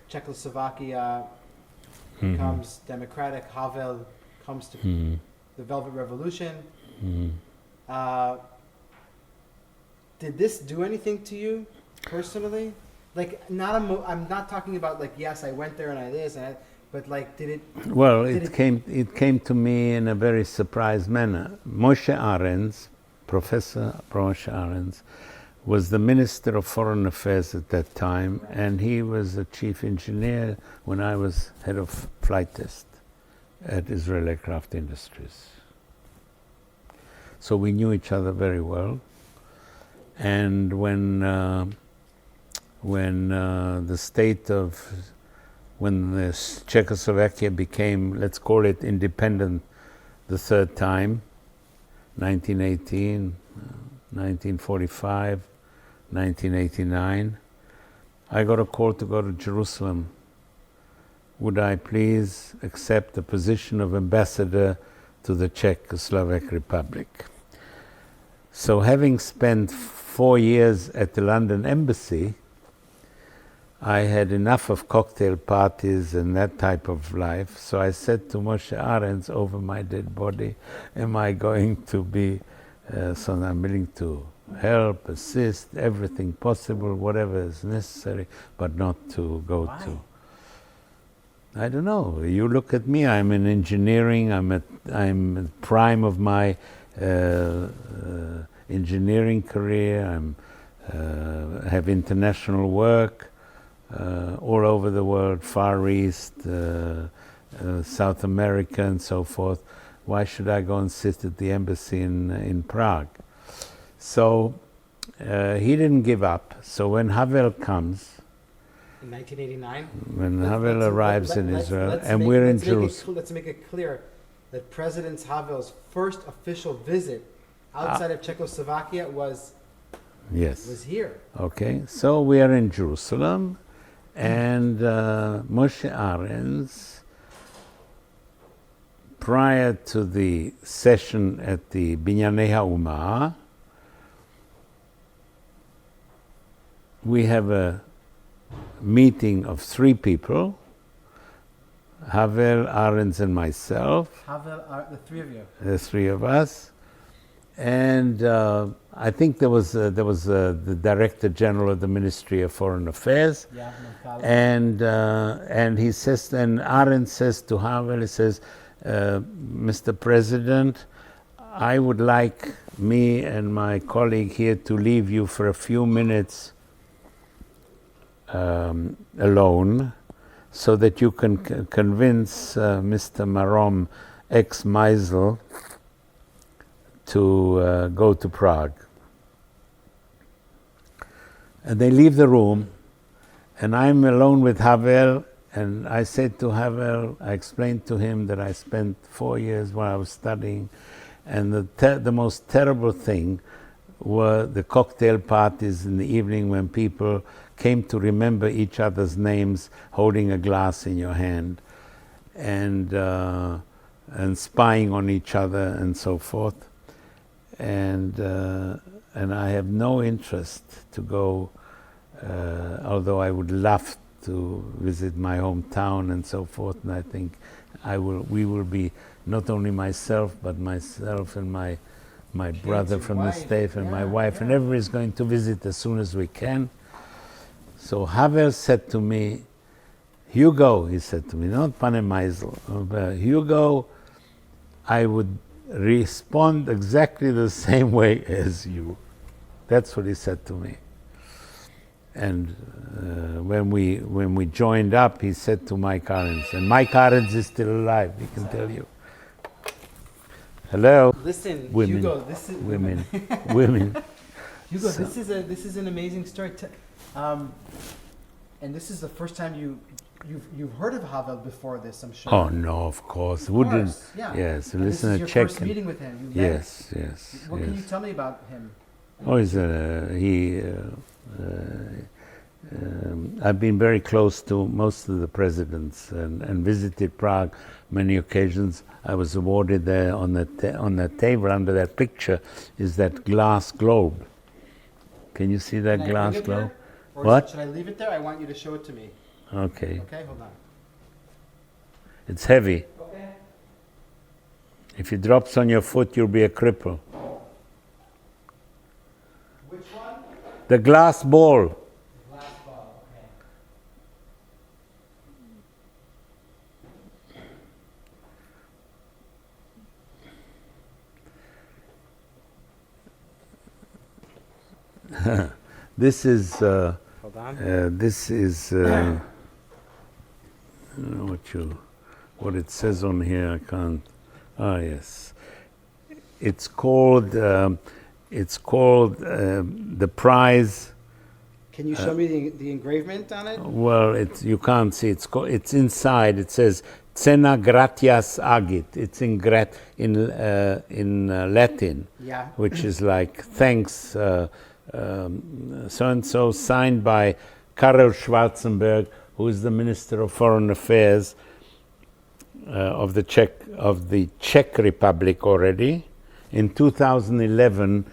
Speaker 1: Czechoslovakia becomes democratic. Havel comes to the Velvet Revolution. Did this do anything to you personally? Like, I'm not talking about like, yes, I went there and I this, but like, did it?
Speaker 2: Well, it came to me in a very surprised manner. Moshe Arens, Professor Moshe Arens, was the Minister of Foreign Affairs at that time, and he was the chief engineer when I was head of flight test at Israel Aircraft Industries. So we knew each other very well. And when Czechoslovakia became, let's call it independent the third time, 1918, 1945, 1989, I got a call to go to Jerusalem. Would I please accept the position of ambassador to the Czechoslovak Republic? So having spent 4 years at the London Embassy, I had enough of cocktail parties and that type of life. So I said to Moshe Arens over my dead body, am I going to be, so I'm willing to help, assist, everything possible, whatever is necessary, but not to go
Speaker 1: Why?
Speaker 2: to. I don't know. You look at me. I'm in engineering. I'm at prime of my engineering career. I have international work all over the world, Far East, South America, and so forth. Why should I go and sit at the embassy in Prague? So he didn't give up. So when Havel comes,
Speaker 1: in 1989,
Speaker 2: when Havel arrives in Israel, and we're in Jerusalem.
Speaker 1: Let's make it clear that President Havel's first official visit outside of Czechoslovakia was here.
Speaker 2: Okay, so we are in Jerusalem, and Moshe Arens, prior to the session at the Binyanei HaUmah, we have a meeting of 3 people, Havel, Arens, and myself.
Speaker 1: Havel, the 3 of you.
Speaker 2: The 3 of us. And I think there was the Director General of the Ministry of Foreign Affairs.
Speaker 1: Yeah,
Speaker 2: and he says, and Arens says to Havel, he says, Mr. President, I would like me and my colleague here to leave you for a few minutes alone, so that you can convince Mr. Marom, ex-Meisel, to go to Prague. And they leave the room, and I'm alone with Havel, and I said to Havel, I explained to him that I spent 4 years while I was studying, and the most terrible thing were the cocktail parties in the evening when people came to remember each other's names, holding a glass in your hand, and spying on each other and so forth. And I have no interest to go, although I would love to visit my hometown and so forth. And I think we will be, not only myself, but myself and my brother from the States and my wife, and everybody's going to visit as soon as we can. So Havel said to me, Hugo, he said to me, not Pane Meisel, but Hugo, I would respond exactly the same way as you. That's what he said to me. And when we joined up, he said to Mike Arens, and Mike Arens is still alive, he can tell you. Hello.
Speaker 1: Listen,
Speaker 2: women,
Speaker 1: Hugo, this is
Speaker 2: women.
Speaker 1: Hugo, so. This is an amazing story. And this is the first time you've heard of Havel before this, I'm sure.
Speaker 2: Oh no, of course. Wouldn't?
Speaker 1: Yeah.
Speaker 2: Yes.
Speaker 1: And
Speaker 2: listen,
Speaker 1: this is your first meeting with him.
Speaker 2: Yes.
Speaker 1: What can you tell me about him?
Speaker 2: Oh, I've been very close to most of the presidents and visited Prague many occasions. I was awarded there on the table under that picture is that glass globe. Can you see that glass globe?
Speaker 1: Or
Speaker 2: what?
Speaker 1: Should I leave it there? I want you to show it to me.
Speaker 2: Okay.
Speaker 1: Okay, hold on.
Speaker 2: It's heavy.
Speaker 1: Okay.
Speaker 2: If it drops on your foot, you'll be a cripple. The glass ball.
Speaker 1: Glass ball,
Speaker 2: okay. This is.
Speaker 1: Hold on.
Speaker 2: This is. I don't know what it says on here. I can't. Ah, yes. It's called the prize.
Speaker 1: Can you show me the engravement on it?
Speaker 2: Well, you can't see. It's inside. It says "Cena gratias agit." It's in Latin,
Speaker 1: Yeah.
Speaker 2: which is like thanks. So and so, signed by Karel Schwarzenberg, who is the Minister of Foreign Affairs of the Czech Republic already. In 2011,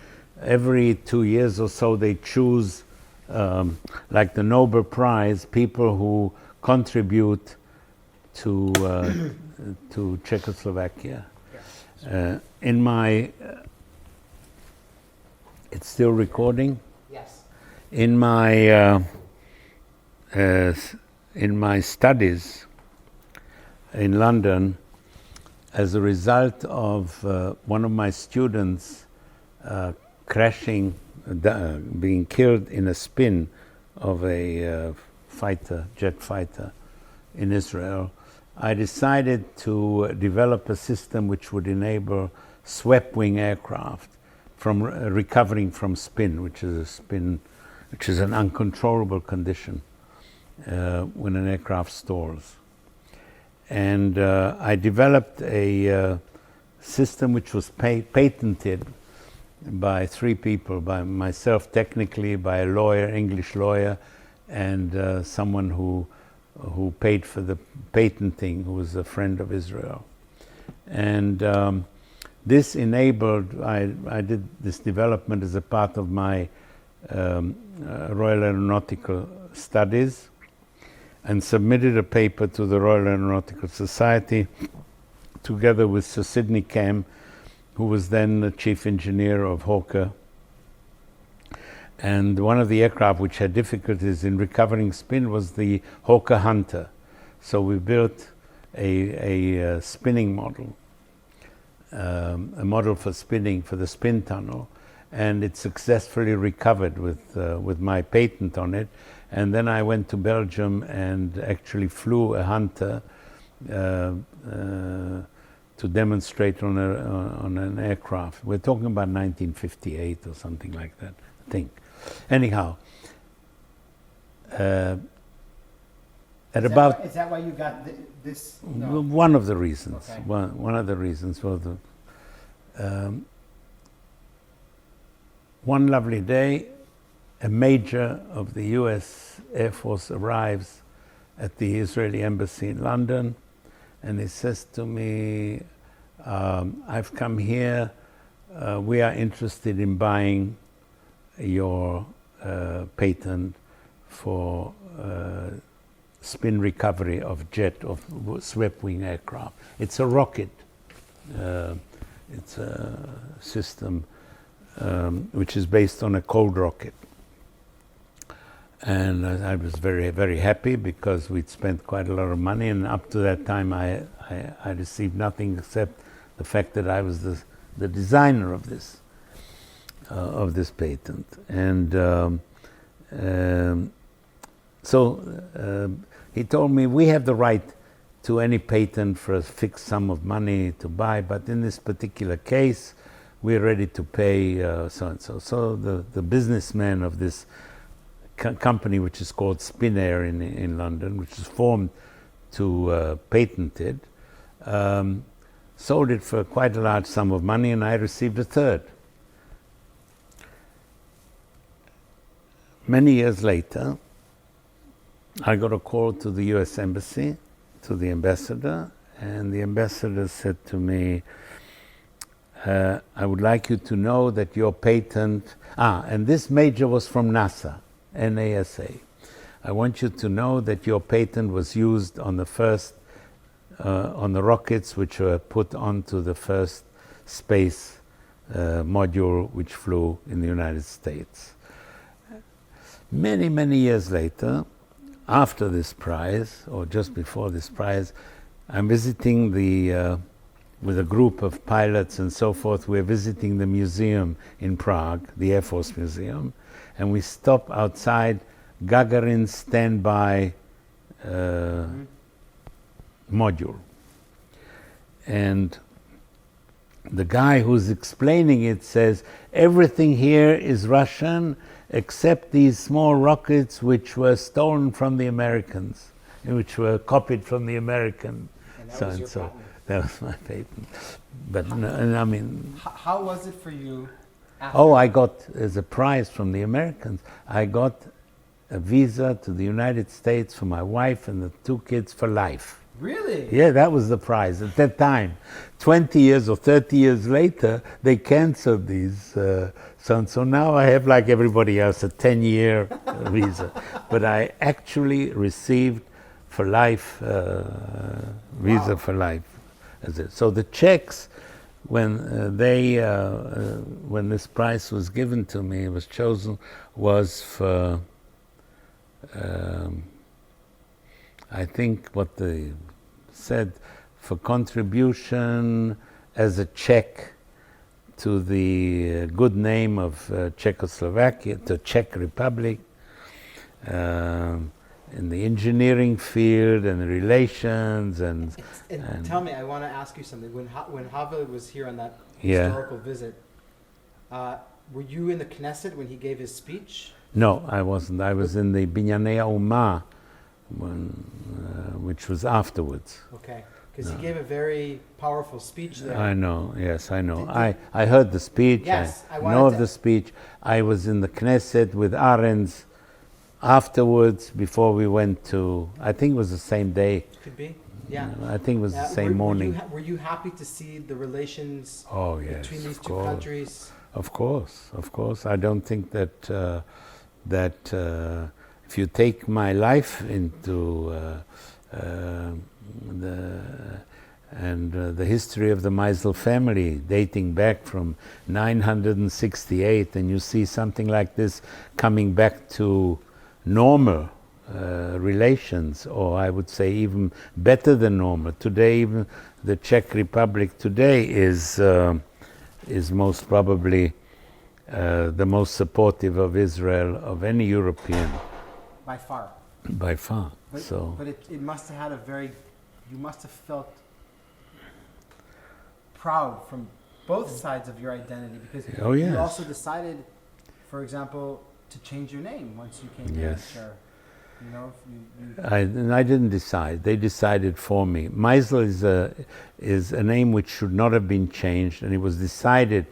Speaker 2: every 2 years or so, they choose, like the Nobel Prize, people who contribute to Czechoslovakia.
Speaker 1: Yes.
Speaker 2: In my, it's still recording.
Speaker 1: Yes.
Speaker 2: In my studies in London, as a result of one of my students crashing, being killed in a spin of a jet fighter in Israel, I decided to develop a system which would enable swept-wing aircraft from recovering from spin, which is an uncontrollable condition when an aircraft stalls. And I developed a system which was patented by 3 people, by myself technically, by a lawyer, English lawyer, and someone who paid for the patenting, who was a friend of Israel. And this enabled, I did this development as a part of my Royal Aeronautical Studies, and submitted a paper to the Royal Aeronautical Society together with Sir Sidney Cam, who was then the chief engineer of Hawker. And one of the aircraft which had difficulties in recovering spin was the Hawker Hunter. So we built a spinning model, a model for spinning, for the spin tunnel, and it successfully recovered with my patent on it. And then I went to Belgium and actually flew a Hunter to demonstrate on an aircraft. We're talking about 1958 or something like that, I think. Anyhow,
Speaker 1: Is that why you got this? No.
Speaker 2: One of the reasons.
Speaker 1: Okay.
Speaker 2: One of the reasons was one lovely day, a major of the US Air Force arrives at the Israeli embassy in London, and he says to me, I've come here, we are interested in buying your patent for spin recovery of swept-wing aircraft. It's a rocket. It's a system which is based on a cold rocket. And I was very, very happy because we'd spent quite a lot of money, and up to that time I received nothing except the fact that I was the designer of this patent. And so he told me, we have the right to any patent for a fixed sum of money to buy, but in this particular case, we're ready to pay so and so. So the businessman of this company, which is called Spinair in London, which is formed to patent it, sold it for quite a large sum of money, and I received a third. Many years later, I got a call to the US Embassy, to the ambassador, and the ambassador said to me, I would like you to know that your patent, and this major was from NASA, NASA. I want you to know that your patent was used on the first, on the rockets which were put onto the first space module which flew in the United States. many, many years later, after this prize, or just before this prize, I'm visiting with a group of pilots and so forth, we're visiting the museum in Prague, the Air Force Museum, and we stop outside Gagarin's standby module. And the guy who's explaining it says, everything here is Russian except these small rockets which were stolen from the Americans, which were copied from the American.
Speaker 1: And that was your patent.
Speaker 2: That was my patent. But I mean...
Speaker 1: How was it for you after?
Speaker 2: Oh, I got, as a prize from the Americans, I got a visa to the United States for my wife and the 2 kids for life.
Speaker 1: Really?
Speaker 2: Yeah, that was the prize at that time. 20 years or 30 years later, they canceled these. So now I have, like everybody else, a 10-year visa. But I actually received for life, visa for life. So the Czechs, when when this prize was given to me, it was chosen, was for, I think what they said, for contribution as a Czech to the good name of Czechoslovakia, the Czech Republic, in the engineering field and the relations and
Speaker 1: tell me, I want to ask you something. When Havel was here on that
Speaker 2: Yeah.
Speaker 1: historical visit, were you in the Knesset when he gave his speech?
Speaker 2: No, I wasn't. I was in the Binyanei Umah, which was afterwards.
Speaker 1: Okay, because he gave a very powerful speech there.
Speaker 2: I know, yes, I know. I heard the speech.
Speaker 1: Yes, I
Speaker 2: I
Speaker 1: wanted
Speaker 2: know of
Speaker 1: to-
Speaker 2: the speech. I was in the Knesset with Arends afterwards, before we went to, I think it was the same day.
Speaker 1: Could be, yeah.
Speaker 2: I think it was the same morning.
Speaker 1: Were you happy to see the relations
Speaker 2: Oh, yes,
Speaker 1: between these
Speaker 2: of
Speaker 1: two
Speaker 2: course.
Speaker 1: countries?
Speaker 2: Of course. I don't think that if you take my life into the history of the Meisel family, dating back from 968, and you see something like this coming back to normal relations, or I would say even better than normal. Today, even the Czech Republic today is most probably the most supportive of Israel of any European,
Speaker 1: By far.
Speaker 2: by far.
Speaker 1: But it must have had you must have felt proud from both sides of your identity, because
Speaker 2: Oh, yes.
Speaker 1: you also decided, for example, to change your name once you came here.
Speaker 2: Yes.
Speaker 1: Sure. You know,
Speaker 2: I didn't decide. They decided for me. Meisel is a name which should not have been changed, and it was decided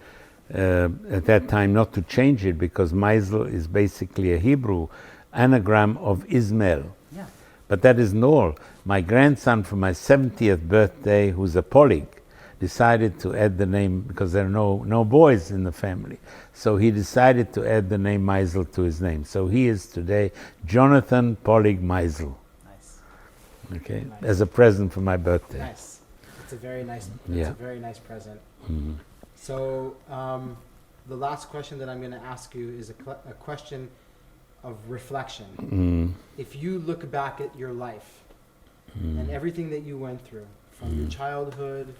Speaker 2: at that time not to change it because Meisel is basically a Hebrew anagram of Ismail.
Speaker 1: yeah.
Speaker 2: But that isn't all. My grandson, for my 70th birthday, who's a polyg, decided to add the name, because there are no boys in the family. So he decided to add the name Meisel to his name. So he is today Jonathan Polyg Meisel.
Speaker 1: Nice.
Speaker 2: Okay,
Speaker 1: Nice.
Speaker 2: as a present for my birthday.
Speaker 1: Nice. It's a very nice. It's
Speaker 2: Yeah.
Speaker 1: a very nice present.
Speaker 2: Mhm.
Speaker 1: So the last question that I'm going to ask you is a question of reflection.
Speaker 2: Mm.
Speaker 1: If you look back at your life and everything that you went through, from your childhood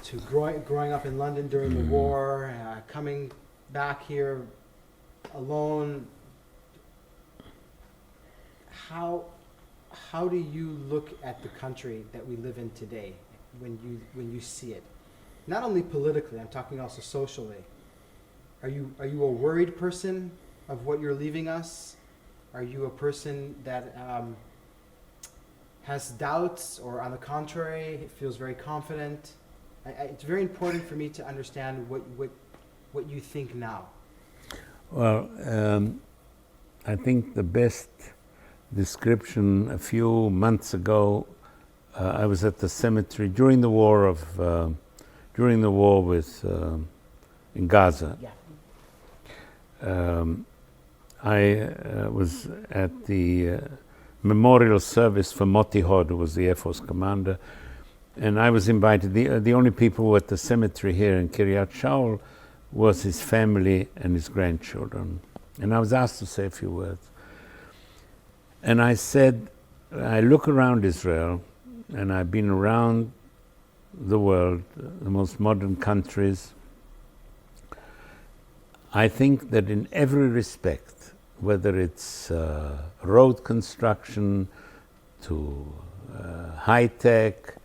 Speaker 1: to growing up in London during the war, coming back here alone, how do you look at the country that we live in today when you see it? Not only politically, I'm talking also socially. Are you a worried person of what you're leaving us? Are you a person that has doubts, or on the contrary, feels very confident? It's very important for me to understand what you think now.
Speaker 2: Well, I think the best description, a few months ago, I was at the cemetery during the war with in Gaza.
Speaker 1: Yeah.
Speaker 2: I was at the memorial service for Moti Hod, who was the Air Force commander, and I was invited. The only people who were at the cemetery here in Kiryat Shaul was his family and his grandchildren. And I was asked to say a few words. And I said, I look around Israel, and I've been around the world, the most modern countries. I think that in every respect, whether it's road construction, to high tech,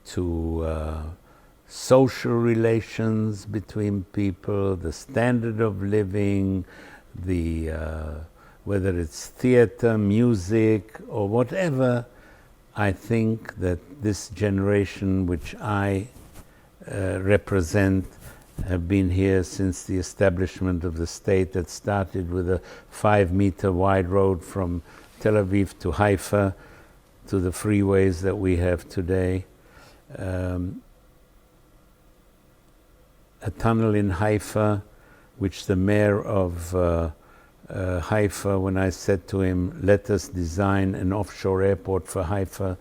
Speaker 2: to social relations between people, the standard of living, the whether it's theater, music, or whatever, I think that this generation which I represent have been here since the establishment of the state that started with a 5-meter wide road from Tel Aviv to Haifa, to the freeways that we have today. A tunnel in Haifa, which the mayor of Haifa, when I said to him, let us design an offshore airport for Haifa,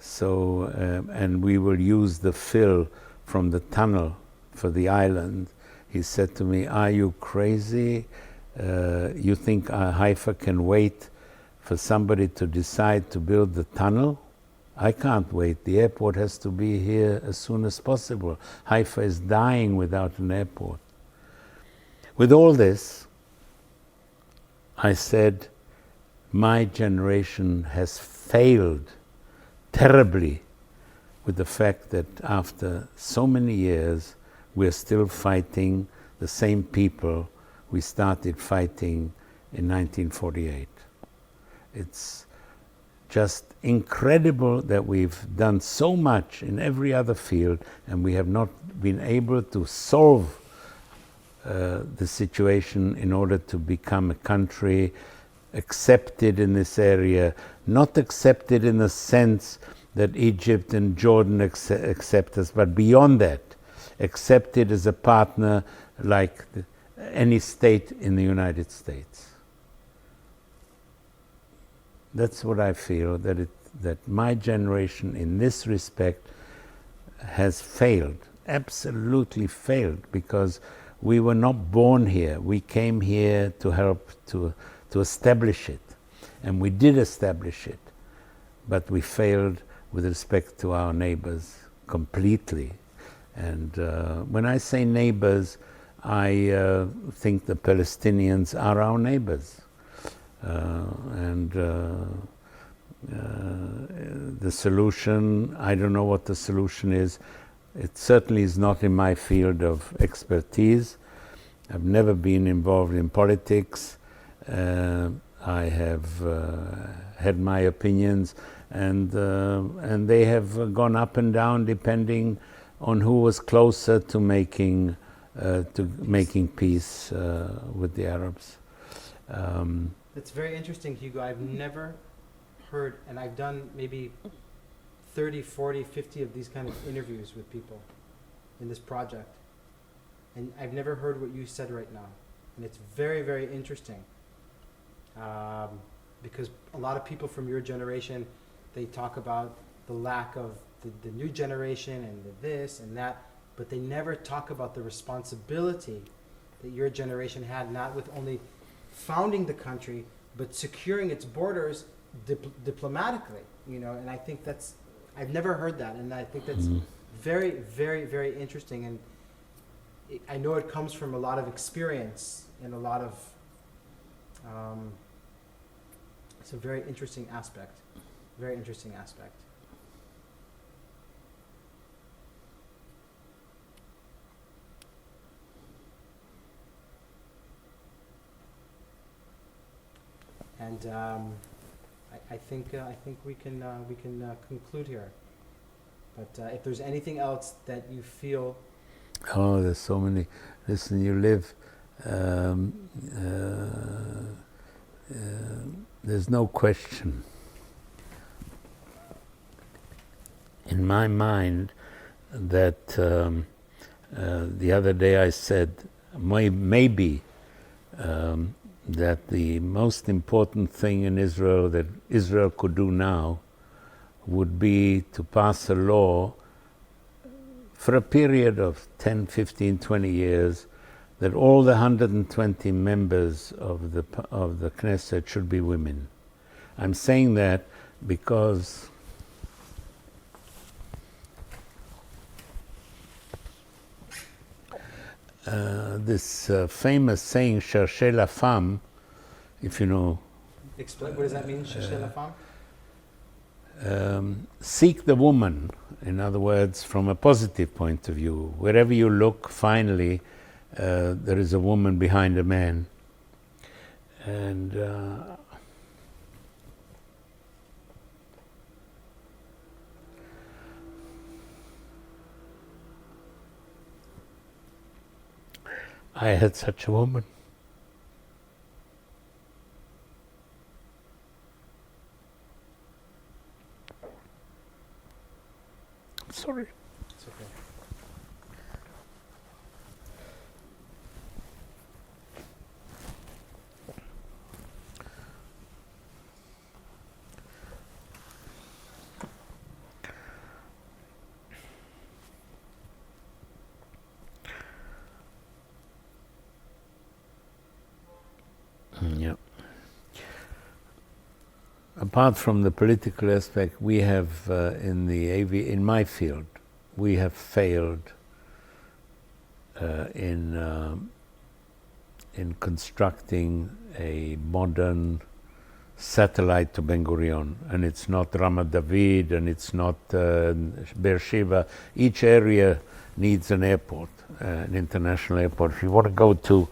Speaker 2: so and we will use the fill from the tunnel for the island. He said to me, are you crazy? You think Haifa can wait for somebody to decide to build the tunnel? I can't wait. The airport has to be here as soon as possible. Haifa is dying without an airport. With all this, I said, my generation has failed terribly with the fact that after so many years, we're still fighting the same people we started fighting in 1948. It's just incredible that we've done so much in every other field and we have not been able to solve the situation in order to become a country accepted in this area, not accepted in the sense that Egypt and Jordan accept us, but beyond that, accepted as a partner like any state in the United States. That's what I feel, that my generation in this respect has failed, absolutely failed, because we were not born here. We came here to help to establish it, and we did establish it, but we failed with respect to our neighbors completely. And when I say neighbors, I think the Palestinians are our neighbors. The solution, I don't know what the solution is. It certainly is not in my field of expertise. I've never been involved in politics. I have had my opinions, and they have gone up and down depending on who was closer to making peace with the Arabs.
Speaker 1: It's very interesting, Hugo. I've never heard, and I've done maybe 30, 40, 50 of these kind of interviews with people in this project. And I've never heard what you said right now. And it's very, very interesting. Because a lot of people from your generation, they talk about the lack of the new generation and the this and that, but they never talk about the responsibility that your generation had, not with only founding the country, but securing its borders diplomatically, you know. And I think that's, I've never heard that, and I think that's very, very, very interesting. And I know it comes from a lot of experience and a lot of, it's a very interesting aspect, very interesting aspect. And I think we can conclude here. But if there's anything else that you feel.
Speaker 2: Oh, there's so many. Listen, you live. There's no question in my mind that the other day I said maybe. That the most important thing in Israel that Israel could do now would be to pass a law for a period of 10, 15, 20 years that all the 120 members of the Knesset should be women. I'm saying that because this famous saying, cherchez la femme, if you know.
Speaker 1: Explain, what does that mean, cherchez la femme?
Speaker 2: Seek the woman, in other words, from a positive point of view. Wherever you look, finally, there is a woman behind a man. And I had such a woman. Sorry.
Speaker 1: It's okay.
Speaker 2: Yeah. Apart from the political aspect, we have in my field, we have failed in constructing a modern satellite to Ben Gurion, and it's not Ramat David, and it's not Beersheba. Each area needs an airport, an international airport. If you want to go to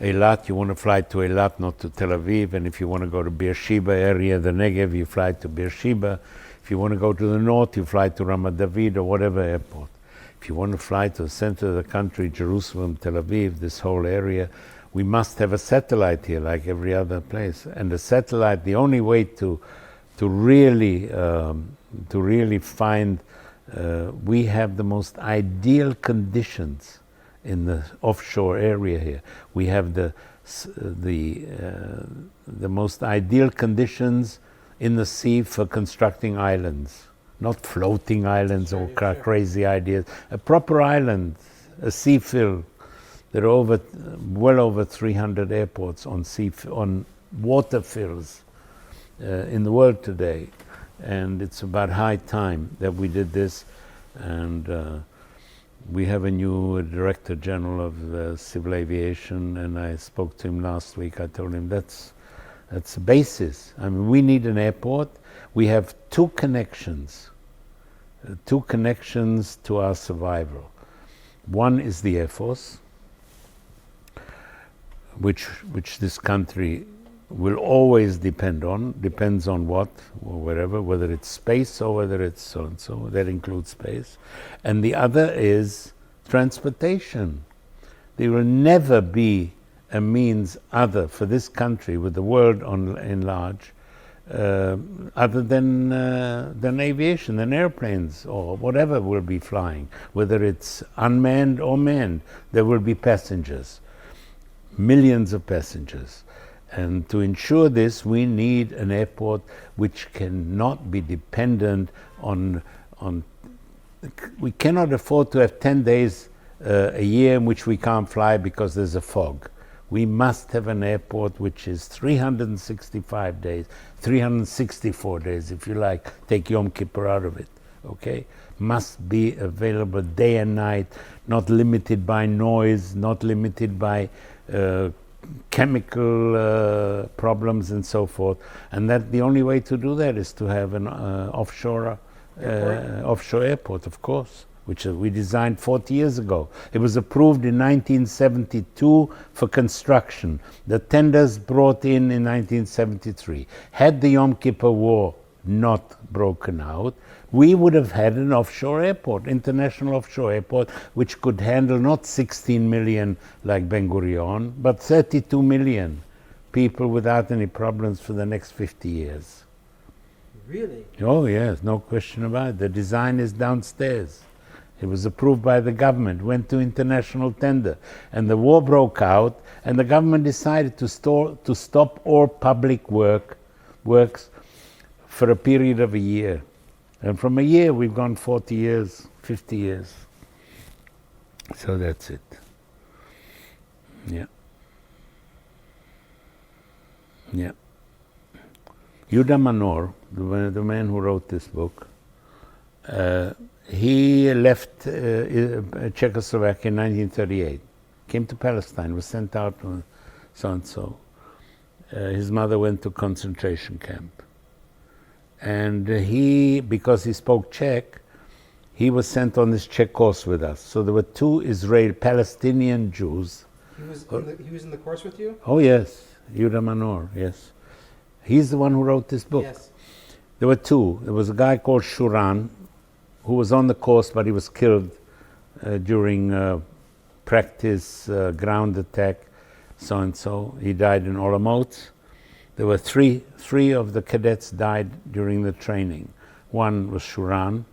Speaker 2: Eilat, you want to fly to Eilat, not to Tel Aviv. And if you want to go to Beersheba area, the Negev, you fly to Beersheba. If you want to go to the north, you fly to Ramat David or whatever airport. If you want to fly to the center of the country, Jerusalem, Tel Aviv, this whole area, we must have a satellite here like every other place. And the satellite, the only way to really find, we have the most ideal conditions in the offshore area here. We have the most ideal conditions in the sea for constructing islands, not floating islands or crazy ideas. A proper island, a sea fill. There are well over 300 airports on water fills in the world today, and it's about high time that we did this. And we have a new Director General of Civil Aviation, and I spoke to him last week. I told him that's the basis. I mean, we need an airport. We have two connections to our survival. One is the Air Force, which this country will always depends on what or wherever, whether it's space or whether it's so and so. That includes space. And the other is transportation. There will never be a means other for this country, with the world in large, other than aviation, than airplanes or whatever will be flying, whether it's unmanned or manned. There will be passengers, millions of passengers. And to ensure this, we need an airport which cannot be dependent on. We cannot afford to have 10 days a year in which we can't fly because there's a fog. We must have an airport which is 365 days, 364 days, if you like. Take Yom Kippur out of it, okay? Must be available day and night, not limited by noise, not limited by chemical problems and so forth. And that the only way to do that is to have an offshore airport, of course, which we designed 40 years ago. It was approved in 1972 for construction. The tenders brought in 1973. Had the Yom Kippur War not broken out, we would have had an offshore airport, international offshore airport, which could handle not 16 million like Ben Gurion, but 32 million people without any problems for the next 50 years.
Speaker 1: Really?
Speaker 2: Oh yes, no question about it. The design is downstairs. It was approved by the government, went to international tender, and the war broke out, and the government decided to stop all public works for a period of a year. And from a year, we've gone 40 years, 50 years. So that's it. Yeah. Yeah. Yehuda Manor, the man who wrote this book, he left Czechoslovakia in 1938, came to Palestine, was sent out so-and-so. His mother went to concentration camp. And he, because he spoke Czech, he was sent on this Czech course with us. So there were two Palestinian Jews.
Speaker 1: He was in the course with you?
Speaker 2: Oh yes, Yehuda Manor, yes. He's the one who wrote this book.
Speaker 1: Yes.
Speaker 2: There were two. There was a guy called Shuran, who was on the course, but he was killed during practice, ground attack, so-and-so. He died in Olomouc. There were three of the cadets died during the training. One was Shuran,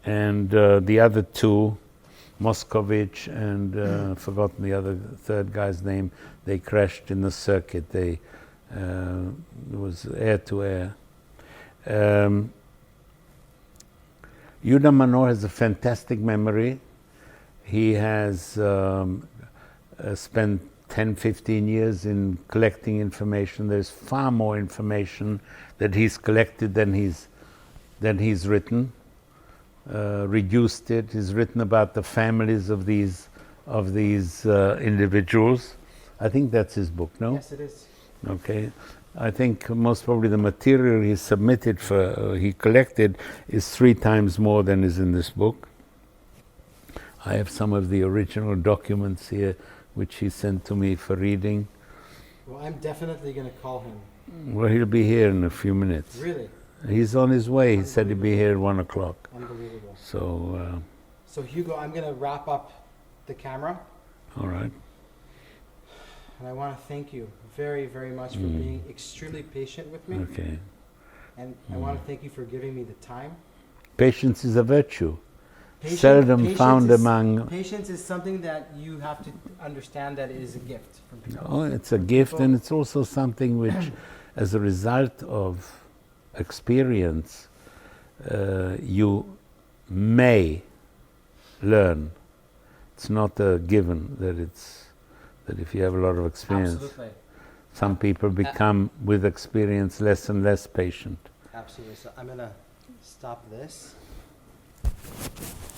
Speaker 2: and the other two, Moscovich and forgotten the third guy's name, they crashed in the circuit. It was air-to-air. Yehuda Manor has a fantastic memory. He has spent 10-15 years in collecting information. There's far more information that he's collected than he's written. Reduced it. He's written about the families of these individuals. I think that's his book, no?
Speaker 1: Yes, it is.
Speaker 2: Okay. I think most probably the material he submitted he collected is 3 times more than is in this book. I have some of the original documents here which he sent to me for reading.
Speaker 1: Well, I'm definitely going to call him.
Speaker 2: Well, he'll be here in a few minutes.
Speaker 1: Really?
Speaker 2: He's on his way. He said he'd be here at 1 o'clock.
Speaker 1: Unbelievable.
Speaker 2: So
Speaker 1: Hugo, I'm going to wrap up the camera.
Speaker 2: All right.
Speaker 1: And I want to thank you very, very much for being extremely patient with me.
Speaker 2: Okay.
Speaker 1: And I want to thank you for giving me the time.
Speaker 2: Patience is a virtue. Seldom found among...
Speaker 1: Patience is something that you have to understand that it is a gift from people.
Speaker 2: Oh, it's a gift, and it's also something which, as a result of experience, you may learn. It's not a given that if you have a lot of experience.
Speaker 1: Absolutely.
Speaker 2: Some people become, with experience, less and less patient.
Speaker 1: Absolutely. So I'm going to stop this.